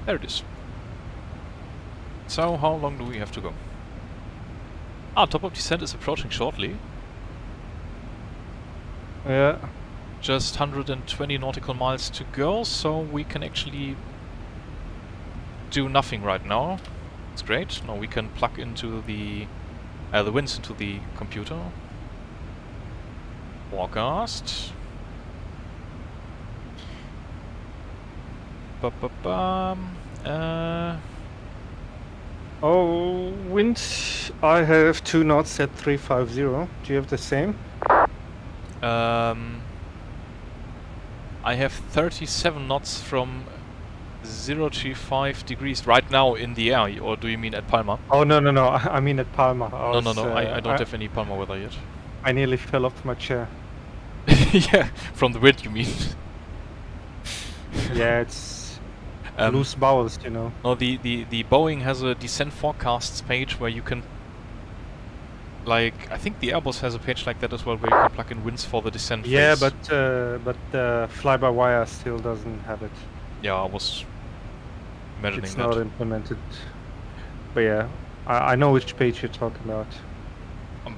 There it is. So, how long do we have to go? Top of descent is approaching shortly. Yeah. Just 120 nautical miles to go, so we can actually do nothing right now. It's great. Now we can plug into the winds into the computer. Forecast. Oh, wind. I have 2 knots at 350. Do you have the same? I have 37 knots from 0 to 5 degrees right now in the air, or do you mean at Palma? Oh, no. I mean at Palma. No. I don't have any Palma weather yet. I nearly fell off my chair. Yeah, from the wind, you mean? Yeah, it's loose bowels, you know. No, the Boeing has a descent forecasts page where you can, like, I think the Airbus has a page like that as well, where you can plug in winds for the descent Yeah, phase. but fly-by-wire still doesn't have it. Yeah, I was imagining it's that. not implemented. But yeah, I know which page you're talking about.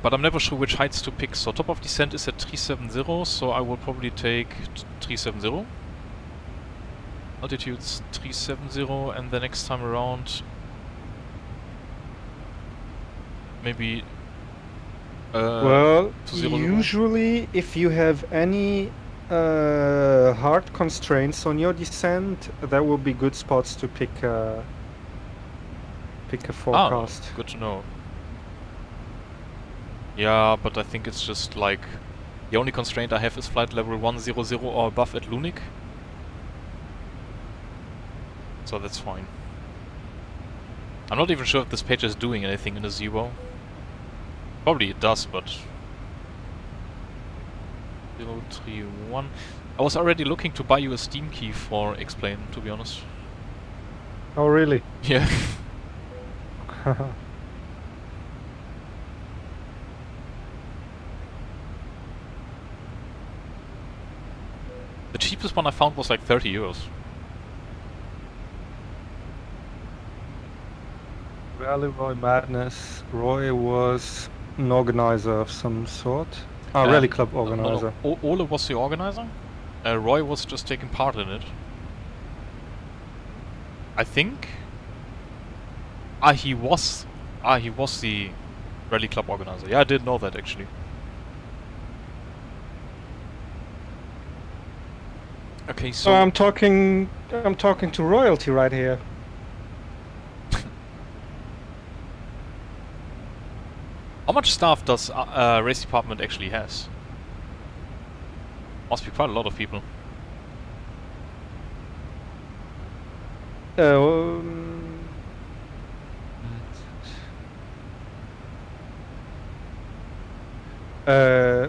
But I'm never sure which heights to pick. So top of descent is at 370, so I will probably take 370. Altitude's 370, and the next time around maybe well, to 0. usually if you have any hard constraints on your descent, that will be good spots to pick a forecast. Good to know. Yeah, but I think it's just like the only constraint I have is flight level 100 or above at Lunik. So that's fine. I'm not even sure if this page is doing anything in a 0. Probably it does, but 031. I was already looking to buy you a Steam key for X-Plane, to be honest. Oh, really? Yeah. The cheapest one I found was like 30 euros. Rally Roy Madness. Roy was an organizer of some sort. Rally club organizer. No. Ole was the organizer. Roy was just taking part in it. I think. He was the rally club organizer. Yeah, I didn't know that actually. Okay, so I'm talking to royalty right here. how much staff does race department actually has? Must be quite a lot of people.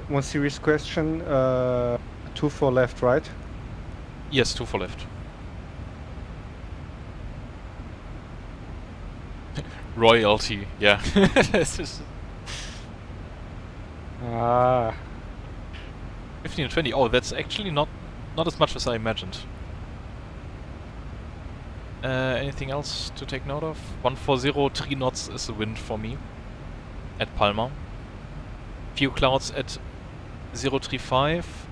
One serious question. 2 for left, right? Yes, 2 for left. Royalty, yeah. This is 15 and 20. Oh, that's actually not as much as I imagined. Anything else to take note of? 140, 3 knots is the wind for me at Palma. Few clouds at 035.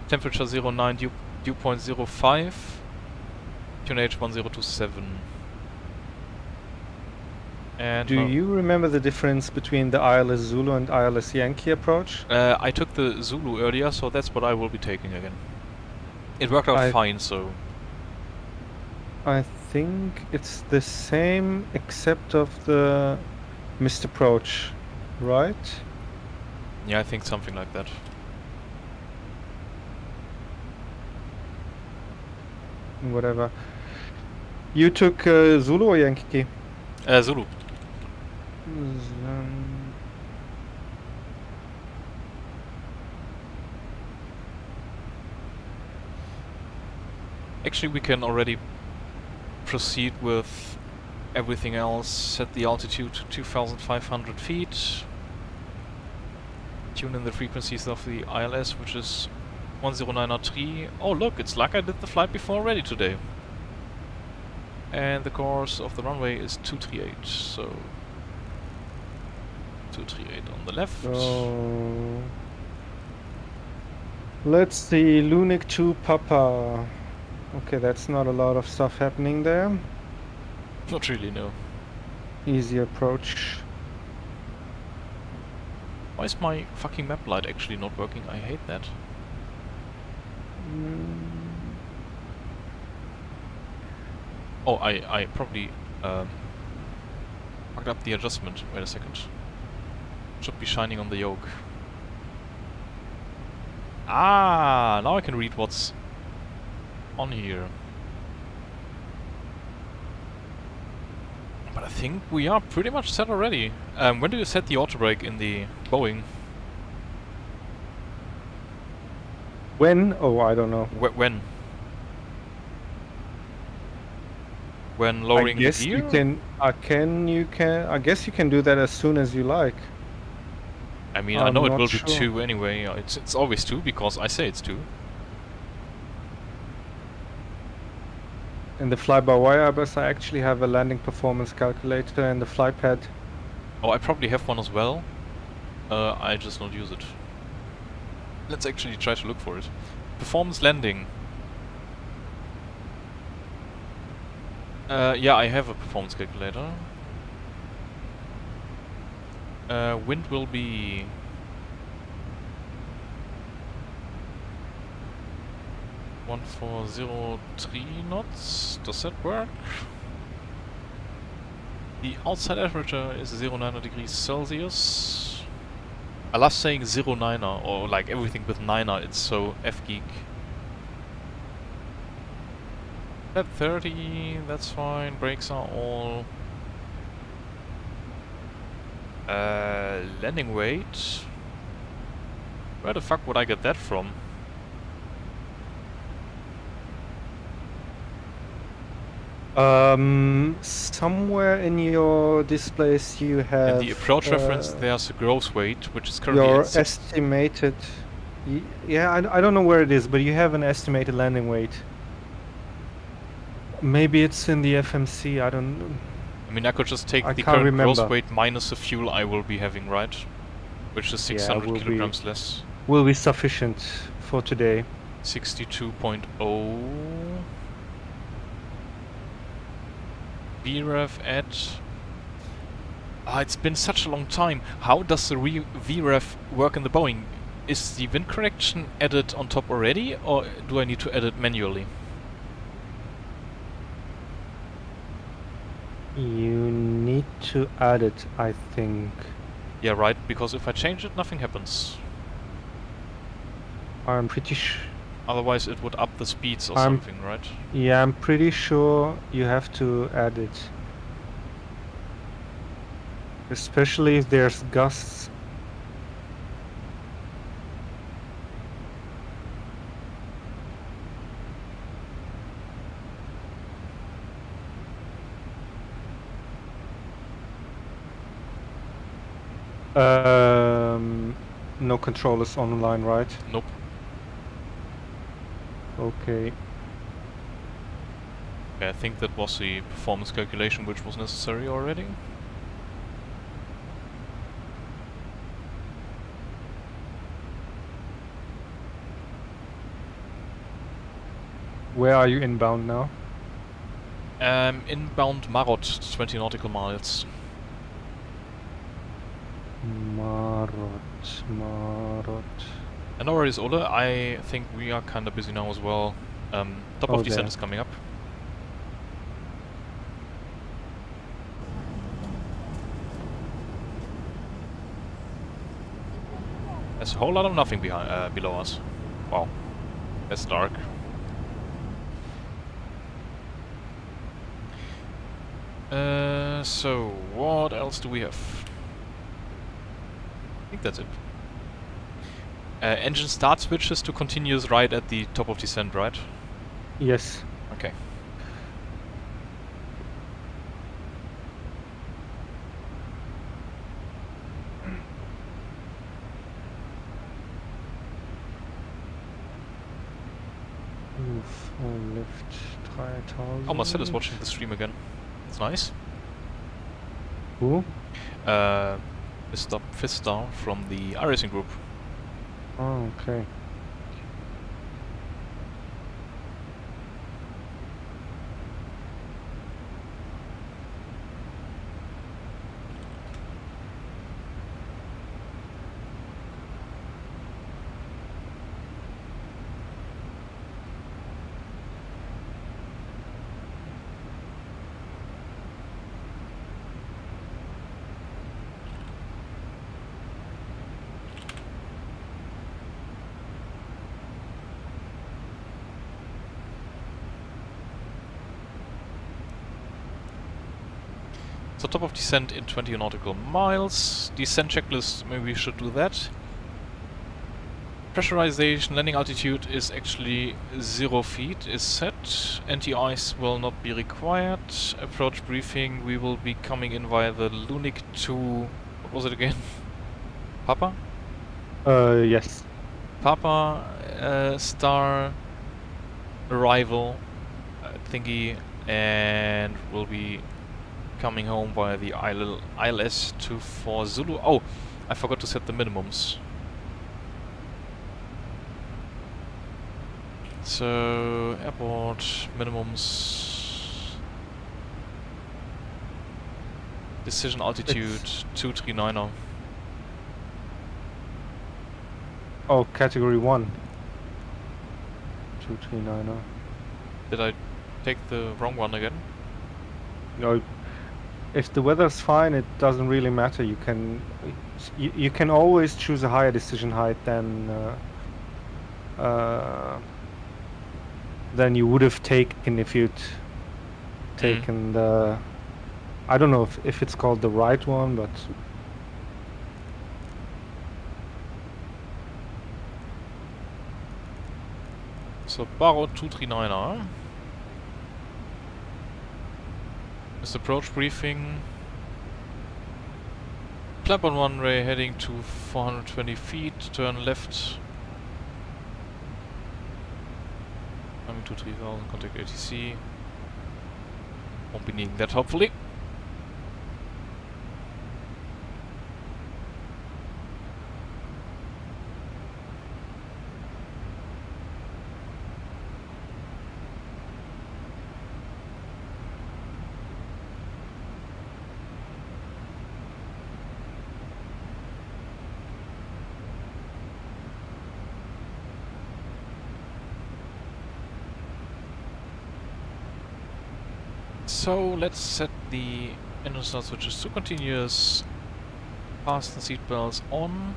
Temperature 09, dew point 05. QNH 1027. And Do you remember the difference between the ILS Zulu and ILS Yankee approach? I took the Zulu earlier, so that's what I will be taking again. It worked out fine, so... I think it's the same except of the missed approach, right? Yeah, I think something like that. Whatever. You took Zulu or Yankee? Zulu. Actually, we can already proceed with everything else. Set the altitude to 2,500 feet. Tune in the frequencies of the ILS, which is 10903. Oh look, it's like I did the flight before already today. And the course of the runway is 238, so 238 on the left. So let's see, Lunik 2 Papa. Okay, that's not a lot of stuff happening there. Not really, no. Easy approach. Why is my fucking map light actually not working? I hate that. Oh, I probably fucked up the adjustment. Wait a second. Should be shining on the yoke. Ah, now I can read what's on here. But I think we are pretty much set already. When do you set the auto brake in the Boeing? When? Oh, I don't know. When? When lowering the gear? I guess you can do that as soon as you like. I mean, I know it will be 2 anyway. It's always 2 because I say it's 2. In the fly-by-wire bus, I actually have a landing performance calculator in the flight pad. Oh, I probably have one as well. I just don't use it. Let's actually try to look for it. Performance landing. Yeah, I have a performance calculator. Wind will be 1403 knots. Does that work? The outside temperature is 090 degrees Celsius. I love saying 09er or like everything with 9er, it's so F-geek. At 30, that's fine. Brakes are all. Landing weight. Where the fuck would I get that from? Somewhere in your displays you have... In the approach reference there's a gross weight, which is currently your at estimated... Yeah, I don't know where it is, but you have an estimated landing weight. Maybe it's in the FMC, I don't... I mean, I could just take the current gross weight minus the fuel I will be having, right? Which is 600 kilograms less. Will be sufficient for today. 62.0. VREF at... it's been such a long time. How does the VREF work in the Boeing? Is the wind correction added on top already, or do I need to add it manually? You need to add it, I think. Yeah, right, because if I change it, nothing happens. I'm pretty Otherwise it would up the speeds or something, right? Yeah, I'm pretty sure you have to add it. Especially if there's gusts. No controllers online, right? Nope. Okay. Yeah, I think that was the performance calculation which was necessary already. Where are you inbound now? Inbound Marot, 20 nautical miles. Marot. And no worries, Ole, I think we are kinda busy now as well. Top of descent is coming up. There's a whole lot of nothing behind, below us. Wow, that's dark. So what else do we have? I think that's it. Engine start switches to continuous right at the top of descent, right? Yes. Okay. Move on left 3000. Oh, Marcel is watching the stream again. That's nice. Who? Mr. Pfister from the iRacing group. Oh, okay. So top of descent in 20 nautical miles. Descent checklist, maybe we should do that. Pressurization, landing altitude is actually 0 feet, is set. Anti-ice will not be required. Approach briefing, we will be coming in via the Lunik to... what was it again? Papa? Yes. Papa, star, arrival, thingy, and we'll be coming home via the ILS 24 Zulu. Oh, I forgot to set the minimums. So, airport minimums. Decision altitude 239er. Oh, category 1. 239er. Did I take the wrong one again? No. If the weather's fine, it doesn't really matter. You can always choose a higher decision height than you would have taken if you'd taken the... I don't know if it's called the right one, but... So, Barrow 239er. Missed approach briefing. Clamp on runway heading to 420 feet, turn left. Coming to 3000, contact ATC. Won't be needing that, hopefully. So let's set the engine start switches to continuous. Fasten seatbelts on.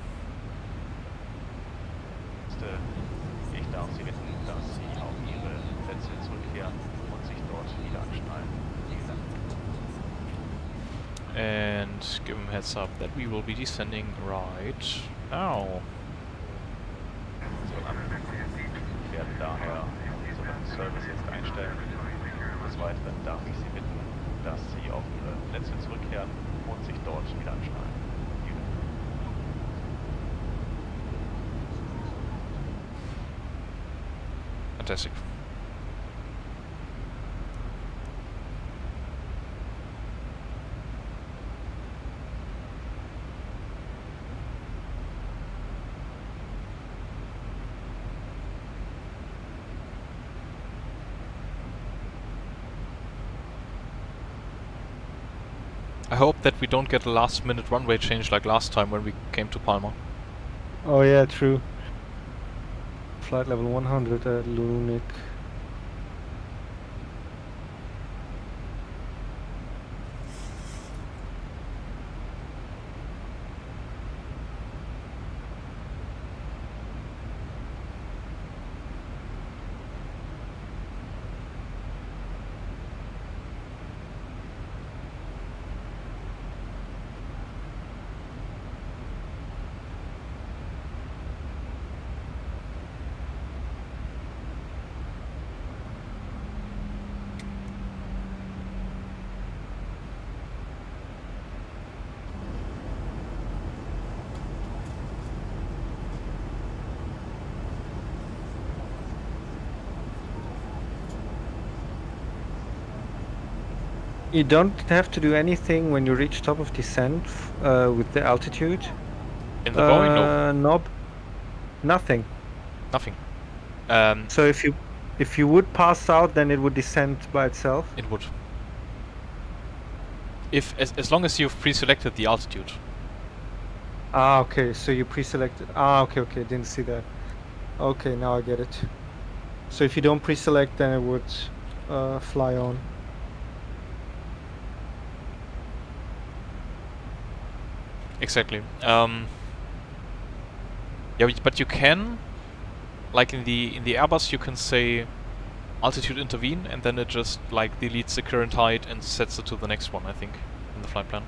Ich darf Sie bitten, dass Sie auf Ihre Plätze zurückkehren und sich dort wieder anschnallen. Vielen Dank. And give them a heads up that we will be descending right now. So, ich werde daher unseren Service jetzt einstellen. Des Weiteren darf ich Sie bitten, dass Sie auf Ihre Plätze zurückkehren und sich dort wieder anschnallen. Vielen Dank. Fantastic. I hope that we don't get a last minute runway change like last time when we came to Palma. Oh yeah, true. Flight level 100 at Lunik. You don't have to do anything when you reach top of descent with the altitude. In the Boeing, no. Knob. Nothing. Nothing. So if you would pass out, then it would descend by itself. It would. If as long as you've pre-selected the altitude. Ah, okay. So you pre-selected. Ah, okay, okay. Didn't see that. Okay, now I get it. So if you don't pre-select, then it would fly on. Exactly. Yeah, but you can, like in the Airbus, you can say altitude intervene, and then it just like deletes the current height and sets it to the next one. I think in the flight plan.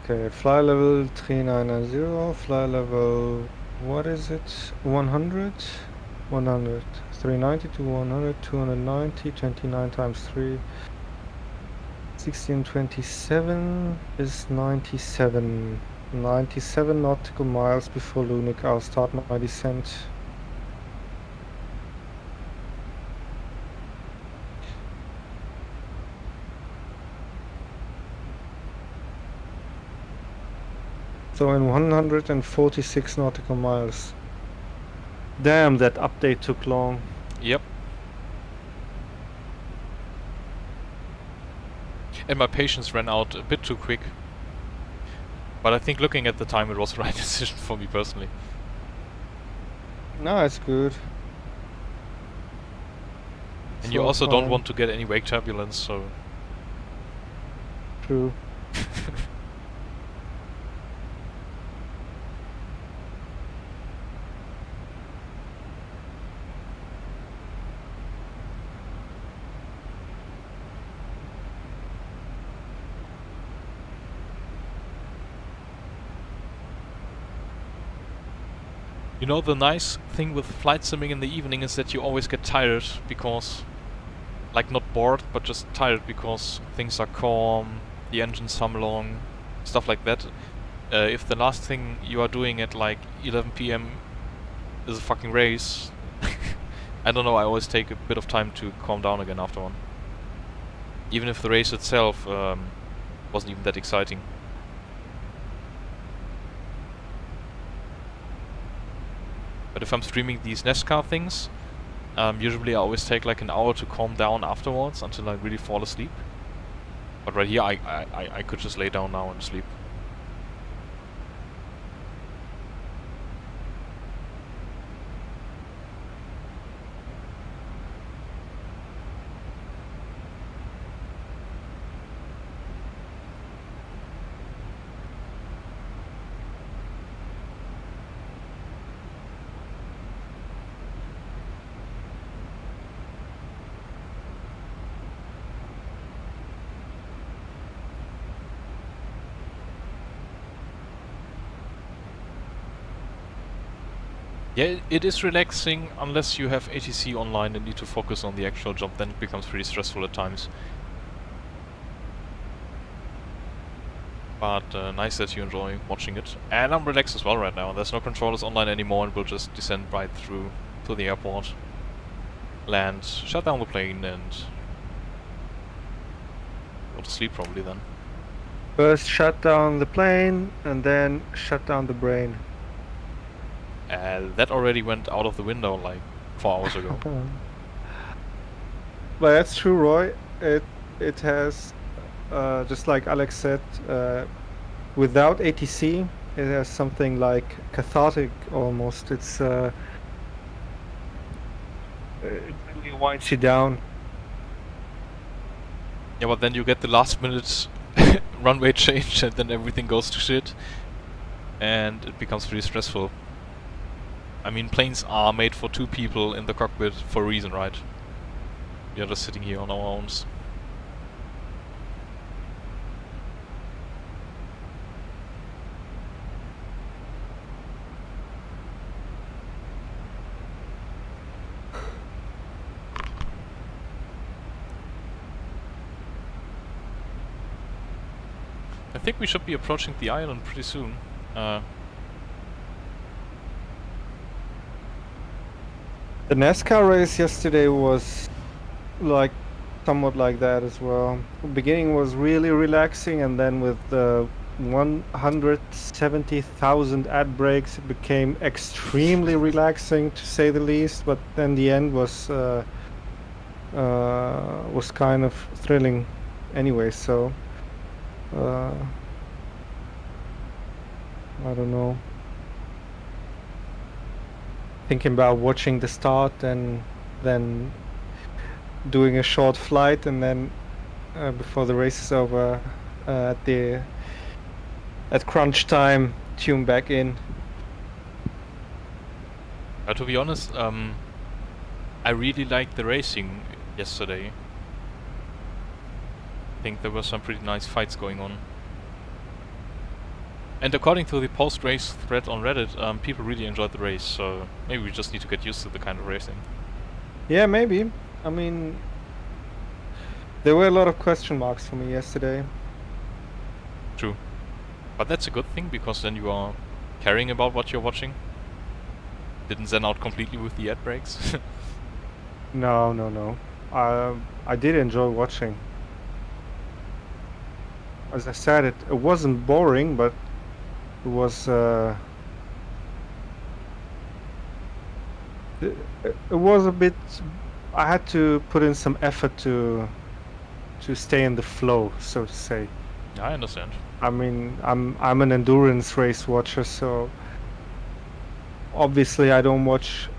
Okay, fly level 3990, fly level, what is it? 100? 100. 390 to 100, 290, 29 times 3. 1627 is 97. 97 nautical miles before Lunik. I'll start my descent. So in 146 nautical miles. Damn, that update took long. Yep. And my patience ran out a bit too quick. But I think looking at the time, it was the right decision for me personally. No, it's good. And you also don't want to get any wake turbulence, so... True. You know, the nice thing with flight simming in the evening is that you always get tired because, like, not bored, but just tired because things are calm, the engines hum along, stuff like that. If the last thing you are doing at like 11 PM is a fucking race, I don't know, I always take a bit of time to calm down again after one. Even if the race itself wasn't even that exciting. But if I'm streaming these NASCAR things, usually I always take like an hour to calm down afterwards until I really fall asleep. But right here I could just lay down now and sleep. Yeah, it is relaxing unless you have ATC online and need to focus on the actual job, then it becomes pretty stressful at times. But nice that you enjoy watching it. And I'm relaxed as well right now. There's no controllers online anymore and we'll just descend right through to the airport. Land, shut down the plane and go to sleep probably then. First shut down the plane and then shut down the brain. That already went out of the window like 4 hours ago. But that's true, Roy. It has, just like Alex said, without ATC, it has something like cathartic almost. It's it really winds you down. Yeah, but then you get the last minute runway change and then everything goes to shit. And it becomes pretty stressful. I mean, planes are made for 2 people in the cockpit for a reason, right? We are just sitting here on our own. I think we should be approaching the island pretty soon. The NASCAR race yesterday was like somewhat like that as well. The beginning was really relaxing, and then with the 170,000 ad breaks, it became extremely relaxing to say the least. But then the end was kind of thrilling, anyway. So I don't know. Thinking about watching the start and then doing a short flight, and then before the race is over, at crunch time, tune back in. To be honest, I really liked the racing yesterday. I think there were some pretty nice fights going on. And according to the post-race thread on Reddit, people really enjoyed the race, so maybe we just need to get used to the kind of racing. Yeah, maybe. I mean, there were a lot of question marks for me yesterday. True. But that's a good thing, because then you are caring about what you're watching. Didn't zen out completely with the ad breaks. No. I did enjoy watching. As I said, it wasn't boring, but it was a bit. I had to put in some effort to stay in the flow, so to say. Yeah, I understand. I mean, I'm an endurance race watcher, so obviously I don't watch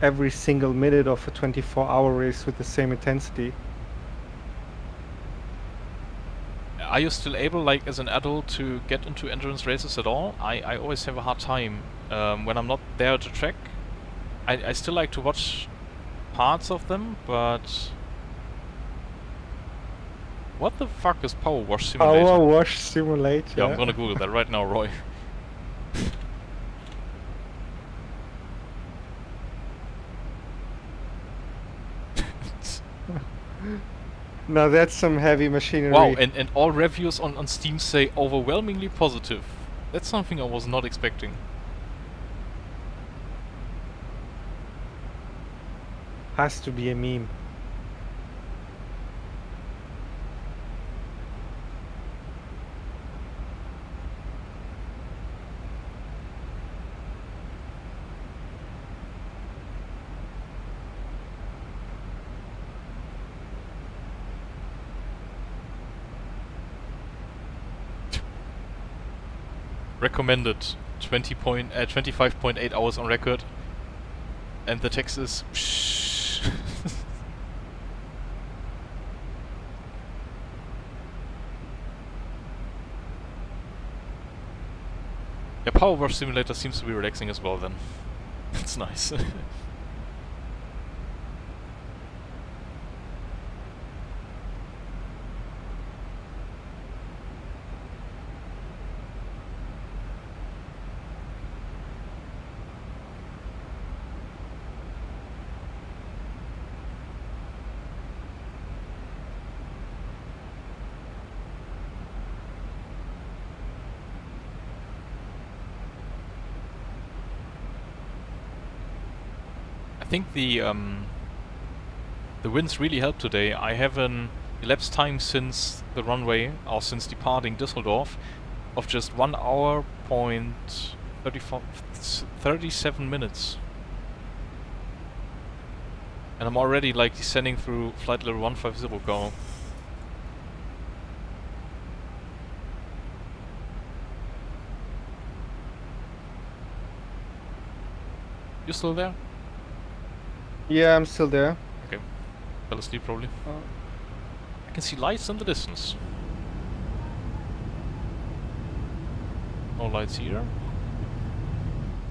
every single minute of a 24-hour race with the same intensity. Are you still able, like as an adult, to get into endurance races at all? I always have a hard time when I'm not there at the track. I still like to watch parts of them, but what the fuck is Power Wash Simulator? Power Wash Simulator. Yeah, I'm gonna Google that right now, Roy. Now that's some heavy machinery. Wow, and all reviews on Steam say overwhelmingly positive. That's something I was not expecting. Has to be a meme. Recommended 25.8 hours on record, and the text is psh. Yeah, Power Wash Simulator seems to be relaxing as well then. That's nice. I think the winds really helped today. I have an elapsed time since the runway, or since departing Düsseldorf, of just 1 hour point 37 minutes. And I'm already like descending through flight level 150 go. You still there? Yeah, I'm still there. Okay. Fell asleep probably. I can see lights in the distance. No lights here.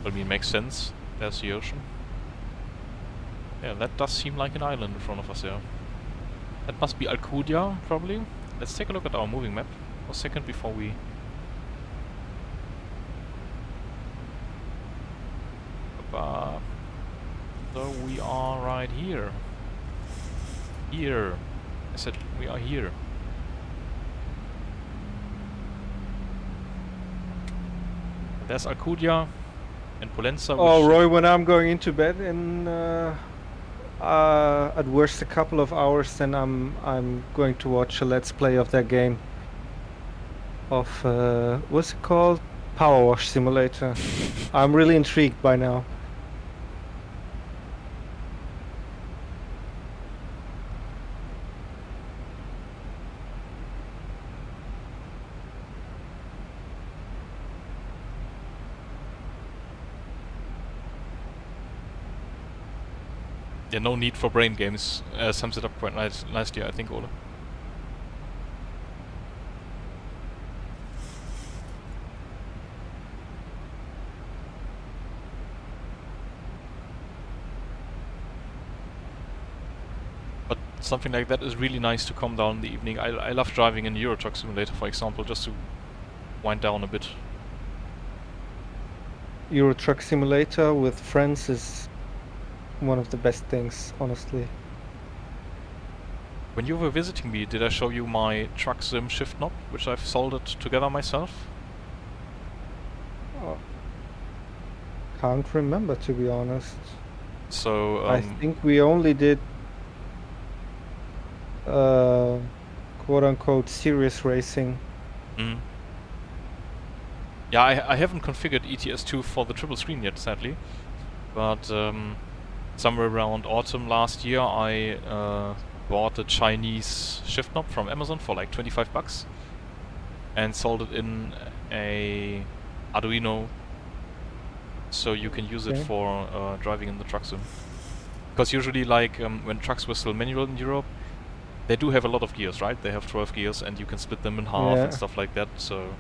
I mean, makes sense. There's the ocean. Yeah, that does seem like an island in front of us there. That must be Alcudia, probably. Let's take a look at our moving map for a second before we... So we are right here. Here. I said we are here. There's Alcudia and Polenza. Oh, Roy, when I'm going into bed in at worst a couple of hours, then I'm going to watch a let's play of that game. Of what's it called? Power Wash Simulator. I'm really intrigued by now. Yeah, no need for brain games. Sums it up quite nicely, I think, Ole. But something like that is really nice to calm down in the evening. I love driving in Euro Truck Simulator, for example, just to wind down a bit. Euro Truck Simulator with friends is one of the best things, honestly. When you were visiting me, did I show you my truck sim shift knob, which I've soldered together myself? Oh, can't remember, to be honest. So I think we only did quote-unquote serious racing. Mm. Yeah, I haven't configured ETS2 for the triple screen yet, sadly. But somewhere around autumn last year, I bought a Chinese shift knob from Amazon for like $25 and soldered in a Arduino, so you can use it for driving in the truck sim. Because usually, like when trucks were still manual in Europe, they do have a lot of gears, right? They have 12 gears, and you can split them in half and stuff like that. So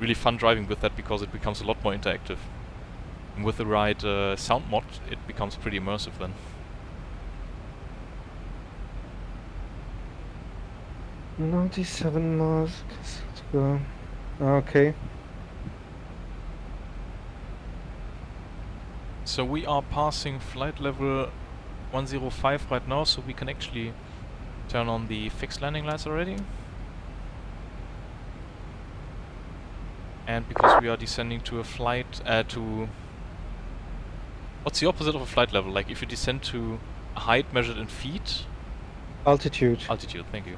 really fun driving with that because it becomes a lot more interactive. And with the right sound mod, it becomes pretty immersive then. 97 miles. Let's go. Okay. So we are passing flight level 105 right now, so we can actually Turn on the fixed landing lights already. And because we are descending to a flight, what's the opposite of a flight level? Like if you descend to a height measured in feet? Altitude. Altitude, thank you.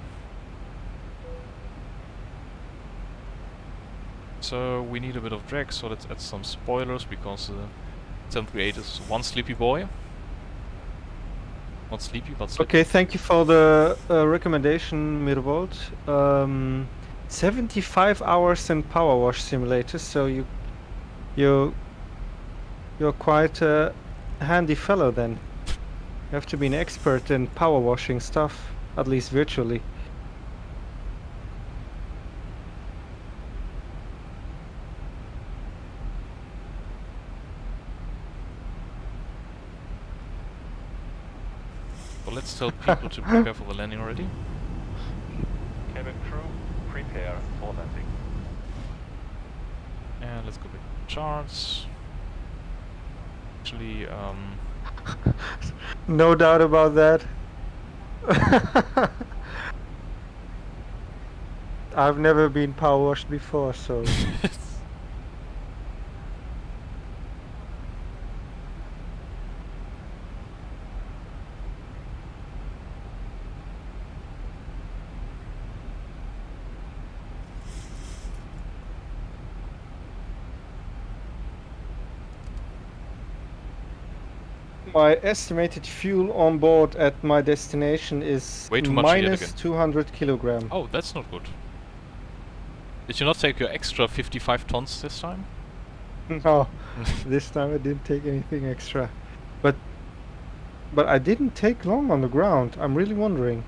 So we need a bit of drag, so let's add some spoilers because 738 is one sleepy boy. Not sleepy, but sleepy. Okay, thank you for the recommendation, Mirvold. 75 hours in Power Wash Simulator, so you're quite a handy fellow then. You have to be an expert in power washing stuff, at least virtually. So let's tell people to prepare for the landing already. Cabin crew, prepare for landing. And let's go back to charts. Actually, No doubt about that. I've never been power washed before, so... My estimated fuel on board at my destination is way too much yet minus again. 200 kilogram. Oh, that's not good. Did you not take your extra 55 tons this time? No, this time I didn't take anything extra. But I didn't take long on the ground. I'm really wondering.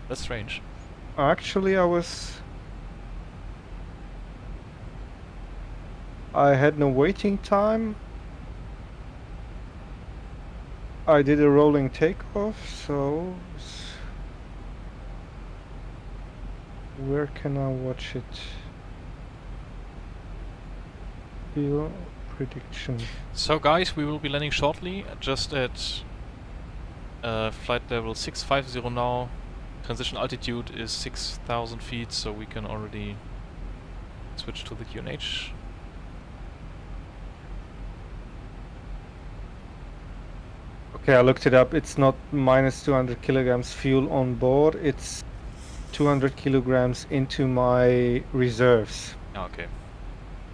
That's strange. Actually, I had no waiting time. I did a rolling takeoff, so... Where can I watch it? Fuel prediction. So guys, we will be landing shortly, just at flight level 650 now. Transition altitude is 6,000 feet, so we can already switch to the QNH. Okay, I looked it up. It's not minus 200 kilograms fuel on board. It's 200 kilograms into my reserves. Okay.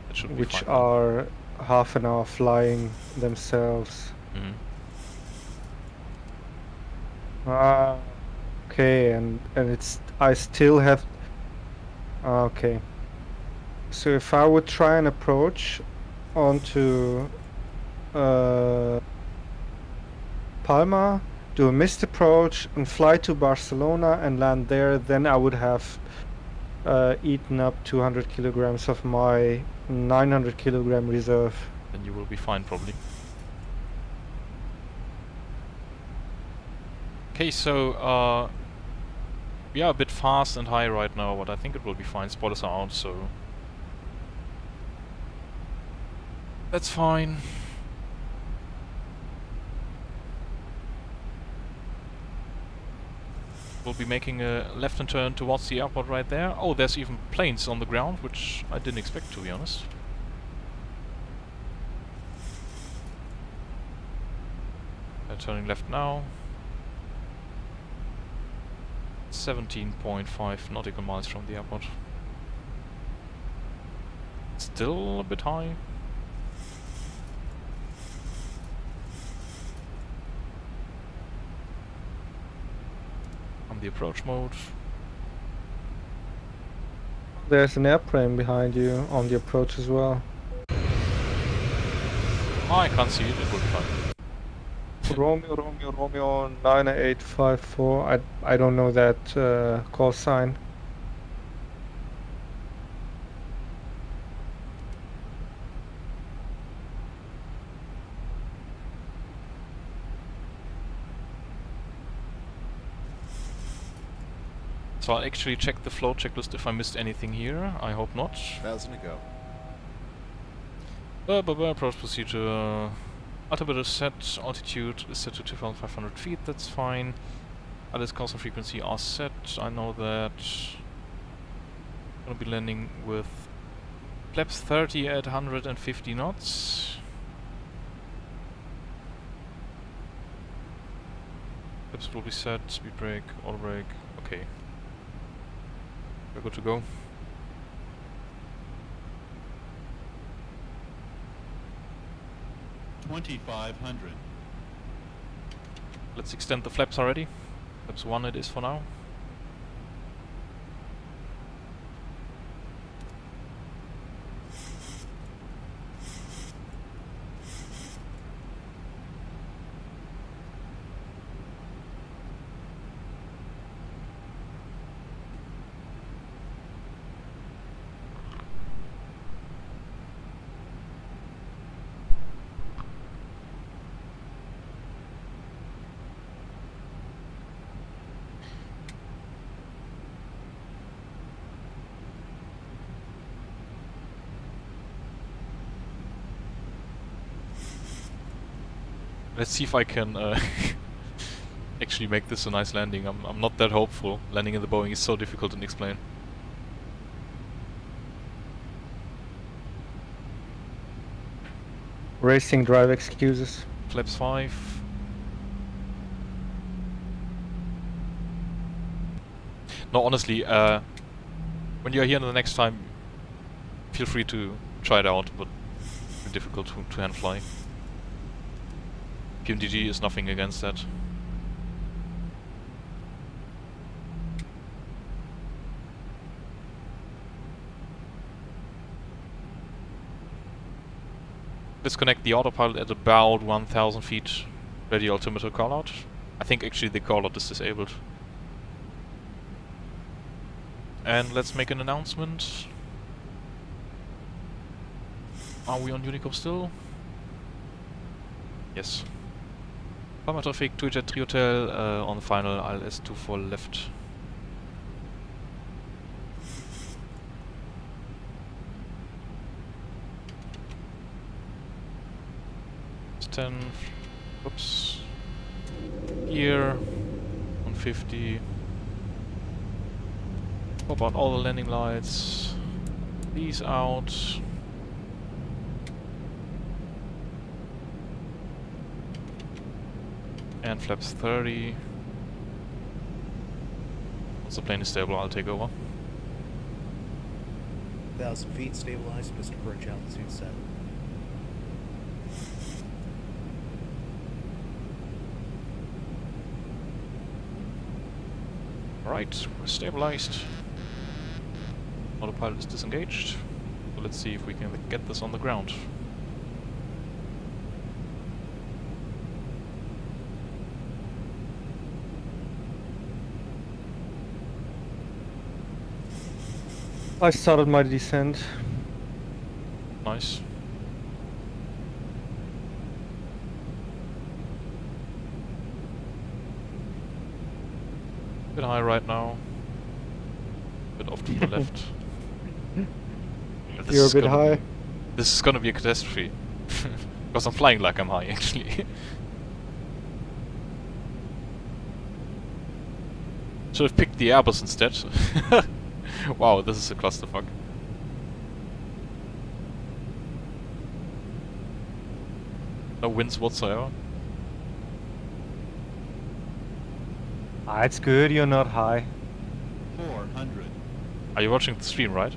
That should be which fine. are half an hour flying themselves. Okay, and it's I still have. Okay. So if I would try and approach onto Palma, do a missed approach and fly to Barcelona and land there, then I would have eaten up 200 kilograms of my 900 kilogram reserve. Then you will be fine probably. Okay, so we are a bit fast and high right now, but I think it will be fine. Spoilers are out, so that's fine. We'll be making a left-hand turn towards the airport right there. Oh, there's even planes on the ground, which I didn't expect, to be honest. Turning left now. 17.5 nautical miles from the airport. Still a bit high. On the approach mode. There's an airplane behind you on the approach as well. Oh, I can't see it, it will be fine. Romeo 9854. I don't know that call sign. So I'll actually check the flow checklist if I missed anything here. I hope not. 1,000 to go. Approach procedure. Altimeter set, altitude is set to 2,500 feet, that's fine. Alice constant frequency are set, I know that. Gonna be landing with flaps 30 at 150 knots. Flaps will be set, speed brake, auto brake, okay. We're good to go. Let's extend the flaps already. Flaps 1 it is for now. Let's see if I can actually make this a nice landing. I'm not that hopeful. Landing in the Boeing is so difficult to explain. Racing drive excuses. Flaps 5. No, honestly, when you're here the next time, feel free to try it out, but it's difficult to hand fly. PMDG is nothing against that. Disconnect the autopilot at about 1000 feet. Ready altimeter callout. I think actually the callout is disabled. And let's make an announcement. Are we on Unicop still? Yes. Palma traffic, 2 jet 3 hotel on the final ILS-24 left. It's 10, oops, here, 150. Pop out all the landing lights, these out. And flaps 30. Once the plane is stable, I'll take over. 1,000 feet, stabilized, pistol approach altitude 7. Alright, we're stabilized. Autopilot is disengaged. So let's see if we can get this on the ground. I started my descent. Nice. Bit high right now. Bit off to the left. You're a bit high. This is gonna be a catastrophe. Because I'm flying like I'm high, actually. Should have picked the Airbus instead. Wow, this is a clusterfuck. No winds whatsoever. Ah, it's good, you're not high. 400. Are you watching the stream, right?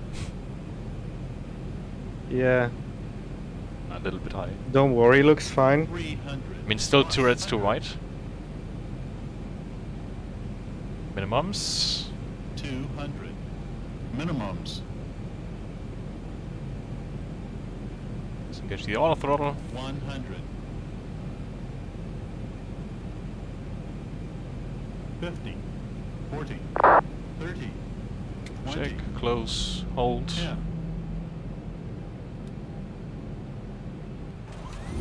Yeah. A little bit high. Don't worry, looks fine. 300. I mean, still 2 reds, 2 white. Minimums. 200. Minimums. Disengage the auto throttle. 100. 50. 40. 30. 20. Check, close, hold. Yeah.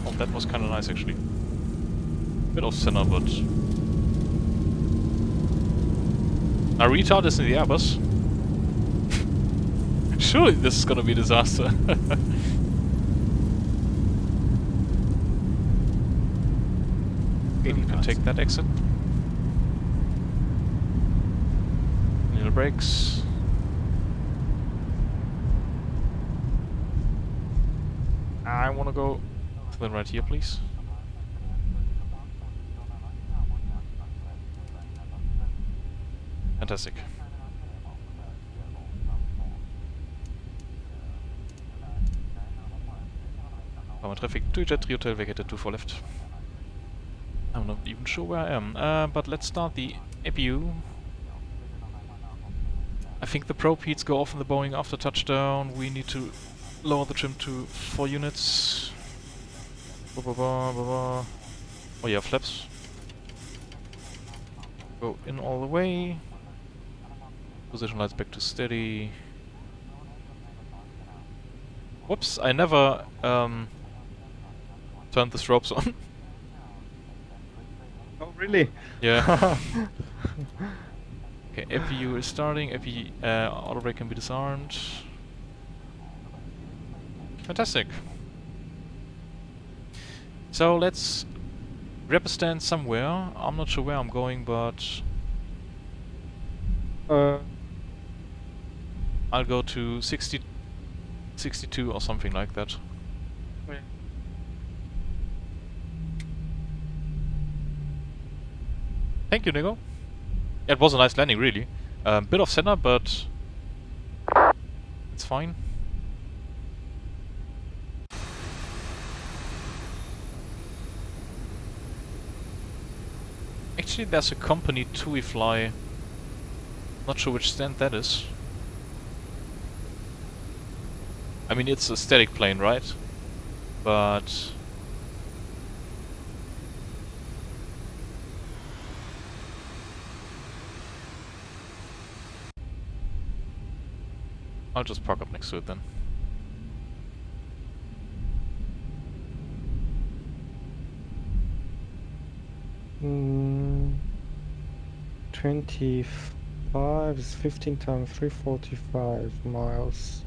Oh, that was kinda nice actually. Bit off center, but... Now retard is in the Airbus. Surely this is gonna be a disaster. You can take that exit. Little brakes. I want to go to the right here, please. Fantastic. Palma traffic to jet 3 hotel vacated 24 left. I'm not even sure where I am, but let's start the APU. I think the probe heats go off in the Boeing after touchdown. We need to lower the trim to 4 units. Oh yeah, flaps. Go in all the way. Position lights back to steady. Whoops, I never turned the strobes on. Oh, really? Yeah. Okay, APU is starting. APU auto brake can be disarmed. Fantastic. So let's grab a stand somewhere. I'm not sure where I'm going, but I'll go to 62 or something like that. Wait. Thank you, Nico. It was a nice landing, really. Bit off center, but it's fine. Actually, there's a company TUI fly. Not sure which stand that is. I mean, it's a static plane, right? But I'll just park up next to it then. Mm, 25 is 15 times 345 miles.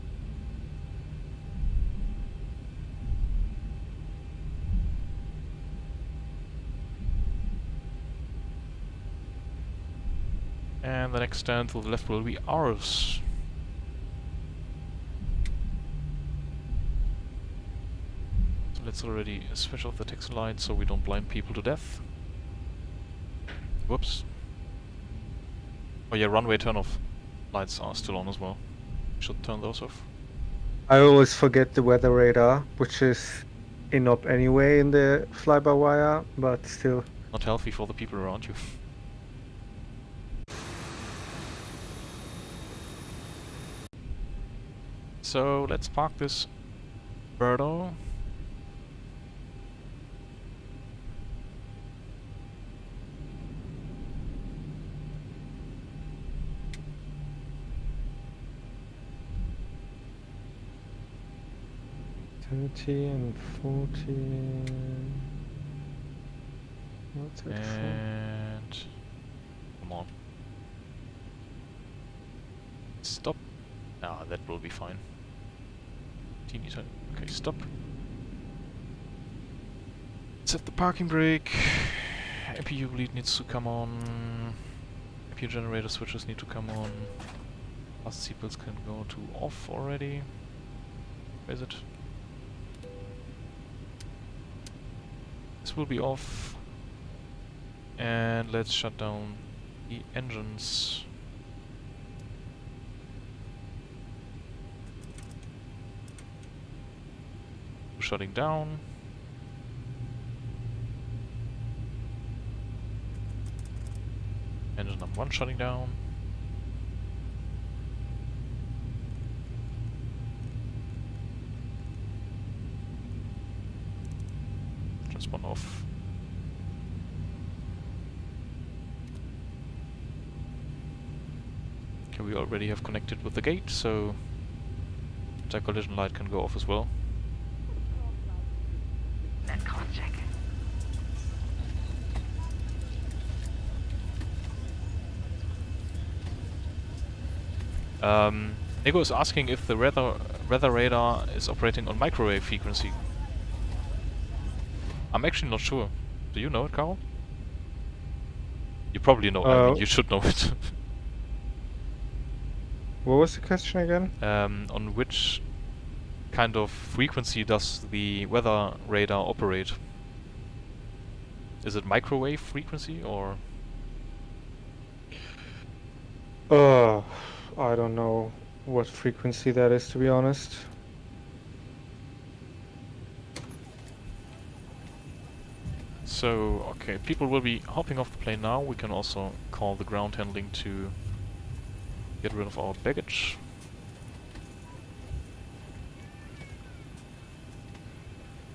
And the next stand to the left will be ours. So let's already switch off the taxi light so we don't blind people to death. Whoops. Oh yeah, runway turn-off lights are still on as well. Should turn those off. I always forget the weather radar, which is in-op anyway in the fly-by-wire, but still. Not healthy for the people around you. So let's park this birdo. And 40. What's it And come on. Stop. Ah, that will be fine. Teeny tiny. Okay, stop. Set the parking brake. APU bleed needs to come on. APU generator switches need to come on. Last seatbelts can go to off already. Where is it? This will be off. And let's shut down the engines. Shutting down. Engine number 1 shutting down. Transponder off. Okay, we already have connected with the gate, so the collision light can go off as well. Nico is asking if the weather radar is operating on microwave frequency. I'm actually not sure. Do you know it, Carl? You probably know. I mean, you should know it. What was the question again? On which kind of frequency does the weather radar operate? Is it microwave frequency or? I don't know what frequency that is, to be honest. So, okay, people will be hopping off the plane now. We can also call the ground handling to get rid of our baggage.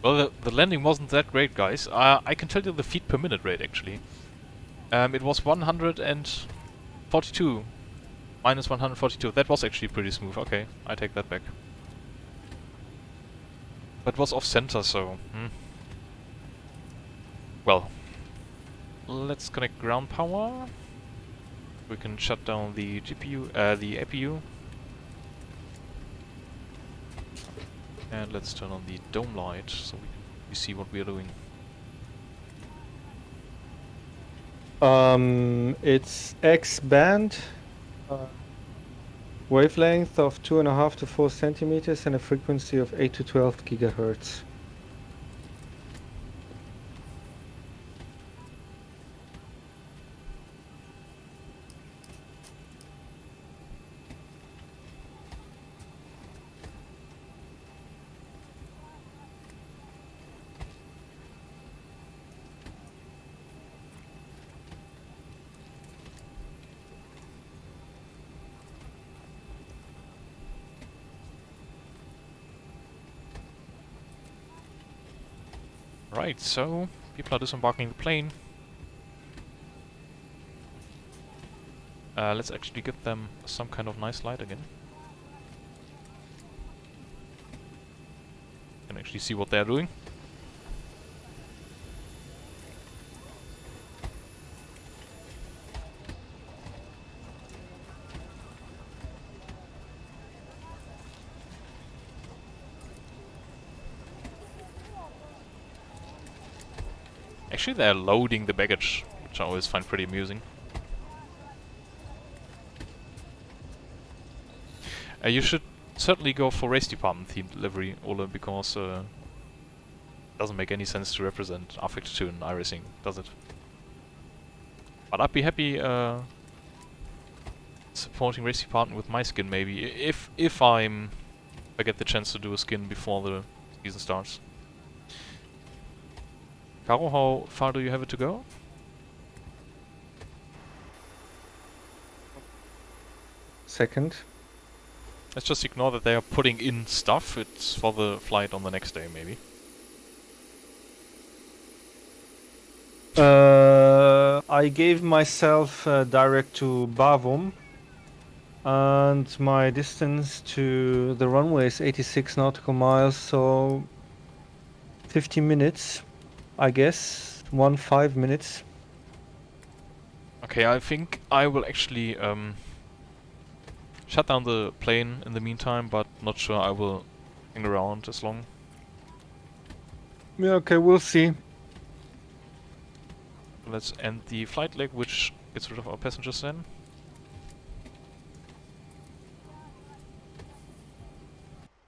Well, the landing wasn't that great, guys. I can tell you the feet per minute rate, actually. It was 142. Minus 142. That was actually pretty smooth. Okay, I take that back. But was off-center, so... Well, let's connect ground power. We can shut down the GPU, the APU. And let's turn on the dome light so we see what we are doing. It's X band, wavelength of 2.5 to 4 centimeters and a frequency of 8 to 12 gigahertz. Right, so people are disembarking the plane. Let's actually give them some kind of nice light again. Can actually see what they're doing. Actually, they're loading the baggage, which I always find pretty amusing. You should certainly go for race department themed livery, Ole, because it doesn't make any sense to represent R52 in iRacing, does it? But I'd be happy supporting race department with my skin, maybe, if I get the chance to do a skin before the season starts. Caro, how far do you have it to go? Second. Let's just ignore that they are putting in stuff. It's for the flight on the next day, maybe. I gave myself direct to Bavum, and my distance to the runway is 86 nautical miles, so 50 minutes, I guess. 5 minutes. Okay, I think I will actually shut down the plane in the meantime, but not sure I will hang around as long. Yeah, okay, we'll see. Let's end the flight leg, which gets rid of our passengers then.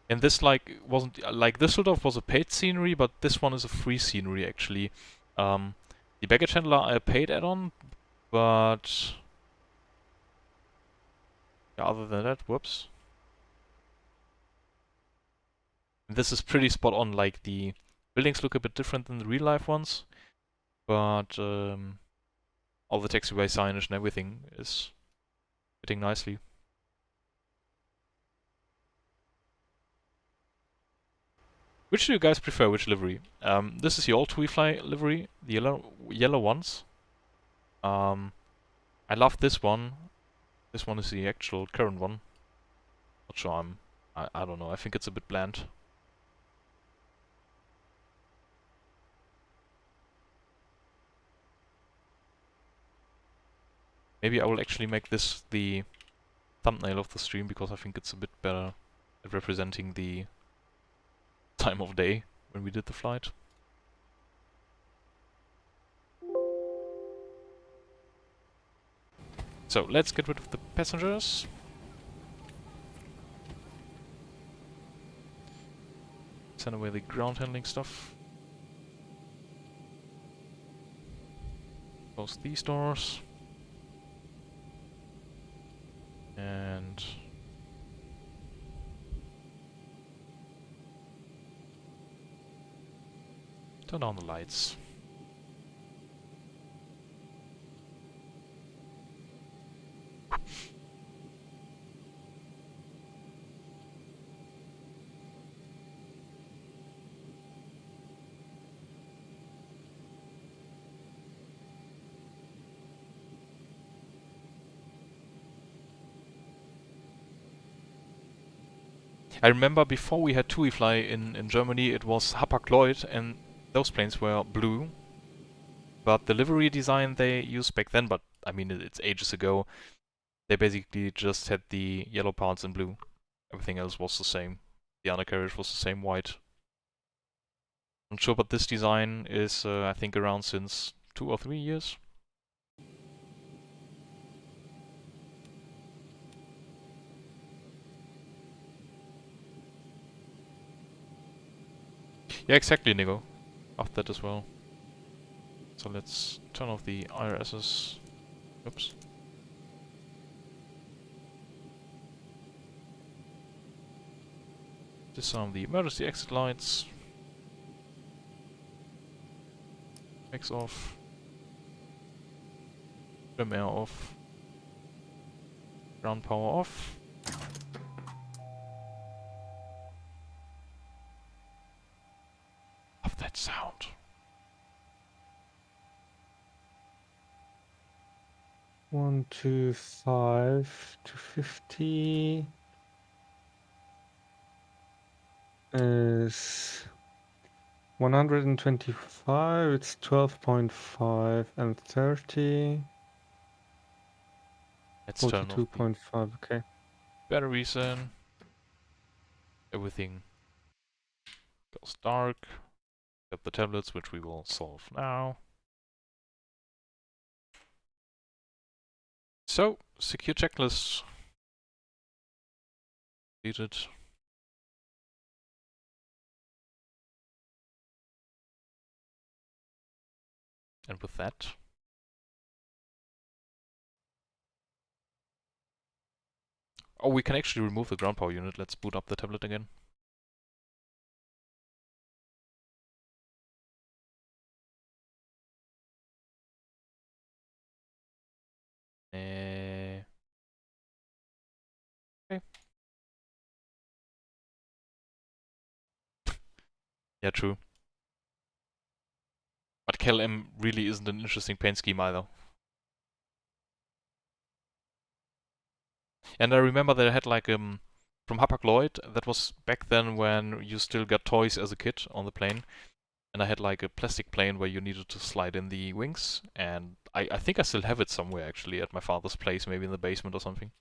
And this wasn't like Düsseldorf was a paid scenery, but this one is a free scenery actually. The baggage handler I paid add-on, but yeah, other than that, whoops. This is pretty spot on. Like the buildings look a bit different than the real life ones, but all the taxiway signage and everything is fitting nicely. Which do you guys prefer? Which livery? This is the old TuiFly livery, the yellow ones. I love this one. This one is the actual current one. Not sure. I don't know. I think it's a bit bland. Maybe I will actually make this the thumbnail of the stream because I think it's a bit better at representing the time of day when we did the flight. So let's get rid of the passengers. Send away the ground handling stuff. Close these doors. And turn on the lights. I remember before we had TUI fly in Germany, it was Hapag-Lloyd, and those planes were blue. But the livery design they used back then, but I mean it's ages ago, they basically just had the yellow parts in blue. Everything else was the same. The undercarriage was the same white. Not sure, but this design is I think around since 2 or 3 years. Yeah, exactly, Nico. After that as well. So let's turn off the IRSs. Oops. Disarm the emergency exit lights. X off. Trim air off. Ground power off. Love that sound. One, 2, 5, 250 is 125. It's 12.5 and 30. Let's turn off the 42.5. Okay. batteries in. Everything goes dark. Got the tablets, which we will solve now. So, secure checklist completed. And with that, oh, we can actually remove the ground power unit. Let's boot up the tablet again. Okay. Yeah, true. But KLM really isn't an interesting paint scheme either. And I remember they had like from Hapag-Lloyd, that was back then when you still got toys as a kid on the plane. And I had like a plastic plane where you needed to slide in the wings. And I think I still have it somewhere actually at my father's place, maybe in the basement or something.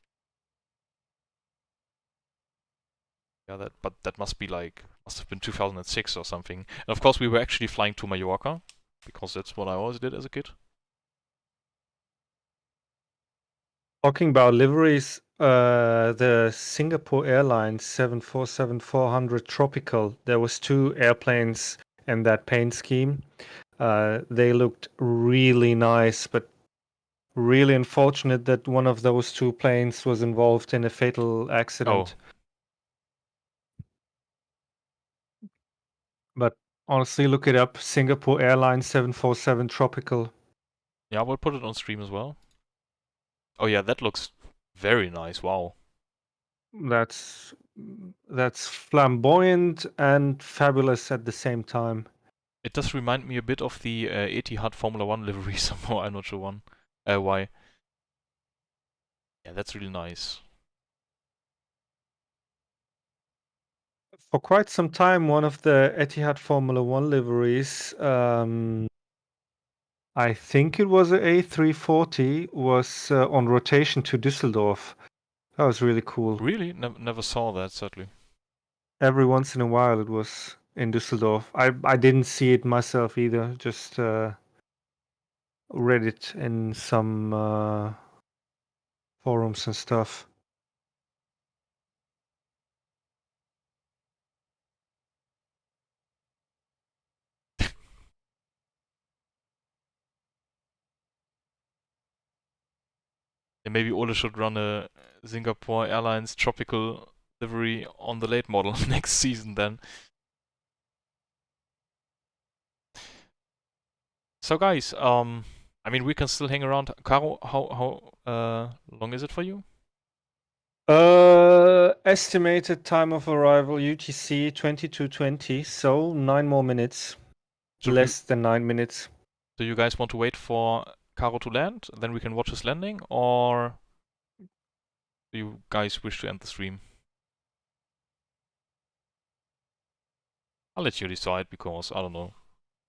Yeah, but that must have been 2006 or something. And of course we were actually flying to Mallorca, because that's what I always did as a kid. Talking about liveries, the Singapore Airlines 747-400 Tropical, there was 2 airplanes in that paint scheme. They looked really nice, but really unfortunate that one of those 2 planes was involved in a fatal accident. But honestly, look it up. Singapore Airlines 747 Tropical. Yeah, we'll put it on stream as well. Oh yeah, that looks very nice. Wow. That's flamboyant and fabulous at the same time. It does remind me a bit of the Etihad Formula 1 livery somehow. I'm not sure why. Yeah, that's really nice. For quite some time, one of the Etihad Formula 1 liveries, I think it was a A340, was on rotation to Düsseldorf. That was really cool. Really? Never saw that, sadly. Every once in a while it was in Düsseldorf. I didn't see it myself either, just read it in some forums and stuff. And maybe Ole should run a Singapore Airlines tropical livery on the late model next season then. So guys, I mean we can still hang around. Caro, how long is it for you? Estimated time of arrival UTC 22:20, so 9 more minutes. Less than 9 minutes. Do you guys want to wait for Caro to land, then we can watch his landing, or do you guys wish to end the stream? I'll let you decide because, I don't know.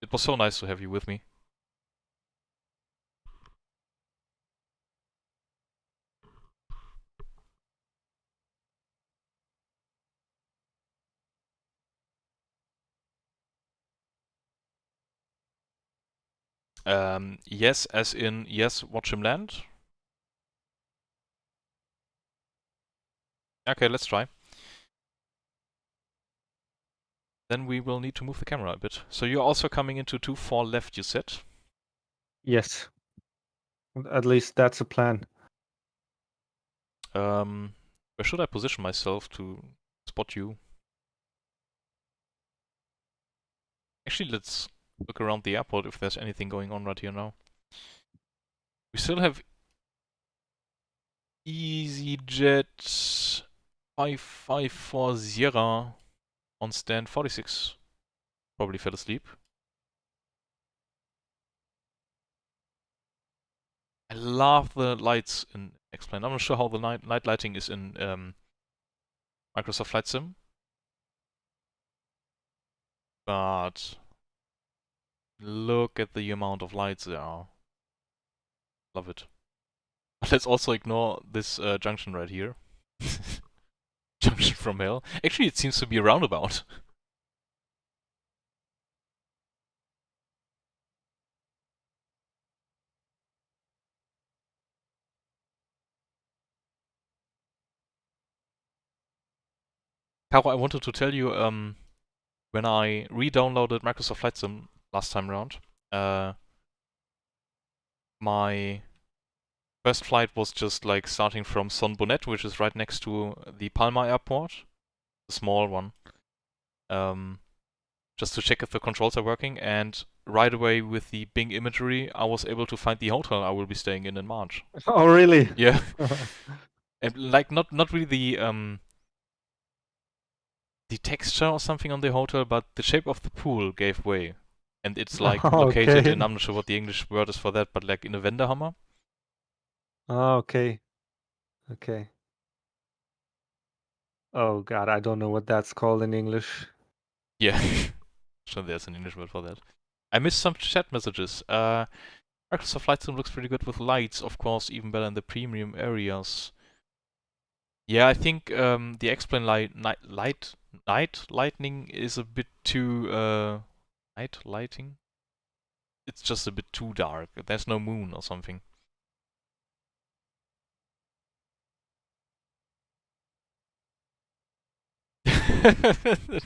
It was so nice to have you with me. Yes, as in, yes, watch him land. Okay, let's try. Then we will need to move the camera a bit. So you're also coming into 2-4 left, you said? Yes. At least that's a plan. Where should I position myself to spot you? Actually, let's look around the airport if there's anything going on right here now. We still have EasyJet 5540 on stand 46. Probably fell asleep. I love the lights in X-Plane. I'm not sure how the night lighting is in Microsoft Flight Sim. But look at the amount of lights there are. Love it. But let's also ignore this junction right here. Junction from hell. Actually, it seems to be a roundabout. Caro, I wanted to tell you, when I re-downloaded Microsoft Flight Sim last time around, my first flight was just like starting from Son Bonnet, which is right next to the Palma airport, the small one, just to check if the controls are working, and right away with the Bing imagery, I was able to find the hotel I will be staying in March. Oh, really? Yeah. And like not really the texture or something on the hotel, but the shape of the pool gave way. And it's like located in, I'm not sure what the English word is for that, but like in a Wendehammer. Oh, okay. Okay. Oh god, I don't know what that's called in English. Yeah. Sure there's an English word for that. I missed some chat messages. Microsoft Flight Sim looks pretty good with lights, of course, even better in the premium areas. Yeah, I think the X-Plane night lightning is a bit too night lighting? It's just a bit too dark. There's no moon or something.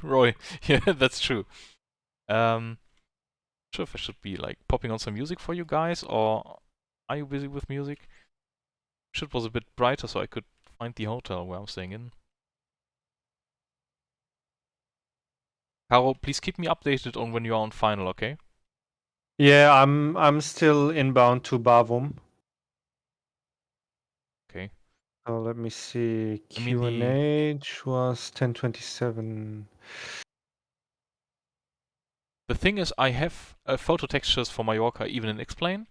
Roy, yeah, that's true. Sure if I should be like popping on some music for you guys, or are you busy with music? Shit was a bit brighter so I could find the hotel where I'm staying in. Caro, please keep me updated on when you're on final, okay? Yeah, I'm still inbound to Bavum. Okay. So let me see. QNH was 10:27. The thing is, I have photo textures for Mallorca even in X-Plane.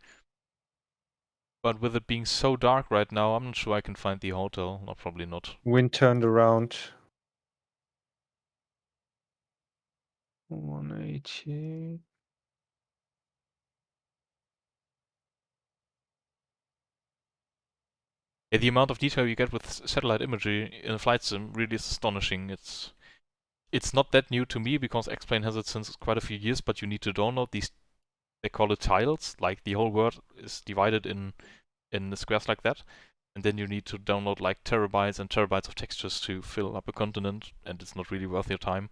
But with it being so dark right now, I'm not sure I can find the hotel. No, probably not. Wind turned around. 180. Yeah, the amount of detail you get with satellite imagery in a flight sim really is astonishing. It's not that new to me because X-Plane has it since quite a few years, but you need to download these, they call it tiles, like the whole world is divided in squares like that. And then you need to download like terabytes and terabytes of textures to fill up a continent, and it's not really worth your time,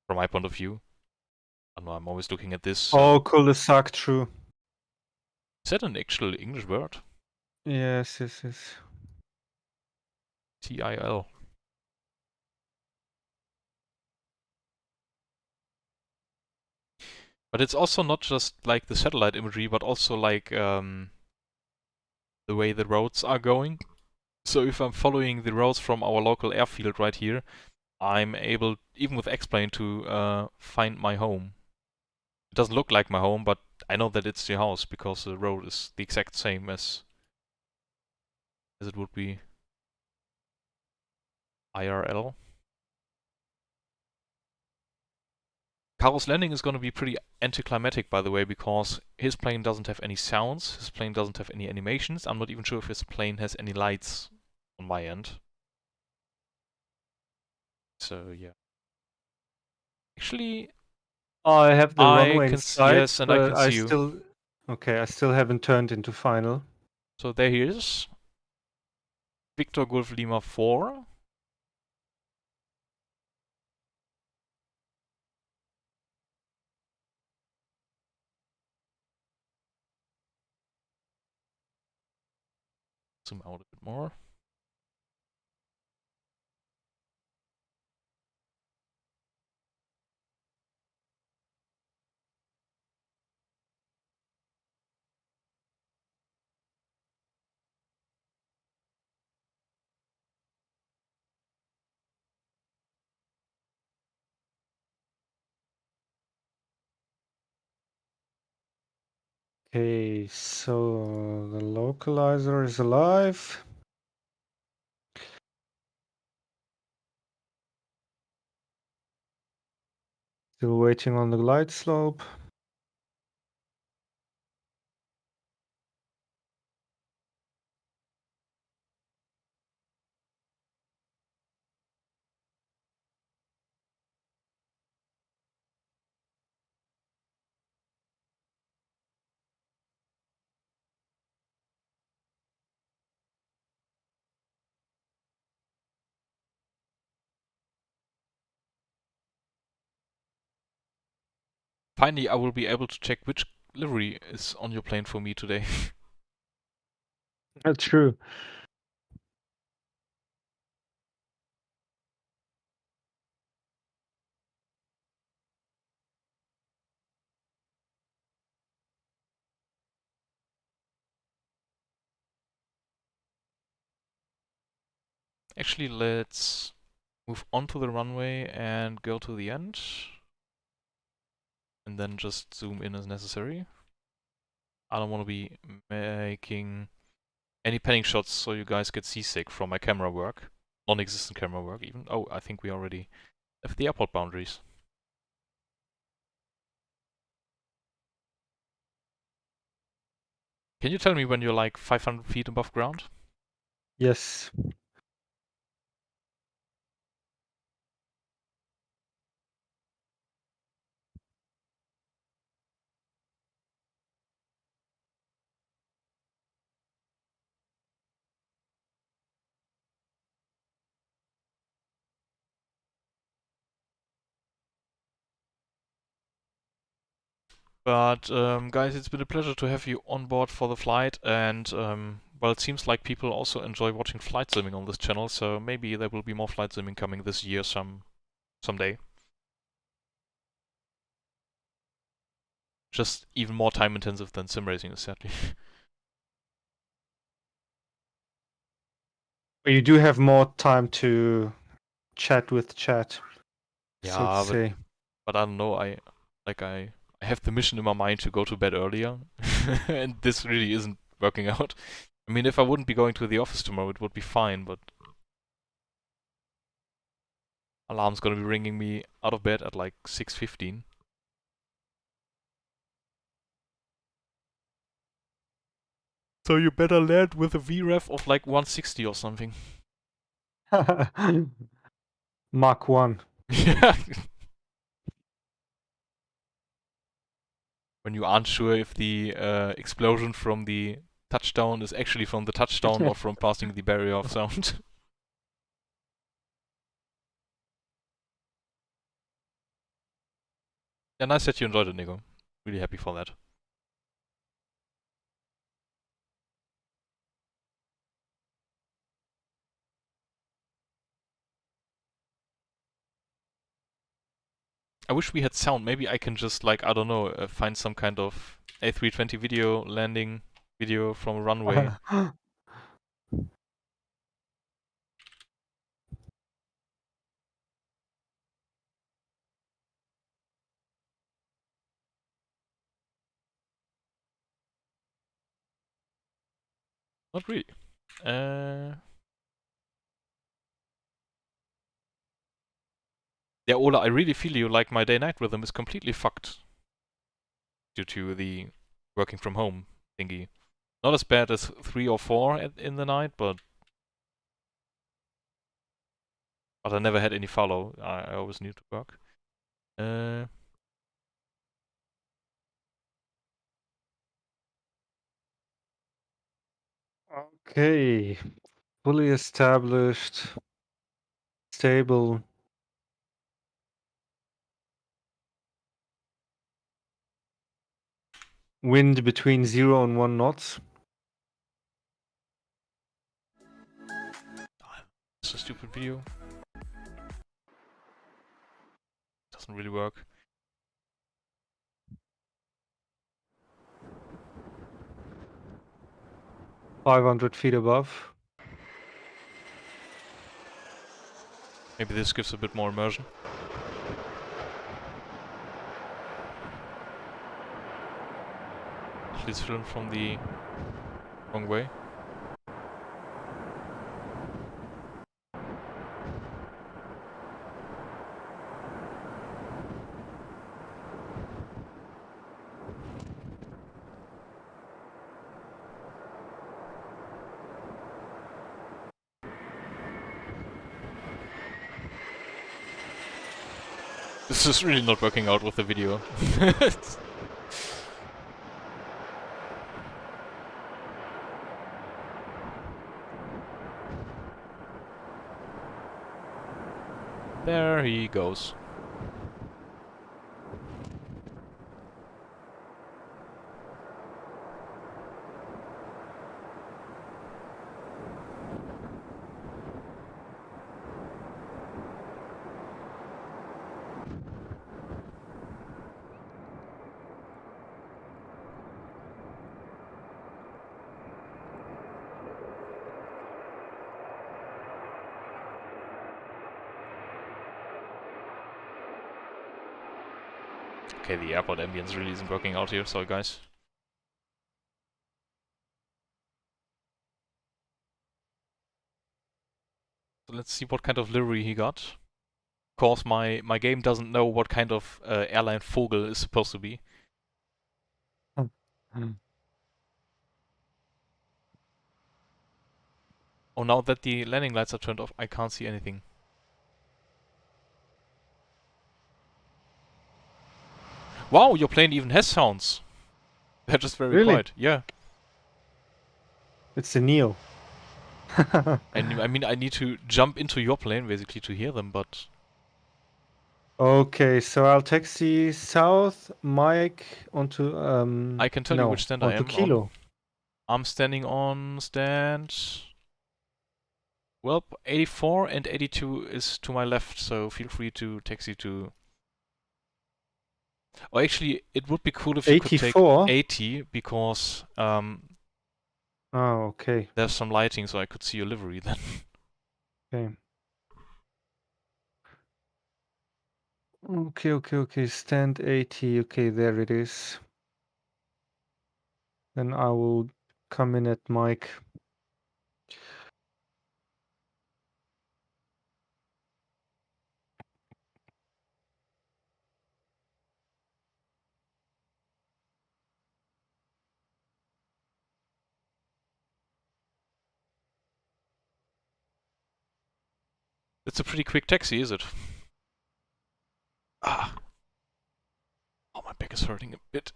from my point of view. I don't know, I'm always looking at this. Oh, cul-de-sac, true. Is that an actual English word? Yes. TIL. But it's also not just like the satellite imagery, but also like the way the roads are going. So if I'm following the roads from our local airfield right here, I'm able, even with X-Plane, to find my home. It doesn't look like my home, but I know that it's the house because the road is the exact same as it would be IRL. Caro's landing is going to be pretty anticlimactic, by the way, because his plane doesn't have any sounds, his plane doesn't have any animations. I'm not even sure if his plane has any lights on my end. So, yeah. Actually, I have the runway in can sight, yes, and I but can I see you. still... Okay, I still haven't turned into final. So there he is. Victor Golf Lima 4. Zoom out a bit more. Okay, so the localizer is alive. Still waiting on the glide slope. Finally, I will be able to check which livery is on your plane for me today. That's true. Actually, let's move onto the runway and go to the end. And then just zoom in as necessary. I don't want to be making any panning shots so you guys get seasick from my camera work. Non-existent camera work even. Oh, I think we already have the airport boundaries. Can you tell me when you're like 500 feet above ground? Yes. But guys, it's been a pleasure to have you on board for the flight, and well, it seems like people also enjoy watching flight simming on this channel, so maybe there will be more flight simming coming this year someday. Just even more time intensive than sim racing, sadly. You do have more time to chat with chat, so Yeah, to say. but I don't know, I have the mission in my mind to go to bed earlier, and this really isn't working out. I mean, if I wouldn't be going to the office tomorrow, it would be fine, but alarm's gonna be ringing me out of bed at like 6:15. So you better land with a VREF of like 160 or something. Mach 1. Yeah. When you aren't sure if the explosion from the touchdown is actually from the touchdown or from passing the barrier of sound. Yeah, nice that you enjoyed it, Nico. Really happy for that. I wish we had sound. Maybe I can just, like, I don't know, find some kind of A320 video, landing video from a runway. Not really. Yeah, Ola, I really feel you. Like, my day-night rhythm is completely fucked due to the working from home thingy. Not as bad as 3 or 4 in the night, but I never had any follow. I always need to work. Okay. Fully established. Stable. Wind between 0 and 1 knots. It's a stupid video. Doesn't really work. $500 above. Maybe this gives a bit more immersion. It's filmed from the wrong way. This is really not working out with the video. There he goes. Okay, the airport ambience really isn't working out here, sorry guys. So let's see what kind of livery he got. Of course, my game doesn't know what kind of airline Vogel is supposed to be. Oh, now that the landing lights are turned off, I can't see anything. Wow, your plane even has sounds. They're just very quiet. Yeah. It's a Neo. And I mean, I need to jump into your plane basically to hear them, but... Okay, so I'll taxi south, Mike, onto I can tell you which stand I am Kilo. on. I'm standing on stand... Well, 84 and 82 is to my left, so feel free to taxi to... Or actually, it would be cool if you could take 80, because oh, okay. There's some lighting, so I could see your livery then. Okay. Okay, stand 80, okay, there it is. Then I will come in at Mike. It's a pretty quick taxi, is it? Ah. Oh, my back is hurting a bit.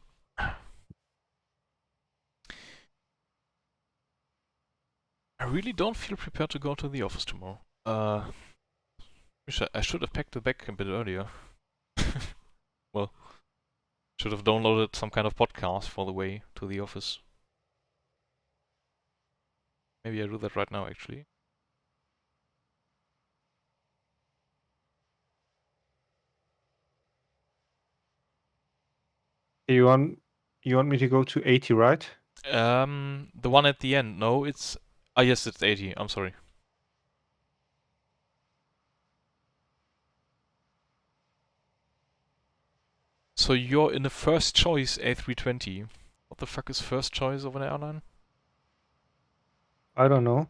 really don't feel prepared to go to the office tomorrow. I should have packed the bag a bit earlier. Well, should have downloaded some kind of podcast for the way to the office. Maybe I do that right now, actually. You want me to go to 80, right? The one at the end. No, it's... Ah, yes, it's 80. I'm sorry. So you're in the first choice A320. What the fuck is first choice of an airline? I don't know.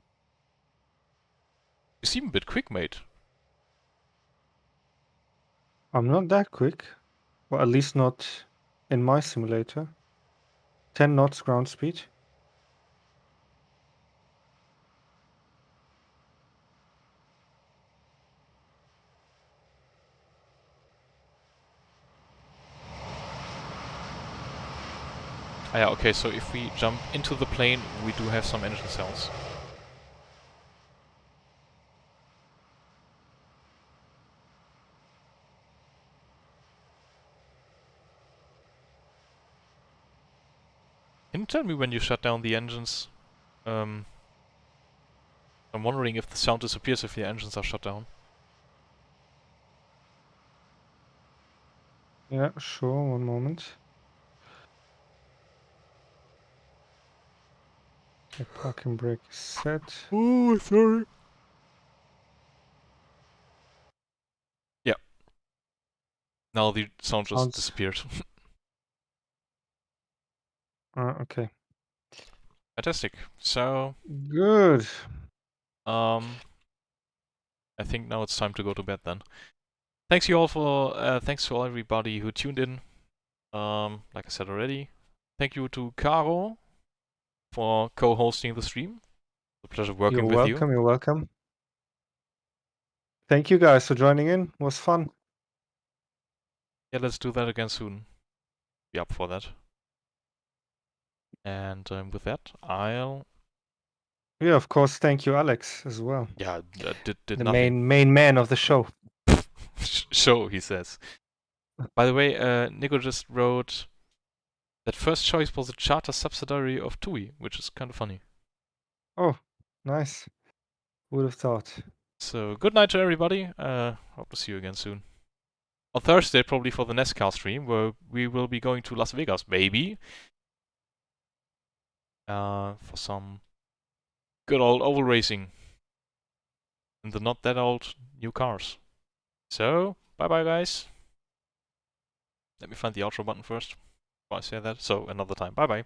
You seem a bit quick, mate. I'm not that quick. Well, at least not in my simulator. 10 knots ground speed. Ah, yeah, okay, so if we jump into the plane, we do have some engine cells. Can you tell me when you shut down the engines? I'm wondering if the sound disappears if the engines are shut down. Yeah, sure, one moment. Okay, parking brake is set. Oh, sorry. Yeah. Now the sound just disappeared. Okay. Fantastic. So... Good. I think now it's time to go to bed then. Thanks you all for... thanks to everybody who tuned in. Like I said already. Thank you to Caro for co-hosting the stream. It's a pleasure working with you. You're welcome. Thank you guys for joining in. It was fun. Yeah, let's do that again soon. Be up for that. And with that, I'll... Yeah, of course. Thank you, Alex, as well. Yeah, did the nothing. main man of the show. Show, he says. By the way, Nico just wrote that first choice was a charter subsidiary of TUI, which is kind of funny. Oh, nice. Would have thought. So, good night to everybody. Hope to see you again soon. On Thursday, probably for the NASCAR stream, where we will be going to Las Vegas, maybe. For some good old oval racing. And the not that old new cars. So, bye-bye, guys. Let me find the outro button first before I say that. So, another time. Bye-bye.